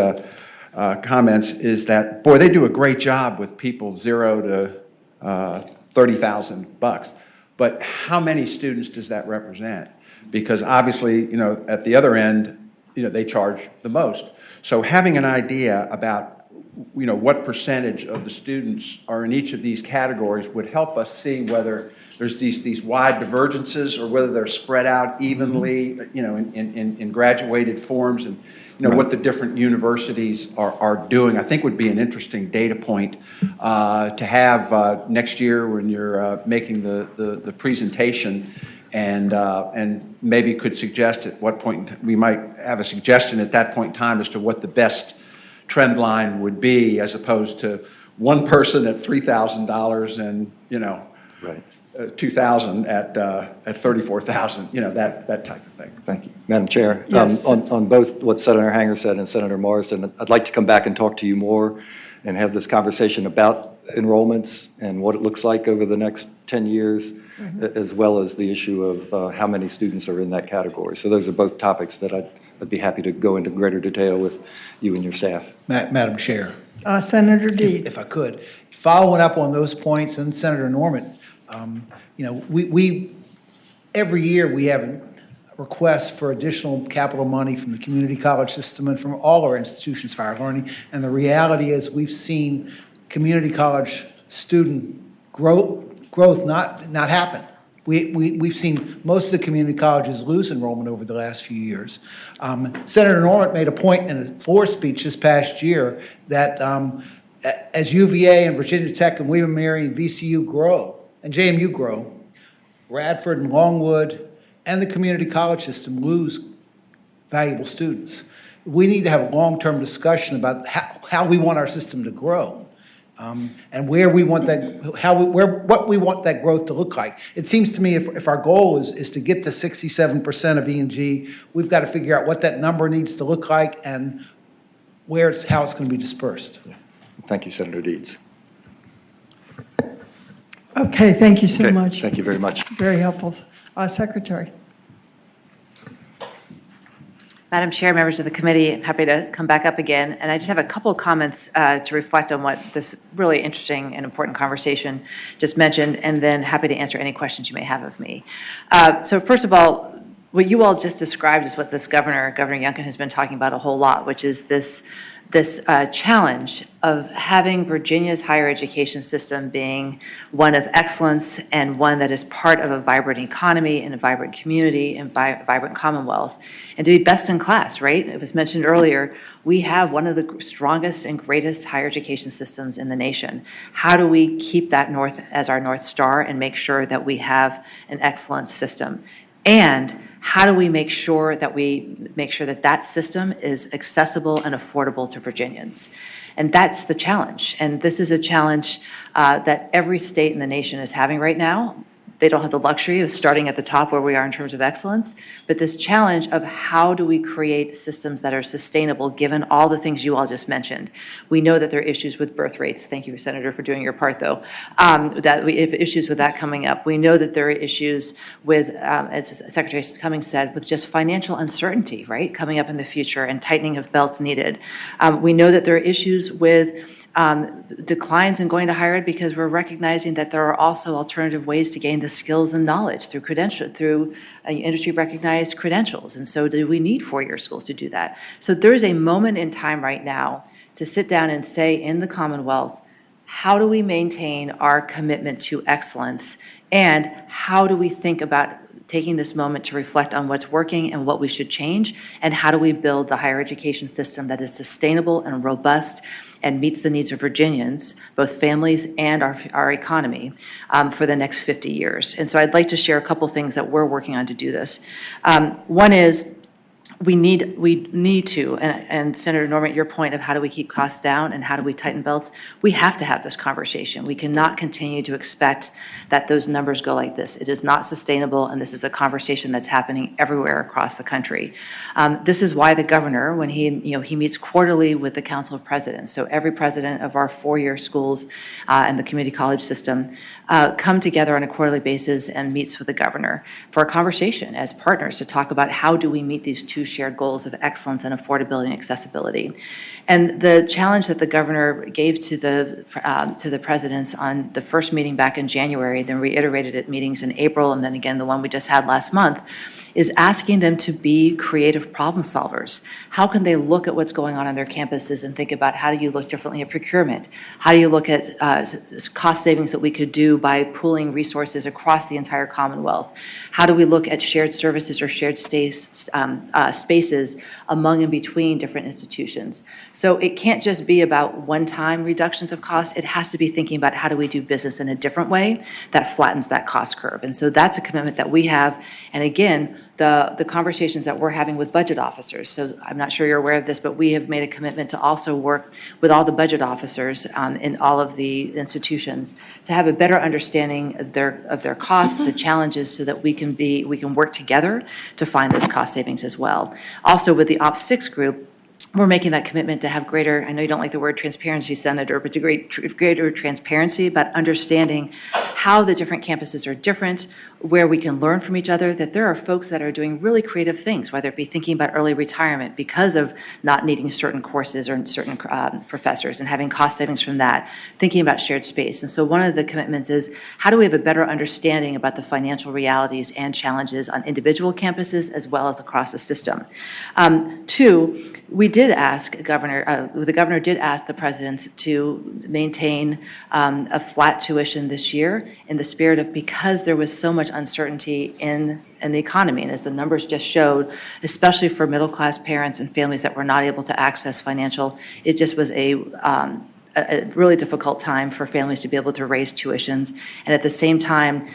comments, is that, boy, they do a great job with people 0 to $30,000. But how many students does that represent? Because obviously, at the other end, they charge the most. So having an idea about what percentage of the students are in each of these categories would help us see whether there's these wide divergences or whether they're spread out evenly, in graduated forms, and what the different universities are doing. I think would be an interesting data point to have next year when you're making the presentation, and maybe could suggest at what point we might have a suggestion at that point in time as to what the best trend line would be, as opposed to one person at $3,000 and Right. 2,000 at 34,000. That type of thing. Thank you. Madam Chair, Yes. on both what Senator Hanger said and Senator Marsden, I'd like to come back and talk to you more and have this conversation about enrollments and what it looks like over the next 10 years, as well as the issue of how many students are in that category. So those are both topics that I'd be happy to go into greater detail with you and your staff. Madam Chair, Senator Deeds. if I could, following up on those points, and Senator Norman, we every year we have requests for additional capital money from the community college system and from all our institutions for higher learning. And the reality is we've seen community college student growth not happen. We've seen most of the community colleges lose enrollment over the last few years. Senator Norman made a point in a floor speech this past year that as UVA and Virginia Tech and William & Mary and VCU grow, and JMU grow, Radford and Longwood and the community college system lose valuable students. We need to have a long-term discussion about how we want our system to grow. And where we want that, what we want that growth to look like. It seems to me if our goal is to get to 67% of E&G, we've got to figure out what that number needs to look like and how it's going to be dispersed. Yeah. Thank you, Senator Deeds. Okay, thank you so Okay, much. thank you very much. Very helpful. Secretary. Madam Chair, members of the committee, I'm happy to come back up again. And I just have a couple of comments to reflect on what this really interesting and important conversation just mentioned, and then happy to answer any questions you may have of me. So first of all, what you all just described is what this Governor Youngkin, has been talking about a whole lot, which is this challenge of having Virginia's higher education system being one of excellence and one that is part of a vibrant economy and a vibrant community and vibrant commonwealth, and to be best in class, right? It was mentioned earlier, we have one of the strongest and greatest higher education systems in the nation. How do we keep that as our North Star and make sure that we have an excellent system? And how do we make sure that that system is accessible and affordable to Virginians? And that's the challenge. And this is a challenge that every state in the nation is having right now. They don't have the luxury of starting at the top where we are in terms of excellence, but this challenge of how do we create systems that are sustainable given all the things you all just mentioned. We know that there are issues with birth rates. Thank you, Senator, for doing your part, though. That we have issues with that coming up. We know that there are issues with, as Secretary Cummings said, with just financial uncertainty, right, coming up in the future and tightening of belts needed. We know that there are issues with declines in going to higher ed because we're recognizing that there are also alternative ways to gain the skills and knowledge through industry recognized credentials. And so do we need four-year schools to do that? So there's a moment in time right now to sit down and say in the Commonwealth, how do we maintain our commitment to excellence, and how do we think about taking this moment to reflect on what's working and what we should change, and how do we build the higher education system that is sustainable and robust and meets the needs of Virginians, both families and our economy, for the next 50 years. And so I'd like to share a couple things that we're working on to do this. One is we need to, and Senator Norman, your point of how do we keep costs down and how do we tighten belts, we have to have this conversation. We cannot continue to expect that those numbers go like this. It is not sustainable, and this is a conversation that's happening everywhere across the country. This is why the governor, when he meets quarterly with the Council of Presidents, so every president of our four-year schools and the community college system come together on a quarterly basis and meets with the governor for a conversation as partners to talk about how do we meet these two shared goals of excellence and affordability and accessibility. And the challenge that the governor gave to the presidents on the first meeting back in January, then reiterated at meetings in April, and then again the one we just had last month, is asking them to be creative problem solvers. How can they look at what's going on their campuses and think about how do you look differently at procurement? How do you look at cost savings that we could do by pooling resources across the entire Commonwealth? How do we look at shared services or shared spaces among and between different institutions? So it can't just be about one-time reductions of costs. It has to be thinking about how do we do business in a different way that flattens that cost curve. And so that's a commitment that we have. And again, the conversations that we're having with budget officers. So I'm not sure you're aware of this, but we have made a commitment to also work with all the budget officers in all of the institutions to have a better understanding of their costs, the challenges, so that we can work together to find those cost savings as well. Also with the Op 6 group, we're making that commitment to have greater, I know you don't like the word transparency, Senator, but to greater transparency about understanding how the different campuses are different, where we can learn from each other, that there are folks that are doing really creative things, whether it be thinking about early retirement because of not needing certain courses or certain professors and having cost savings from that, thinking about shared space. And so one of the commitments is how do we have a better understanding about the financial realities and challenges on individual campuses as well as across the system. Two, we did ask the governor did ask the president to maintain a flat tuition this year in the spirit of, because there was so much uncertainty in the economy. And as the numbers just showed, especially for middle-class parents and families that were not able to access financial, it just was a really difficult time for families to be able to raise tuitions. And at the same time,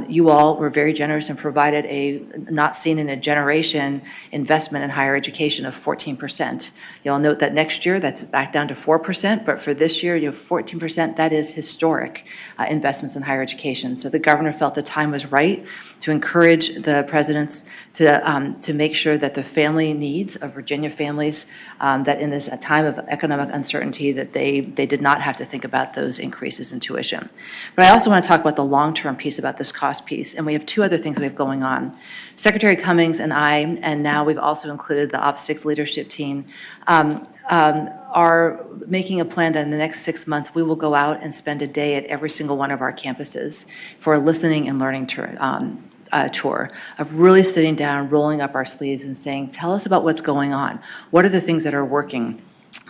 you all were very generous and provided a not seen in a generation investment in higher education of 14%. You'll note that next year that's back down to 4%, but for this year you have 14%. That is historic investments in higher education. So the governor felt the time was right to encourage the presidents to make sure that the family needs of Virginia families, that in this time of economic uncertainty, that they did not have to think about those increases in tuition. But I also want to talk about the long-term piece, about this cost piece, and we have two other things we have going on. Secretary Cummings and I, and now we've also included the Op 6 leadership team, are making a plan that in the next 6 months we will go out and spend a day at every single one of our campuses for a listening and learning tour of really sitting down, rolling up our sleeves and saying, tell us about what's going on. What are the things that are working?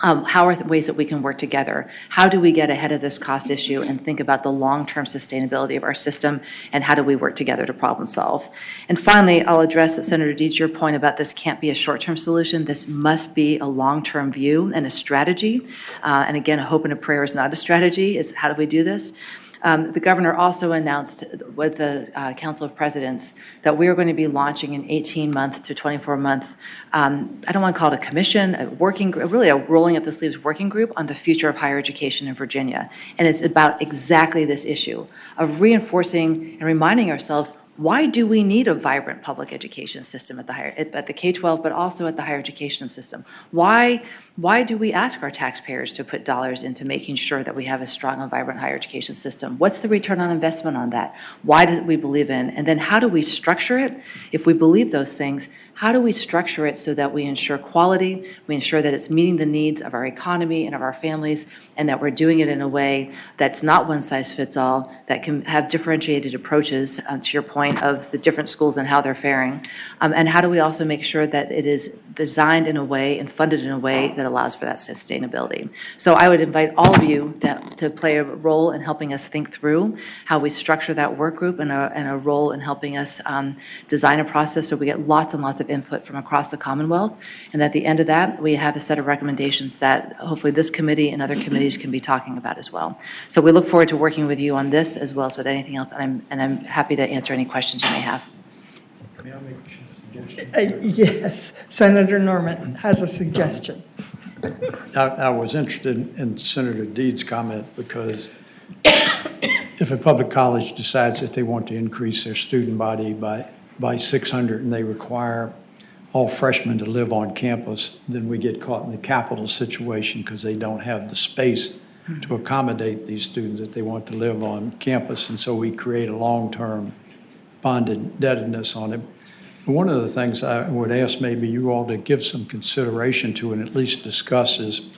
How are the ways that we can work together? How do we get ahead of this cost issue and think about the long-term sustainability of our system, and how do we work together to problem solve? And finally, I'll address Senator Deeds, your point about this can't be a short-term solution. This must be a long-term view and a strategy. And again, a hope and a prayer is not a strategy. It's how do we do this? The governor also announced with the Council of Presidents that we are going to be launching an 18-month to 24-month, I don't want to call it a commission, a working group, really a rolling up the sleeves working group on the future of higher education in Virginia. And it's about exactly this issue of reinforcing and reminding ourselves, why do we need a vibrant public education system at the K-12, but also at the higher education system? Why do we ask our taxpayers to put dollars into making sure that we have a strong and vibrant higher education system? What's the return on investment on that? Why do we believe in? And then how do we structure it? If we believe those things, how do we structure it so that we ensure quality, we ensure that it's meeting the needs of our economy and of our families, and that we're doing it in a way that's not one size fits all, that can have differentiated approaches, to your point of the different schools and how they're faring. And how do we also make sure that it is designed in a way and funded in a way that allows for that sustainability? So I would invite all of you to play a role in helping us think through how we structure that work group, and a role in helping us design a process so we get lots and lots of input from across the Commonwealth. And at the end of that, we have a set of recommendations that hopefully this committee and other committees can be talking about as well. So we look forward to working with you on this as well as with anything else, and I'm happy to answer any questions you may have. May I make a suggestion? Yes, Senator Norman has a suggestion. I was interested in Senator Deeds' comment because if a public college decides that they want to increase their student body by 600 and they require all freshmen to live on campus, then we get caught in the capital situation because they don't have the space to accommodate these students that they want to live on campus. And so we create a long-term bonded indebtedness on it. One of the things I would ask maybe you all to give some consideration to and at least discuss is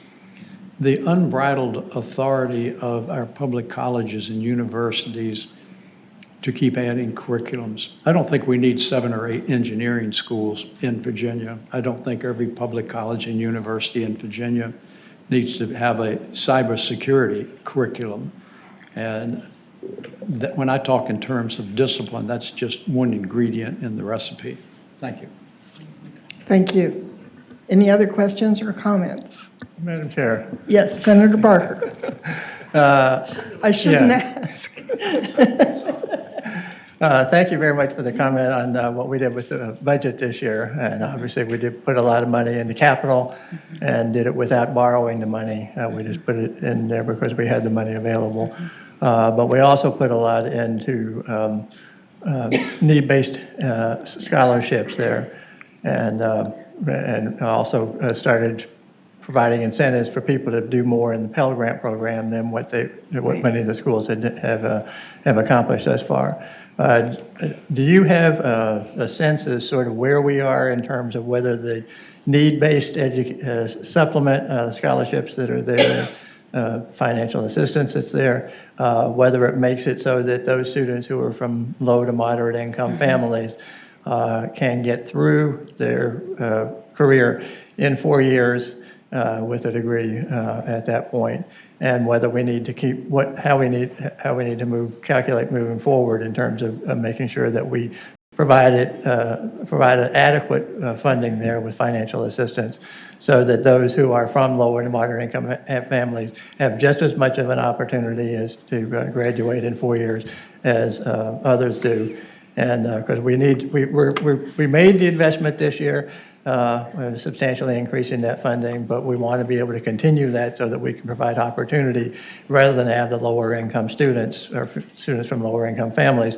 the unbridled authority of our public colleges and universities to keep adding curriculums. I don't think we need 7 or 8 engineering schools in Virginia. I don't think every public college and university in Virginia needs to have a cybersecurity curriculum. And that, when I talk in terms of discipline, that's just one ingredient in the recipe. Thank you. Thank you. Any other questions or comments? Madam Chair. Yes, Senator Barker. I shouldn't yeah. ask. Thank you very much for the comment on what we did with the budget this year. And obviously, we did put a lot of money into capital and did it without borrowing the money. We just put it in there because we had the money available. But we also put a lot into need-based scholarships there, and also started providing incentives for people to do more in the Pell Grant program than what many of the schools have accomplished thus far. Do you have a sense of sort of where we are in terms of whether the need-based supplement scholarships that are there, financial assistance that's there, whether it makes it so that those students who are from low to moderate income families can get through their career in 4 years with a degree at that point, and whether we need to keep how we need to calculate moving forward in terms of making sure that we provide adequate funding there with financial assistance, so that those who are from lower and moderate income families have just as much of an opportunity as to graduate in 4 years as others do. And because we made the investment this year, we're substantially increasing that funding, but we want to be able to continue that so that we can provide opportunity rather than have the lower income students or students from lower income families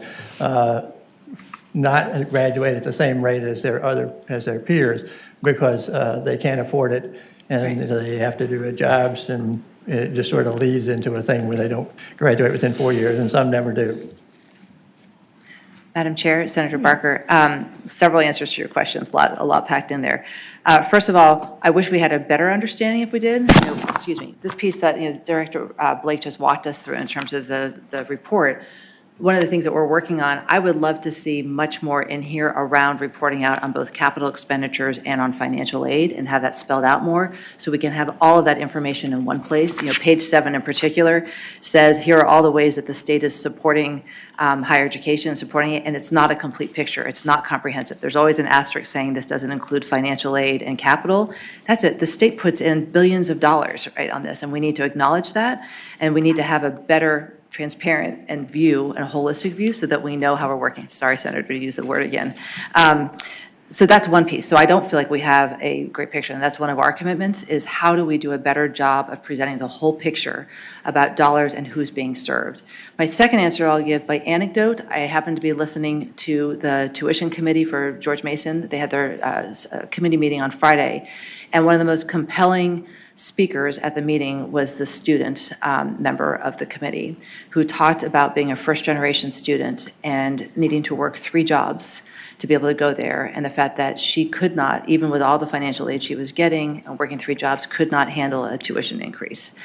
not graduate at the same rate as their peers because they can't afford it and they have to do jobs, and it just sort of leads into a thing where they don't graduate within 4 years, and some never do. Madam Chair, Senator Barker, several answers to your questions, a lot packed in there. First of all, I wish we had a better understanding if we did. Excuse me, this piece that Director Blake just walked us through in terms of the report, one of the things that we're working on, I would love to see much more in here around reporting out on both capital expenditures and on financial aid, and have that spelled out more so we can have all of that information in one place. Page 7 in particular says here are all the ways that the state is supporting higher education and supporting it, and it's not a complete picture. It's not comprehensive. There's always an asterisk saying this doesn't include financial aid and capital. That's it. The state puts in billions of dollars on this, and we need to acknowledge that, and we need to have a better transparent and a holistic view so that we know how we're working. Sorry, Senator, to use the word again. So that's one piece. So I don't feel like we have a great picture, and that's one of our commitments, is how do we do a better job of presenting the whole picture about dollars and who's being served. My second answer I'll give by anecdote. I happened to be listening to the tuition committee for George Mason. They had their committee meeting on Friday, and one of the most compelling speakers at the meeting was the student member of the committee who talked about being a first-generation student and needing to work 3 jobs to be able to go there, and the fact that she could not, even with all the financial aid she was getting and working 3 jobs, could not handle a tuition increase.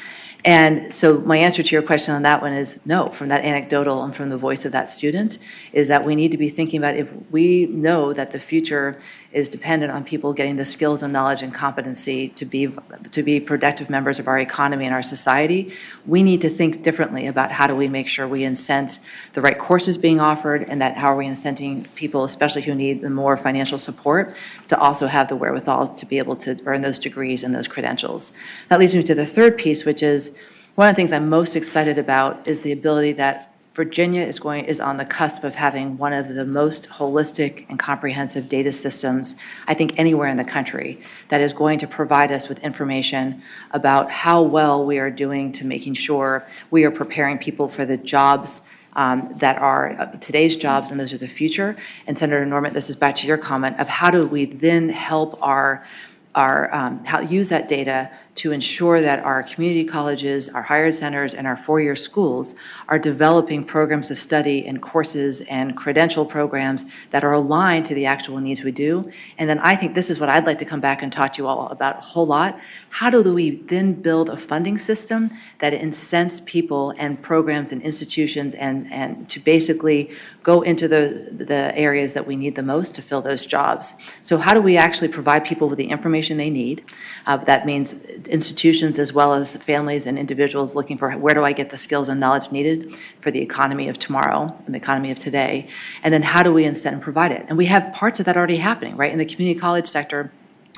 And so my answer to your question on that one is no, from that anecdotal and from the voice of that student, is that we need to be thinking about, if we know that the future is dependent on people getting the skills and knowledge and competency to be productive members of our economy and our society, we need to think differently about how do we make sure we incent the right courses being offered, and that how are we incenting people, especially who need the more financial support, to also have the wherewithal to be able to earn those degrees and those credentials. That leads me to the third piece, which is one of the things I'm most excited about is the ability that Virginia is on the cusp of having one of the most holistic and comprehensive data systems, I think, anywhere in the country, that is going to provide us with information about how well we are doing to making sure we are preparing people for the jobs that are today's jobs, and those are the future. And Senator Norman, this is back to your comment of how do we then help how use that data to ensure that our community colleges, our higher ed centers, and our four-year schools are developing programs of study and courses and credential programs that are aligned to the actual needs we do. And then I think this is what I'd like to come back and talk to you all about a whole lot. How do we then build a funding system that incents people and programs and institutions and to basically go into the areas that we need the most to fill those jobs? So how do we actually provide people with the information they need? That means institutions as well as families and individuals looking for where do I get the skills and knowledge needed for the economy of tomorrow and the economy of today? And then how do we incent and provide it? And we have parts of that already happening, right? In the community college sector,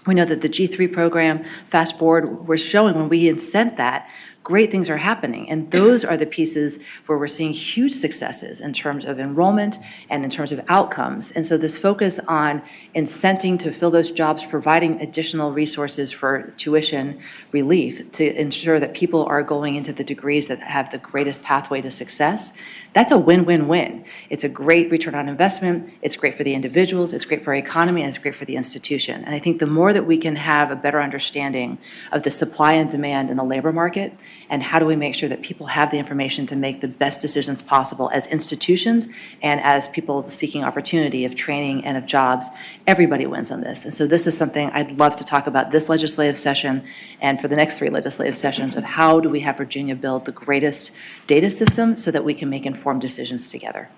we know that the G3 program, fast forward, we're showing when we incent that, great things are happening. And those are the pieces where we're seeing huge successes in terms of enrollment and in terms of outcomes. And so this focus on incenting to fill those jobs, providing additional resources for tuition relief to ensure that people are going into the degrees that have the greatest pathway to success, that's a win-win-win. It's a great return on investment, it's great for the individuals, it's great for our economy, and it's great for the institution. And I think the more that we can have a better understanding of the supply and demand in the labor market, and how do we make sure that people have the information to make the best decisions possible as institutions and as people seeking opportunity of training and of jobs, everybody wins on this. And so this is something I'd love to talk about this legislative session and for the next 3 legislative sessions of how do we have Virginia build the greatest data system so that we can make informed decisions together.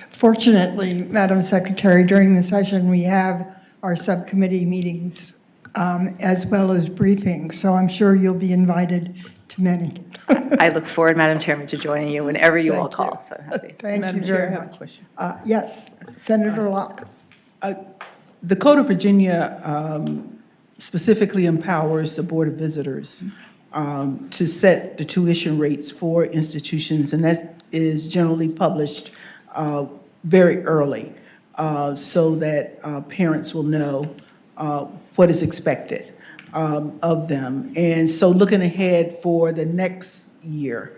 Fortunately, Madam Secretary, during the session, we have our subcommittee meetings as well as briefings, so I'm sure you'll be invited to many. I look forward, Madam Chairman, to joining you whenever you all call. So happy. Thank you very much. I have a question. Yes, Senator Locke. The Code of Virginia specifically empowers the Board of Visitors to set the tuition rates for institutions, and that is generally published very early so that parents will know what is expected of them. And so looking ahead for the next year,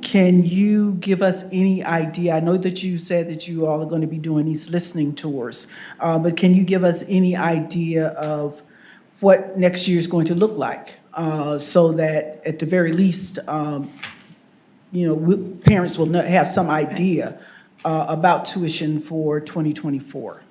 can you give us any idea? I know that you said that you all are going to be doing these listening tours, but can you give us any idea of what next year is going to look like so that at the very least, parents will have some idea about tuition for 2024?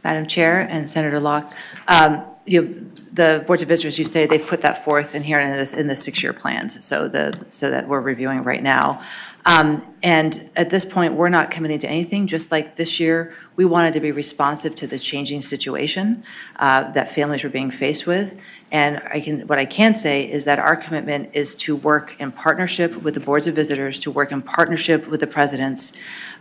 Madam Chair and Senator Locke, the boards of visitors, you say they've put that forth in here in the 6-year plans, so that we're reviewing right now. And at this point, we're not committing to anything. Just like this year, we wanted to be responsive to the changing situation that families were being faced with. And what I can say is that our commitment is to work in partnership with the boards of visitors, to work in partnership with the presidents,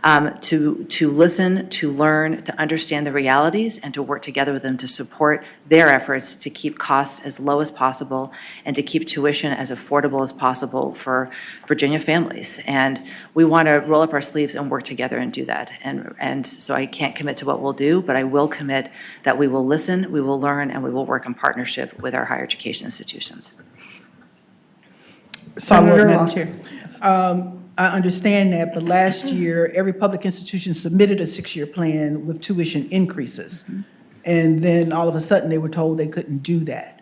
to listen, to learn, to understand the realities, and to work together with them to support their efforts to keep costs as low as possible and to keep tuition as affordable as possible for Virginia families. And we want to roll up our sleeves and work together and do that. And so I can't commit to what we'll do, but I will commit that we will listen, we will learn, and we will work in partnership with our higher education institutions. Senator Madam Locke. Chair. I understand that, but last year, every public institution submitted a 6-year plan with tuition increases. And then all of a sudden, they were told they couldn't do that.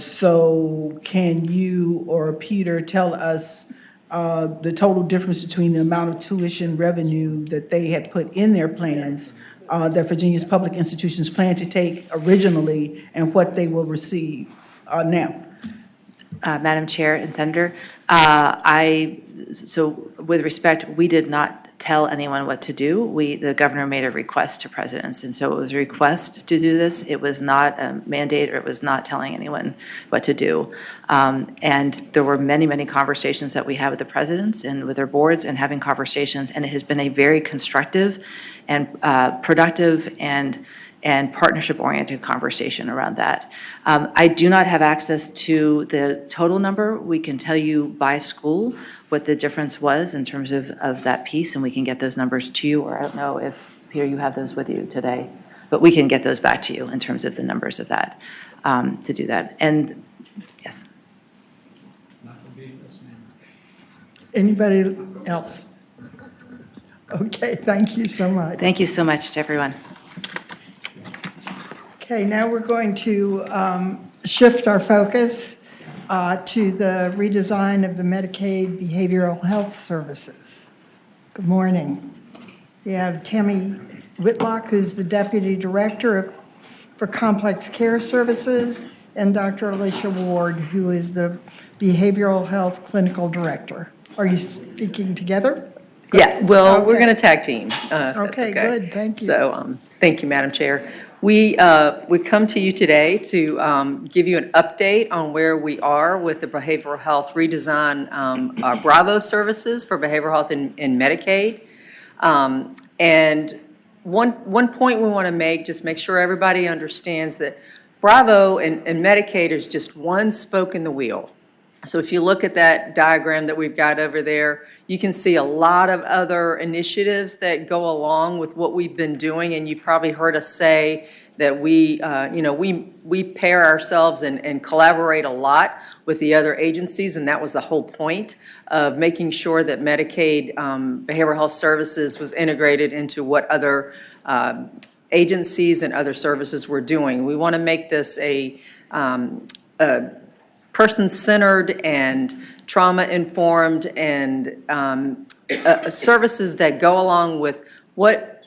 So can you or Peter tell us the total difference between the amount of tuition revenue that they had put in their plans that Virginia's public institutions plan to take originally and what they will receive now? Madam Chair and Senator, so with respect, we did not tell anyone what to do. The governor made a request to presidents, and so it was a request to do this. It was not a mandate, or it was not telling anyone what to do. And there were many, many conversations that we had with the presidents and with their boards and having conversations, and it has been a very constructive and productive and partnership-oriented conversation around that. I do not have access to the total number. We can tell you by school what the difference was in terms of that piece, and we can get those numbers to you, or I don't know if, Peter, you have those with you today, but we can get those back to you in terms of the numbers of that, to do that. And, yes. Anybody else? Okay, thank you so much. Thank you so much to everyone. Okay, now we're going to shift our focus to the redesign of the Medicaid Behavioral Health Services. Good morning. We have Tammy Whitlock, who's the Deputy Director for Complex Care Services, and Dr. Alicia Ward, who is the Behavioral Health Clinical Director. Are you speaking together? Yeah, well, we're Okay. going to tag team, if that's Okay, okay. good, thank you. So, thank you, Madam Chair. We come to you today to give you an update on where we are with the behavioral health redesign, our Bravo services for behavioral health in Medicaid. And one point we want to make, just make sure everybody understands that Bravo and Medicaid is just one spoke in the wheel. So if you look at that diagram that we've got over there, you can see a lot of other initiatives that go along with what we've been doing. And you probably heard us say that we pair ourselves and collaborate a lot with the other agencies. And that was the whole point of making sure that Medicaid behavioral health services was integrated into what other agencies and other services we're doing. We want to make this a person-centered and trauma-informed and services that go along with what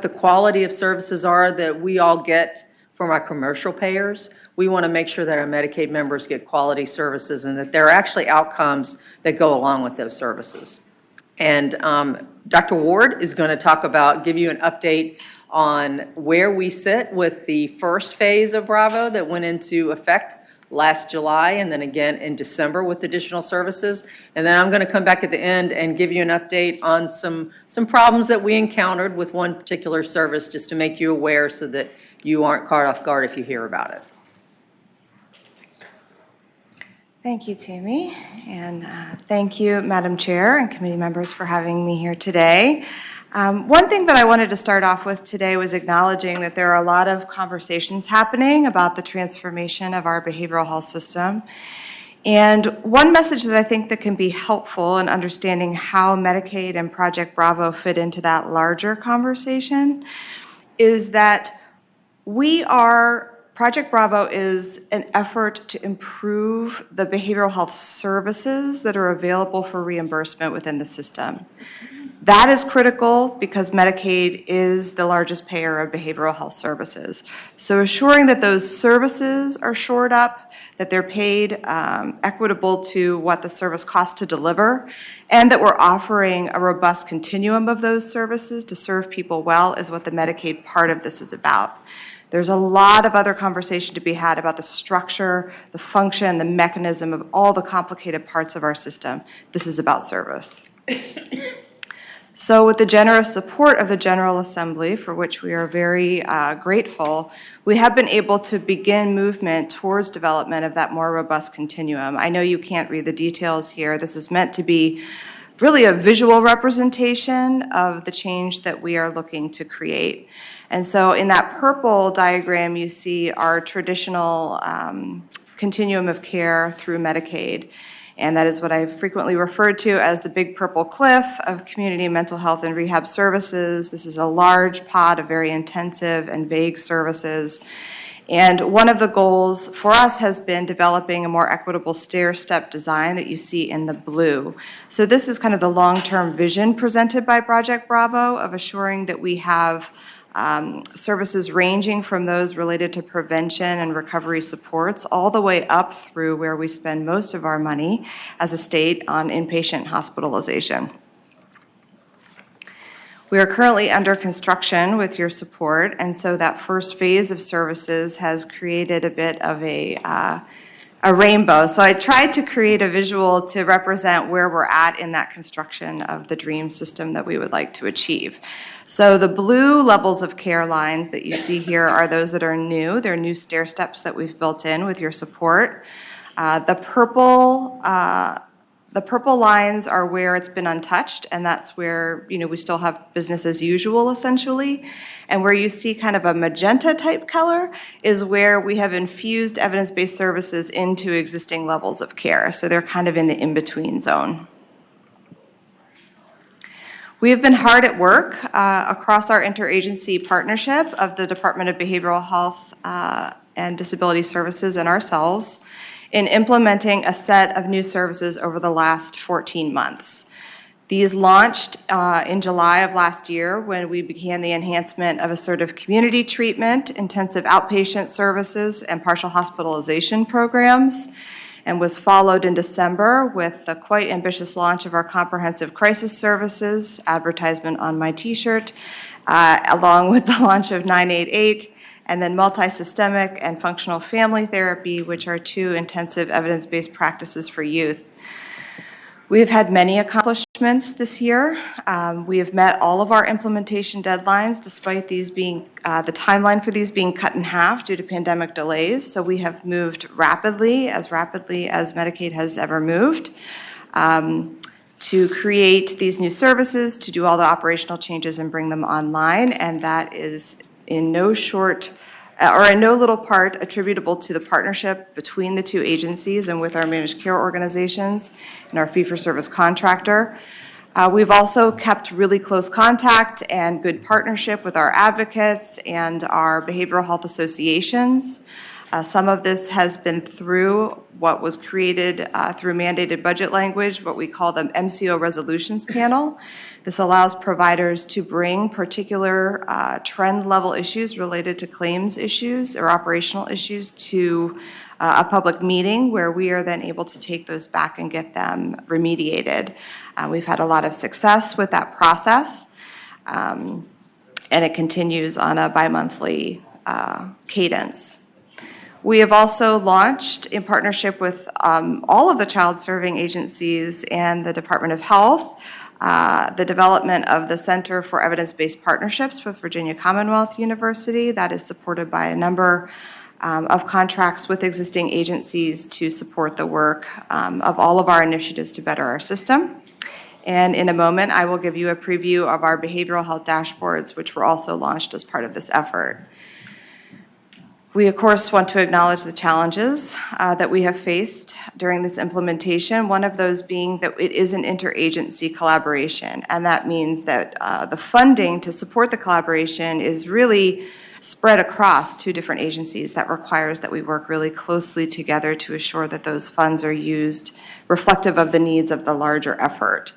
the quality of services are that we all get from our commercial payers. We want to make sure that our Medicaid members get quality services and that there are actually outcomes that go along with those services. And Dr. Ward is going to give you an update on where we sit with the first phase of Bravo that went into effect last July and then again in December with additional services. And then I'm going to come back at the end and give you an update on some problems that we encountered with one particular service, just to make you aware so that you aren't caught off guard if you hear about it. Thank you, Tammy, and thank you, Madam Chair and committee members, for having me here today. One thing that I wanted to start off with today was acknowledging that there are a lot of conversations happening about the transformation of our behavioral health system. And one message that I think that can be helpful in understanding how Medicaid and Project Bravo fit into that larger conversation is that Project Bravo is an effort to improve the behavioral health services that are available for reimbursement within the system. That is critical because Medicaid is the largest payer of behavioral health services. So assuring that those services are shored up, that they're paid equitable to what the service costs to deliver, and that we're offering a robust continuum of those services to serve people well is what the Medicaid part of this is about. There's a lot of other conversation to be had about the structure, the function, the mechanism of all the complicated parts of our system. This is about service. So with the generous support of the General Assembly, for which we are very grateful, we have been able to begin movement towards development of that more robust continuum. I know you can't read the details here. This is meant to be really a visual representation of the change that we are looking to create. And so in that purple diagram, you see our traditional continuum of care through Medicaid. And that is what I've frequently referred to as the big purple cliff of community mental health and rehab services. This is a large pot of very intensive and vague services. And one of the goals for us has been developing a more equitable stair-step design that you see in the blue. So this is kind of the long-term vision presented by Project Bravo of assuring that we have services ranging from those related to prevention and recovery supports all the way up through where we spend most of our money as a state on inpatient hospitalization. We are currently under construction with your support, and so that first phase of services has created a bit of a rainbow. So I tried to create a visual to represent where we're at in that construction of the dream system that we would like to achieve. So the blue levels of care lines that you see here are those that are new. They're new stair steps that we've built in with your support. The purple lines are where it's been untouched, and that's where we still have business as usual essentially. And where you see kind of a magenta type color is where we have infused evidence-based services into existing levels of care. So they're kind of in the in-between zone. We have been hard at work across our interagency partnership of the Department of Behavioral Health and Disability Services and ourselves in implementing a set of new services over the last 14 months. These launched in July of last year when we began the enhancement of assertive community treatment, intensive outpatient services, and partial hospitalization programs, and was followed in December with the quite ambitious launch of our comprehensive crisis services, advertisement on my t-shirt, along with the launch of 988, and then multisystemic and functional family therapy, which are two intensive evidence-based practices for youth. We have had many accomplishments this year. We have met all of our implementation deadlines, despite these being the timeline for these being cut in half due to pandemic delays. So we have moved rapidly as Medicaid has ever moved, to create these new services, to do all the operational changes and bring them online, and that is in no little part attributable to the partnership between the two agencies and with our managed care organizations and our fee-for-service contractor. We've also kept really close contact and good partnership with our advocates and our behavioral health associations. Some of this has been through what was created through mandated budget language, what we call the MCO resolutions panel. This allows providers to bring particular trend level issues related to claims issues or operational issues to a public meeting where we are then able to take those back and get them remediated. We've had a lot of success with that process, and it continues on a bi-monthly cadence. We have also launched, in partnership with all of the child serving agencies and the Department of Health, the development of the Center for Evidence-Based Partnerships with Virginia Commonwealth University. That is supported by a number of contracts with existing agencies to support the work of all of our initiatives to better our system. And in a moment, I will give you a preview of our behavioral health dashboards, which were also launched as part of this effort. We, of course, want to acknowledge the challenges that we have faced during this implementation, one of those being that it is an interagency collaboration, and that means that the funding to support the collaboration is really spread across two different agencies. That requires that we work really closely together to assure that those funds are used reflective of the needs of the larger effort.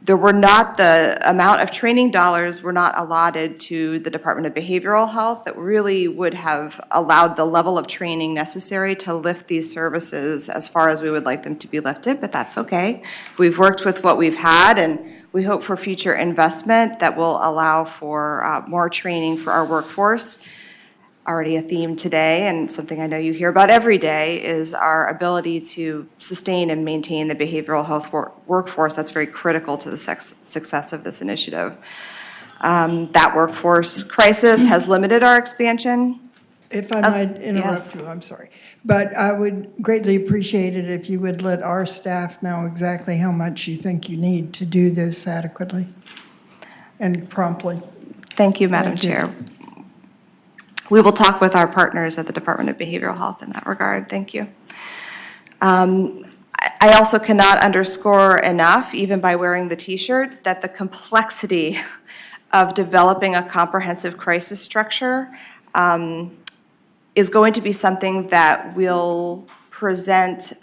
There were not the amount of training dollars were not allotted to the Department of Behavioral Health that really would have allowed the level of training necessary to lift these services as far as we would like them to be lifted, but that's okay. We've worked with what we've had, and we hope for future investment that will allow for more training for our workforce. Already a theme today, and something I know you hear about every day, is our ability to sustain and maintain the behavioral health workforce. That's very critical to the success of this initiative. That workforce crisis has limited our expansion. If I might interrupt you, I'm sorry. But I would greatly appreciate it if you would let our staff know exactly how much you think you need to do this adequately and promptly. Thank you, Madam Chair. We will talk with our partners at the Department of Behavioral Health in that regard. Thank you. I also cannot underscore enough, even by wearing the t-shirt, that the complexity of developing a comprehensive crisis structure is going to be something that will present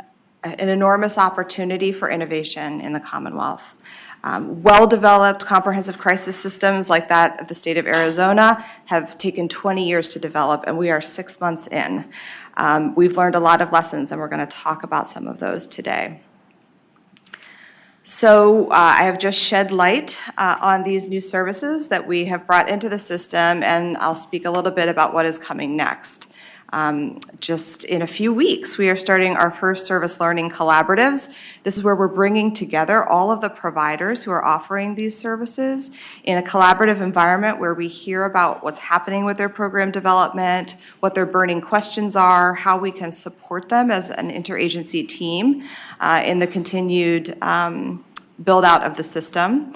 an enormous opportunity for innovation in the Commonwealth. Well-developed comprehensive crisis systems like that of the state of Arizona have taken 20 years to develop, and we are 6 months in. We've learned a lot of lessons, and we're going to talk about some of those today. So I have just shed light on these new services that we have brought into the system, and I'll speak a little bit about what is coming next. Just in a few weeks, we are starting our first service learning collaboratives. This is where we're bringing together all of the providers who are offering these services in a collaborative environment where we hear about what's happening with their program development, what their burning questions are, how we can support them as an interagency team in the continued build out of the system.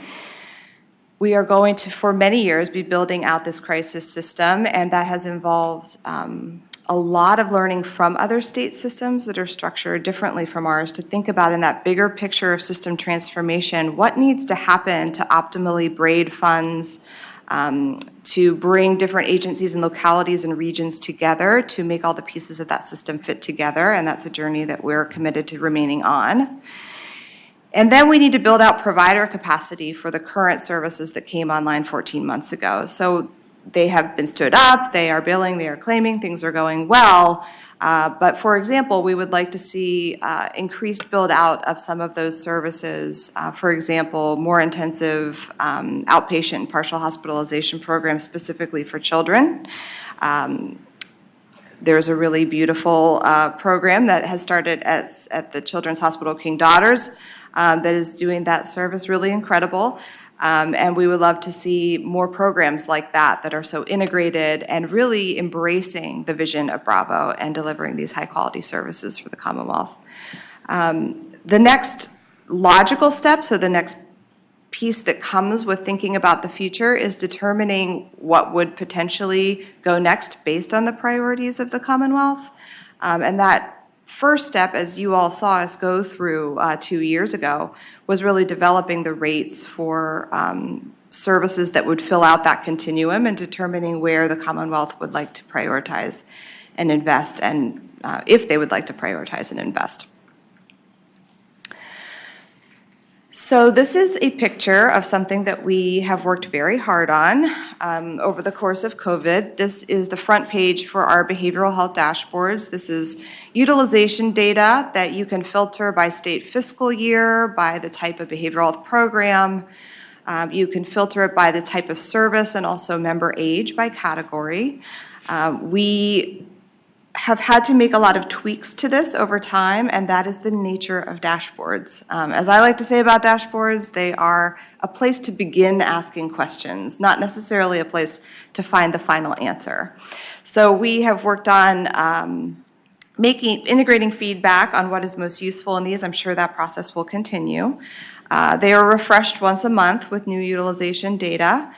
We are going to, for many years, be building out this crisis system, and that has involved a lot of learning from other state systems that are structured differently from ours to think about in that bigger picture of system transformation, what needs to happen to optimally braid funds to bring different agencies and localities and regions together to make all the pieces of that system fit together, and that's a journey that we're committed to remaining on. And then we need to build out provider capacity for the current services that came online 14 months ago. So they have been stood up, they are billing, they are claiming, things are going well. But for example, we would like to see increased build out of some of those services. For example, more intensive outpatient and partial hospitalization programs specifically for children. There's a really beautiful program that has started at the Children's Hospital King Daughters that is doing that service, really incredible. And we would love to see more programs like that that are so integrated and really embracing the vision of Bravo and delivering these high-quality services for the Commonwealth. The next logical step, so the next piece that comes with thinking about the future, is determining what would potentially go next based on the priorities of the Commonwealth. And that first step, as you all saw us go through 2 years ago, was really developing the rates for services that would fill out that continuum and determining where the Commonwealth would like to prioritize and invest, and if they would like to prioritize and invest. So this is a picture of something that we have worked very hard on over the course of COVID. This is the front page for our behavioral health dashboards. This is utilization data that you can filter by state fiscal year, by the type of behavioral health program. You can filter it by the type of service and also member age by category. We have had to make a lot of tweaks to this over time, and that is the nature of dashboards. As I like to say about dashboards, they are a place to begin asking questions, not necessarily a place to find the final answer. So we have worked on integrating feedback on what is most useful in these. I'm sure that process will continue. They are refreshed once a month with new utilization data.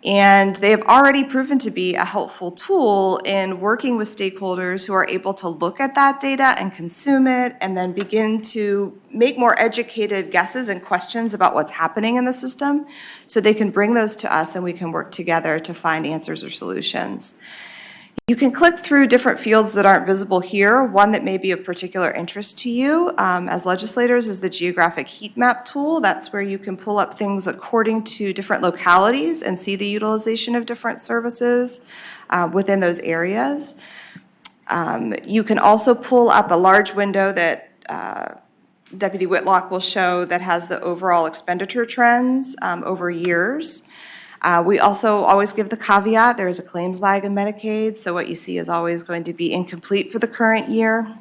And they have already proven to be a helpful tool in working with stakeholders who are able to look at that data and consume it and then begin to make more educated guesses and questions about what's happening in the system so they can bring those to us and we can work together to find answers or solutions. You can click through different fields that aren't visible here. One that may be of particular interest to you as legislators is the geographic heat map tool. That's where you can pull up things according to different localities and see the utilization of different services within those areas. You can also pull up a large window that Deputy Whitlock will show that has the overall expenditure trends over years. We also always give the caveat, there is a claims lag in Medicaid, so what you see is always going to be incomplete for the current year.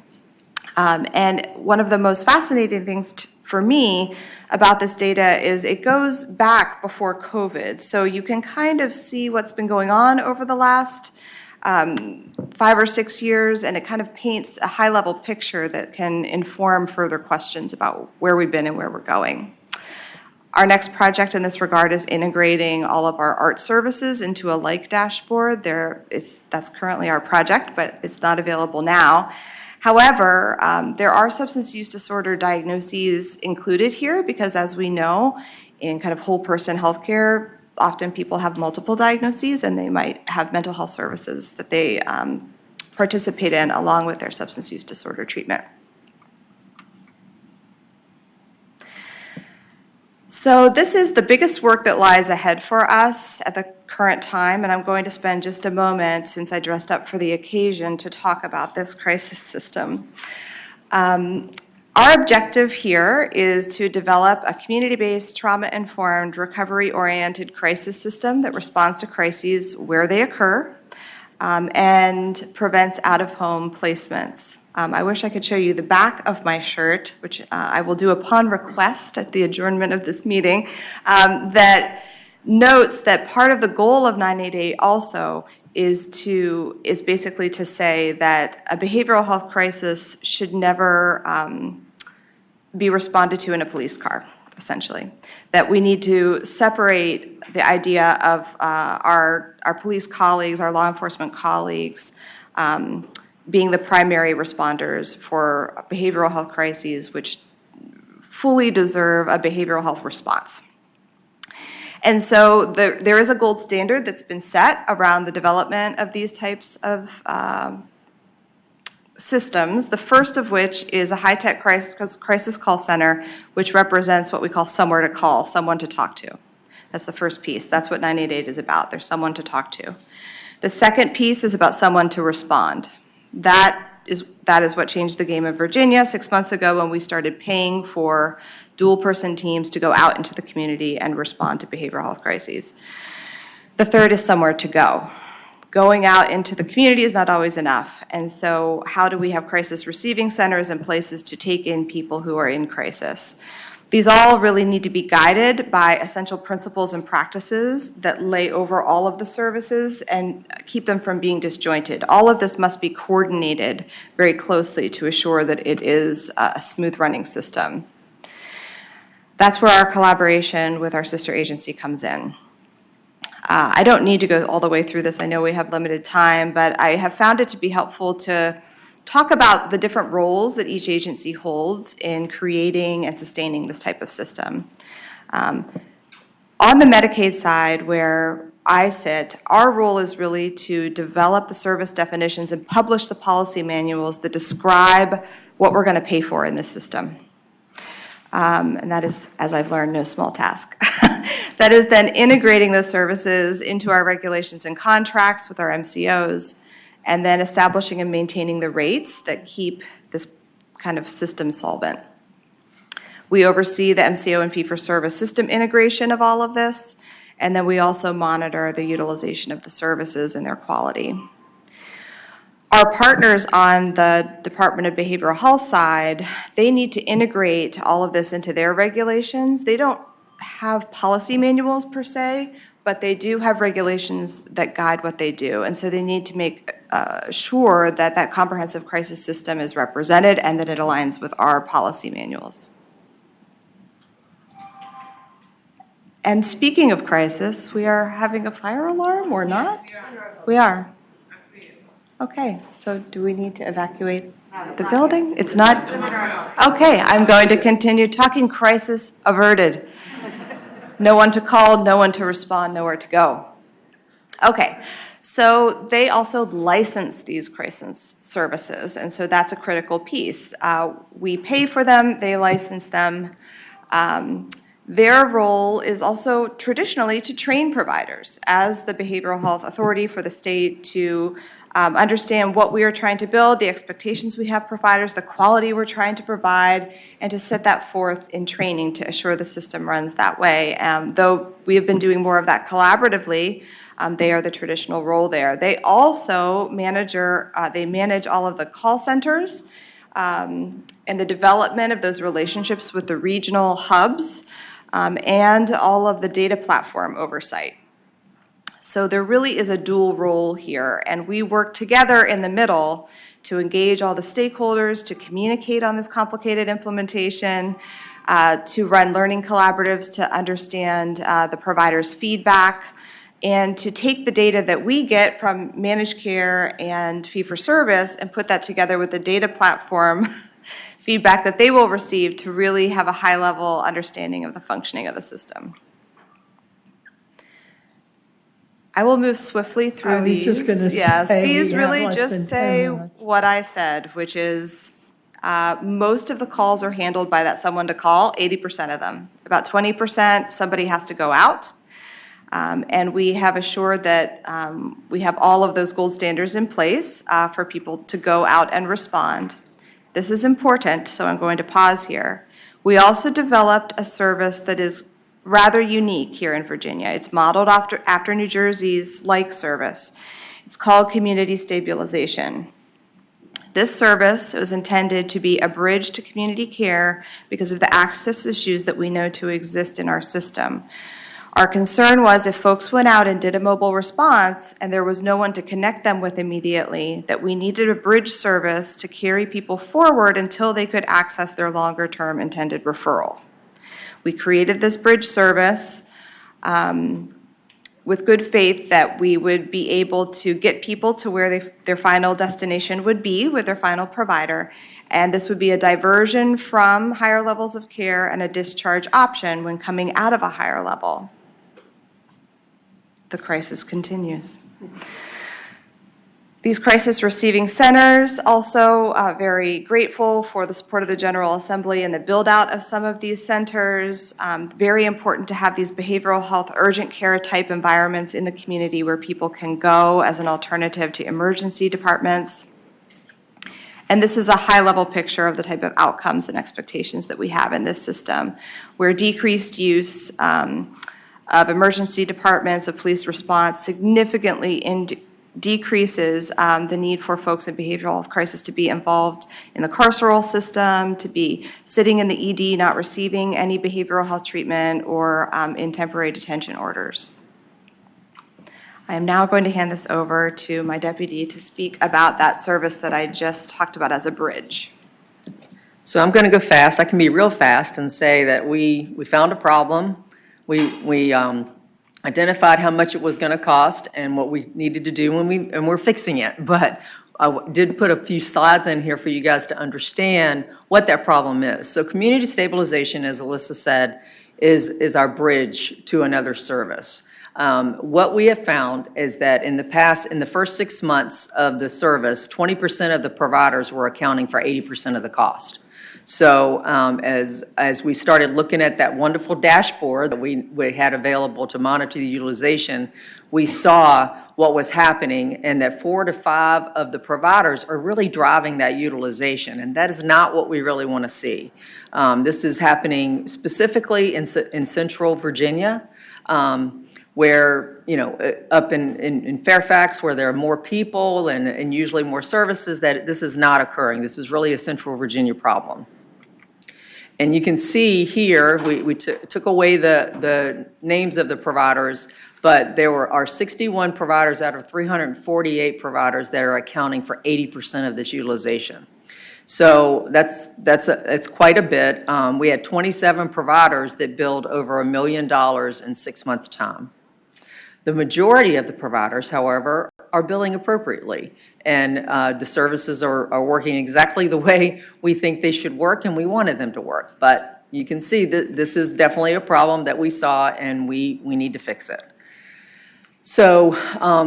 And one of the most fascinating things for me about this data is it goes back before COVID. So you can kind of see what's been going on over the last 5 or 6 years, and it kind of paints a high-level picture that can inform further questions about where we've been and where we're going. Our next project in this regard is integrating all of our art services into a like dashboard. That's currently our project, but it's not available now. However, there are substance use disorder diagnoses included here because, as we know, in kind of whole person healthcare, often people have multiple diagnoses and they might have mental health services that they participate in along with their substance use disorder treatment. So this is the biggest work that lies ahead for us at the current time, and I'm going to spend just a moment, since I dressed up for the occasion, to talk about this crisis system. Our objective here is to develop a community-based, trauma-informed, recovery-oriented crisis system that responds to crises where they occur and prevents out-of-home placements. I wish I could show you the back of my shirt, which I will do upon request at the adjournment of this meeting, that notes that part of the goal of 988 also is basically to say that a behavioral health crisis should never be responded to in a police car, essentially. That we need to separate the idea of our police colleagues, our law enforcement colleagues, being the primary responders for behavioral health crises, which fully deserve a behavioral health response. And so there is a gold standard that's been set around the development of these types of systems, the first of which is a high-tech crisis call center, which represents what we call somewhere to call, someone to talk to. That's the first piece. That's what 988 is about. There's someone to talk to. The second piece is about someone to respond. That is what changed the game in Virginia 6 months ago when we started paying for dual-person teams to go out into the community and respond to behavioral health crises. The third is somewhere to go. Going out into the community is not always enough. And so how do we have crisis receiving centers and places to take in people who are in crisis? These all really need to be guided by essential principles and practices that lay over all of the services and keep them from being disjointed. All of this must be coordinated very closely to assure that it is a smooth running system. That's where our collaboration with our sister agency comes in. I don't need to go all the way through this. I know we have limited time, but I have found it to be helpful to talk about the different roles that each agency holds in creating and sustaining this type of system. On the Medicaid side, where I sit, our role is really to develop the service definitions and publish the policy manuals that describe what we're going to pay for in this system. And that is, as I've learned, no small task. That is then integrating those services into our regulations and contracts with our MCOs, and then establishing and maintaining the rates that keep this kind of system solvent. We oversee the MCO and fee-for-service system integration of all of this, and then we also monitor the utilization of the services and their quality. Our partners on the Department of Behavioral Health side, they need to integrate all of this into their regulations. They don't have policy manuals per se, but they do have regulations that guide what they do. And so they need to make sure that that comprehensive crisis system is represented and that it aligns with our policy manuals. And speaking of crisis, we are having a fire alarm or not? We are. Okay, so do we need to evacuate the building? It's not? Okay, I'm going to continue talking. Crisis averted. No one to call, no one to respond, nowhere to go. Okay, so they also license these crisis services, and so that's a critical piece. We pay for them, they license them. Their role is also traditionally to train providers as the behavioral health authority for the state to understand what we are trying to build, the expectations we have providers, the quality we're trying to provide, and to set that forth in training to assure the system runs that way. Though we have been doing more of that collaboratively, they are the traditional role there. They also manage all of the call centers and the development of those relationships with the regional hubs and all of the data platform oversight. So there really is a dual role here, and we work together in the middle to engage all the stakeholders, to communicate on this complicated implementation, to run learning collaboratives, to understand the provider's feedback, and to take the data that we get from managed care and fee-for-service and put that together with the data platform feedback that they will receive to really have a high-level understanding of the functioning of the system. I will move swiftly through these. Just gonna yes, say these we have really less than just 10 say minutes. what I said, which is most of the calls are handled by that someone to call, 80% of them. About 20%, somebody has to go out. And we have assured that we have all of those gold standards in place for people to go out and respond. This is important, so I'm going to pause here. We also developed a service that is rather unique here in Virginia. It's modeled after New Jersey's like service. It's called community stabilization. This service was intended to be a bridge to community care because of the access issues that we know to exist in our system. Our concern was if folks went out and did a mobile response and there was no one to connect them with immediately, that we needed a bridge service to carry people forward until they could access their longer-term intended referral. We created this bridge service with good faith that we would be able to get people to where their final destination would be with their final provider. And this would be a diversion from higher levels of care and a discharge option when coming out of a higher level. the crisis continues. These crisis receiving centers, also very grateful for the support of the General Assembly and the build out of some of these centers. Very important to have these behavioral health urgent care type environments in the community where people can go as an alternative to emergency departments. And this is a high level picture of the type of outcomes and expectations that we have in this system, where decreased use of emergency departments, of police response significantly decreases the need for folks in behavioral health crisis to be involved in the carceral system, to be sitting in the ED not receiving any behavioral health treatment, or in temporary detention orders. I am now going to hand this over to my deputy to speak about that service that I just talked about as a bridge. So I'm going to go fast. I can be real fast and say that we found a problem. We identified how much it was going to cost and what we needed to do, and we're fixing it. But I did put a few slides in here for you guys to understand what that problem is. So community stabilization, as Alyssa said, is our bridge to another service. What we have found is that in the first 6 months of the service, 20% of the providers were accounting for 80% of the cost. So as we started looking at that wonderful dashboard that we had available to monitor the utilization, we saw what was happening, and that 4 to 5 of the providers are really driving that utilization, and that is not what we really want to see. This is happening specifically in Central Virginia, where, up in Fairfax, where there are more people and usually more services, that this is not occurring. This is really a Central Virginia problem. And you can see here, we took away the names of the providers, but there are 61 providers out of 348 providers that are accounting for 80% of this utilization. So it's quite a bit. We had 27 providers that billed over $1 million in 6 months' time. The majority of the providers, however, are billing appropriately, and the services are working exactly the way we think they should work and we wanted them to work. But you can see that this is definitely a problem that we saw, and we need to fix it. So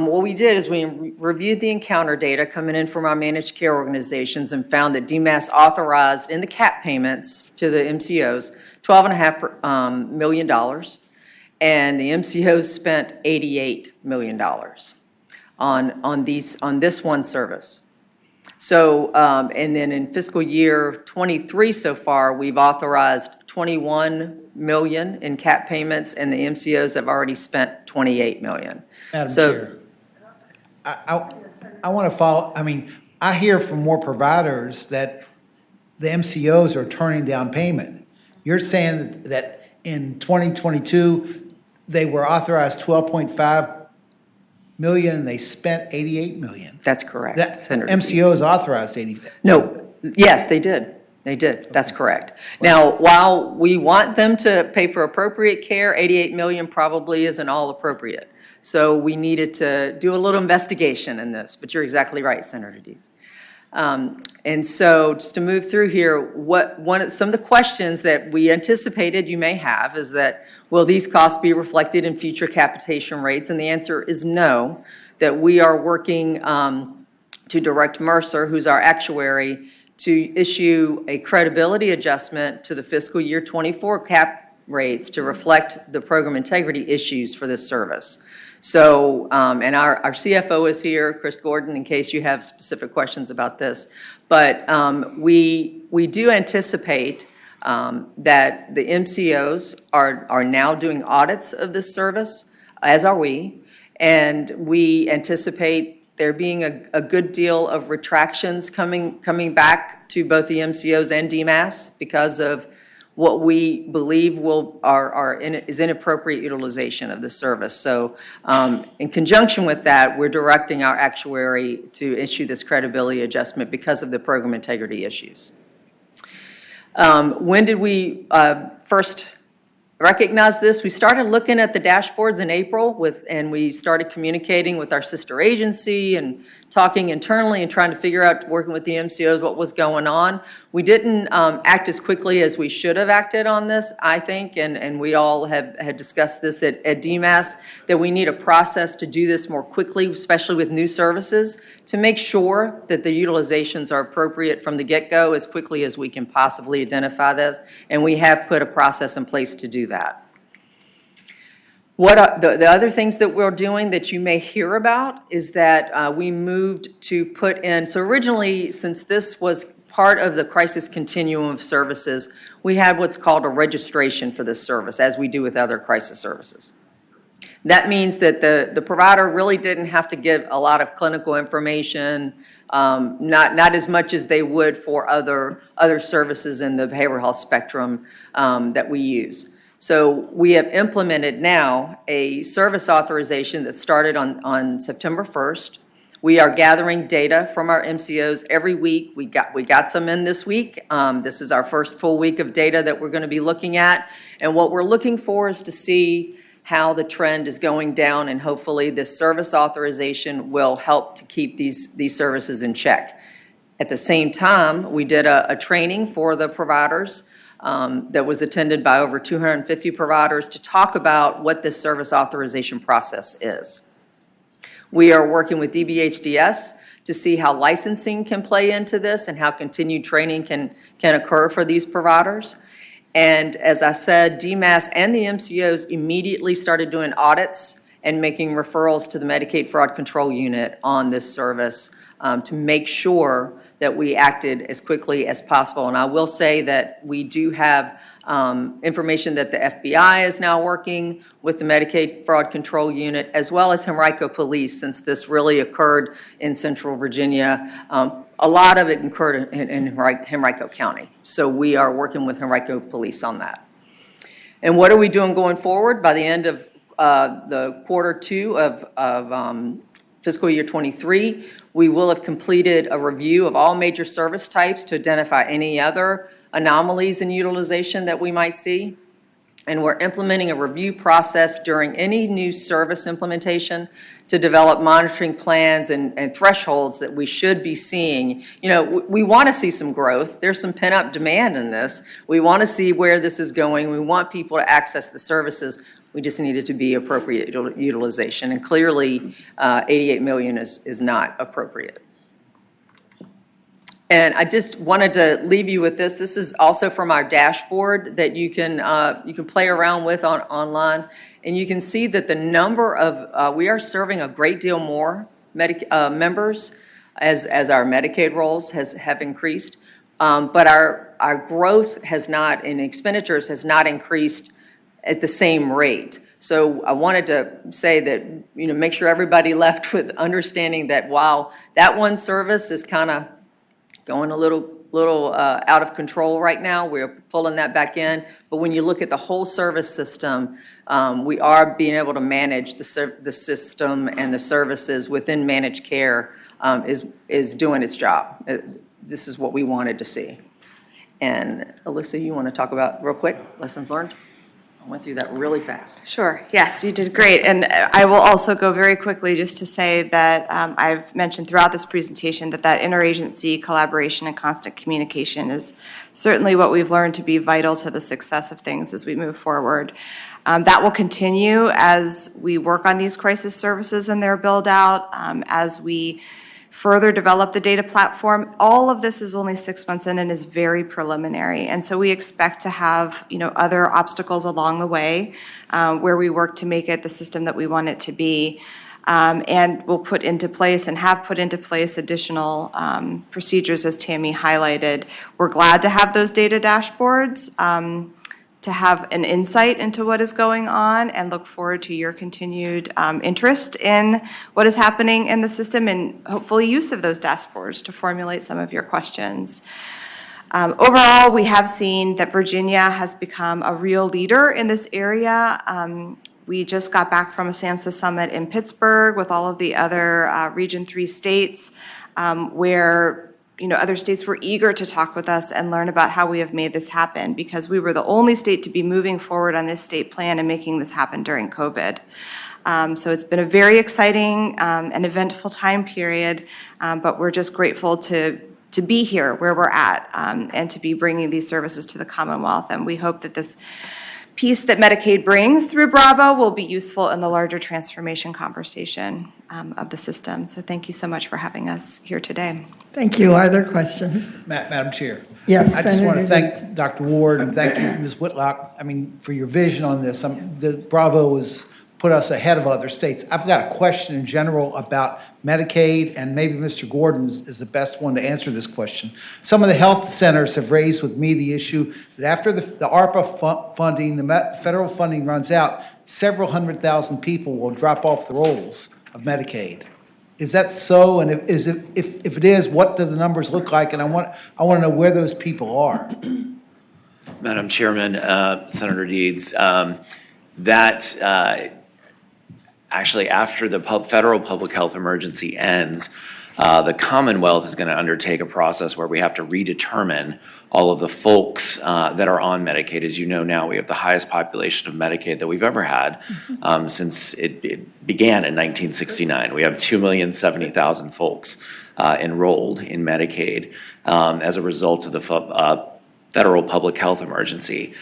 what we did is we reviewed the encounter data coming in from our managed care organizations and found that DMAS authorized in the cap payments to the MCOs $12.5 million. And the MCOs spent $88 million on this one service. So, and then in fiscal year 23 so far, we've authorized $21 million in cap payments, and the MCOs have already spent $28 million. Madam Chair, I want to follow, I hear from more providers that the MCOs are turning down payment. You're saying that in 2022, they were authorized 12.5 million and they spent 88 million. That's correct. That MCOs authorized 80. No, yes, they did. They did. That's correct. Now, while we want them to pay for appropriate care, 88 million probably isn't all appropriate. So we needed to do a little investigation in this, but you're exactly right, Senator Deeds. And so just to move through here, some of the questions that we anticipated you may have is that, will these costs be reflected in future capitation rates? And the answer is no, that we are working to direct Mercer, who's our actuary, to issue a credibility adjustment to the fiscal year 24 cap rates to reflect the program integrity issues for this service. So, and our CFO is here, Chris Gordon, in case you have specific questions about this. But we do anticipate that the MCOs are now doing audits of this service, as are we, and we anticipate there being a good deal of retractions coming back to both the MCOs and DMAS because of what we believe is inappropriate utilization of the service. So in conjunction with that, we're directing our actuary to issue this credibility adjustment because of the program integrity issues. When did we first recognize this? We started looking at the dashboards in April and we started communicating with our sister agency and talking internally and trying to figure out, working with the MCOs, what was going on. We didn't act as quickly as we should have acted on this, I think, and we all had discussed this at DMAS, that we need a process to do this more quickly, especially with new services, to make sure that the utilizations are appropriate from the get-go as quickly as we can possibly identify this, and we have put a process in place to do that. What are the other things that we're doing that you may hear about is that we moved to put in, so originally, since this was part of the crisis continuum of services, we had what's called a registration for this service, as we do with other crisis services. That means that the provider really didn't have to give a lot of clinical information, not as much as they would for other services in the behavioral health spectrum that we use. So we have implemented now a service authorization that started on September 1st. We are gathering data from our MCOs every week. We got some in this week. This is our first full week of data that we're going to be looking at. And what we're looking for is to see how the trend is going down, and hopefully this service authorization will help to keep these services in check. At the same time, we did a training for the providers that was attended by over 250 providers to talk about what this service authorization process is. We are working with DBHDS to see how licensing can play into this and how continued training can occur for these providers. And as I said, DMAS and the MCOs immediately started doing audits and making referrals to the Medicaid Fraud Control Unit on this service to make sure that we acted as quickly as possible. And I will say that we do have information that the FBI is now working with the Medicaid Fraud Control Unit, as well as Henrico Police, since this really occurred in Central Virginia. A lot of it occurred in Henrico County. So we are working with Henrico Police on that. And what are we doing going forward? By the end of the quarter two of fiscal year 23, we will have completed a review of all major service types to identify any other anomalies in utilization that we might see. And we're implementing a review process during any new service implementation to develop monitoring plans and thresholds that we should be seeing. You know, we want to see some growth. There's some pent-up demand in this. We want to see where this is going. We want people to access the services. We just need it to be appropriate utilization. And clearly, 88 million is not appropriate. And I just wanted to leave you with this. This is also from our dashboard that you can play around with online. And you can see that the number of, we are serving a great deal more members as our Medicaid rolls have increased. But our growth has not, in expenditures, has not increased at the same rate. So I wanted to say that, you know, make sure everybody left with understanding that while that one service is kind of going a little out of control right now, we're pulling that back in. But when you look at the whole service system, we are being able to manage the system, and the services within managed care is doing its job. This is what we wanted to see. And Alyssa, you want to talk about real quick lessons learned? I went through that really fast. Sure. Yes, you did great. And I will also go very quickly just to say that I've mentioned throughout this presentation that interagency collaboration and constant communication is certainly what we've learned to be vital to the success of things as we move forward. That will continue as we work on these crisis services and their build out, as we further develop the data platform. All of this is only 6 months in and is very preliminary. And so we expect to have, you know, other obstacles along the way where we work to make it the system that we want it to be. And we'll put into place and have put into place additional procedures, as Tammy highlighted. We're glad to have those data dashboards, to have an insight into what is going on, and look forward to your continued interest in what is happening in the system, and hopefully use of those dashboards to formulate some of your questions. Overall, we have seen that Virginia has become a real leader in this area. We just got back from a SAMHSA summit in Pittsburgh with all of the other Region 3 states, where other states were eager to talk with us and learn about how we have made this happen, because we were the only state to be moving forward on this state plan and making this happen during COVID. So it's been a very exciting and eventful time period, but we're just grateful to to be here where we're at and to be bringing these services to the Commonwealth. And we hope that this piece that Medicaid brings through Bravo will be useful in the larger transformation conversation of the system. So thank you so much for having us here today. Thank you. Are there questions? Madam Chair. Yes, I just want to Senator thank Dr. Ward and thank you, Ms. Whitlock, for your vision on this. The Bravo has put us ahead of other states. I've got a question in general about Medicaid, and maybe Mr. Gordon is the best one to answer this question. Some of the health centers have raised with me the issue that after the ARPA funding, the federal funding runs out, several 100,000 people will drop off the rolls of Medicaid. Is that so? And if it is, what do the numbers look like? And I want to know where those people are. Madam Chairman, Senator Deeds, actually, after the federal public health emergency ends, the Commonwealth is going to undertake a process where we have to redetermine all of the folks that are on Medicaid. As you know now, we have the highest population of Medicaid that we've ever had since it began in 1969. We have 2,070,000 folks enrolled in Medicaid as a result of the federal public health emergency.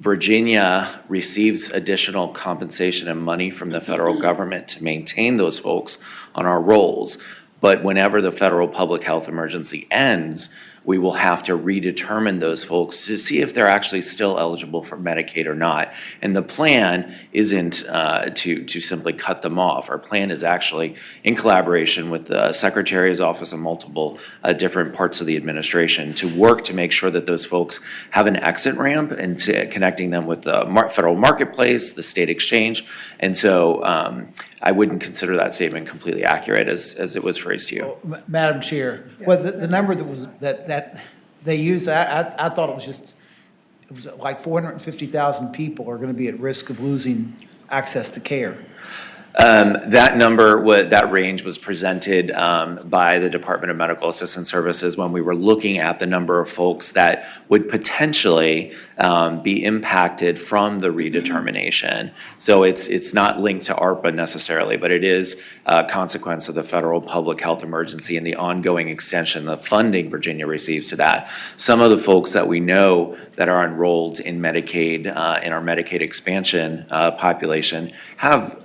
Virginia receives additional compensation and money from the federal government to maintain those folks on our rolls. But whenever the federal public health emergency ends, we will have to redetermine those folks to see if they're actually still eligible for Medicaid or not. And the plan isn't to simply cut them off. Our plan is actually in collaboration with the Secretary's office and multiple different parts of the administration to work to make sure that those folks have an exit ramp and to connecting them with the federal marketplace, the state exchange. And so I wouldn't consider that statement completely accurate as it was phrased to you. Well, Madam Chair, well, the number that they used, I thought it was like 450,000 people are going to be at risk of losing access to care. That number, that range was presented by the Department of Medical Assistance Services when we were looking at the number of folks that would potentially be impacted from the redetermination. So it's not linked to ARPA necessarily, but it is a consequence of the federal public health emergency and the ongoing extension, the funding Virginia receives to that. Some of the folks that we know that are enrolled in Medicaid, in our Medicaid expansion population, have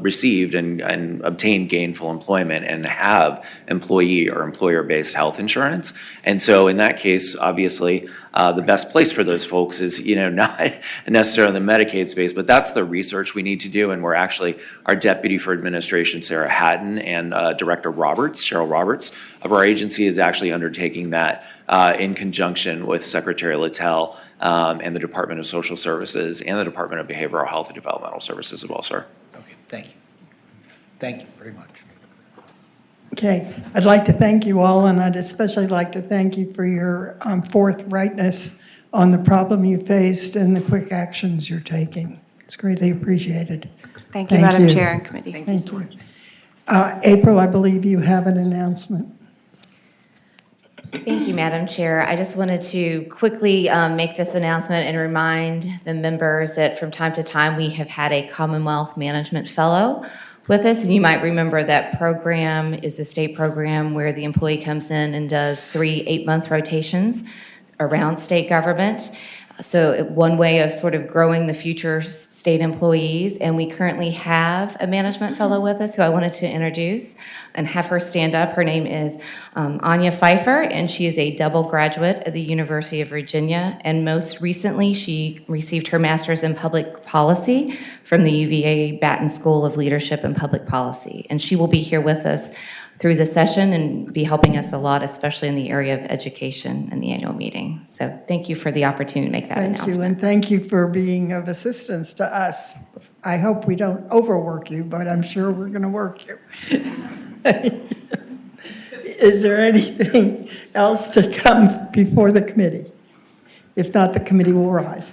received and obtained gainful employment and have employee or employer-based health insurance. And so in that case, obviously, the best place for those folks is, not necessarily in the Medicaid space, but that's the research we need to do. And we're actually, our Deputy for Administration, Sarah Hatton, and Director Roberts, Cheryl Roberts, of our agency is actually undertaking that in conjunction with Secretary Littell and the Department of Social Services and the Department of Behavioral Health and Developmental Services as well, sir. Okay, thank you. Thank you very much. Okay, I'd like to thank you all, and I'd especially like to thank you for your forthrightness on the problem you faced and the quick actions you're taking. It's greatly appreciated. Thank you, Madam Chair and Committee. Thank you so much. April, I believe you have an announcement. Thank you, Madam Chair. I just wanted to quickly make this announcement and remind the members that from time to time we have had a Commonwealth Management Fellow with us. And you might remember that program is a state program where the employee comes in and does 3 8-month rotations around state government. So one way of sort of growing the future state employees. And we currently have a management fellow with us who I wanted to introduce and have her stand up. Her name is Anya Pfeiffer, and she is a double graduate of the University of Virginia. And most recently, she received her master's in public policy from the UVA Batten School of Leadership and Public Policy. And she will be here with us through the session and be helping us a lot, especially in the area of education in the annual meeting. So thank you for the opportunity to make that announcement. Thank you, and thank you for being of assistance to us. I hope we don't overwork you, but I'm sure we're going to work you. Is there anything else to come before the committee? If not, the committee will rise.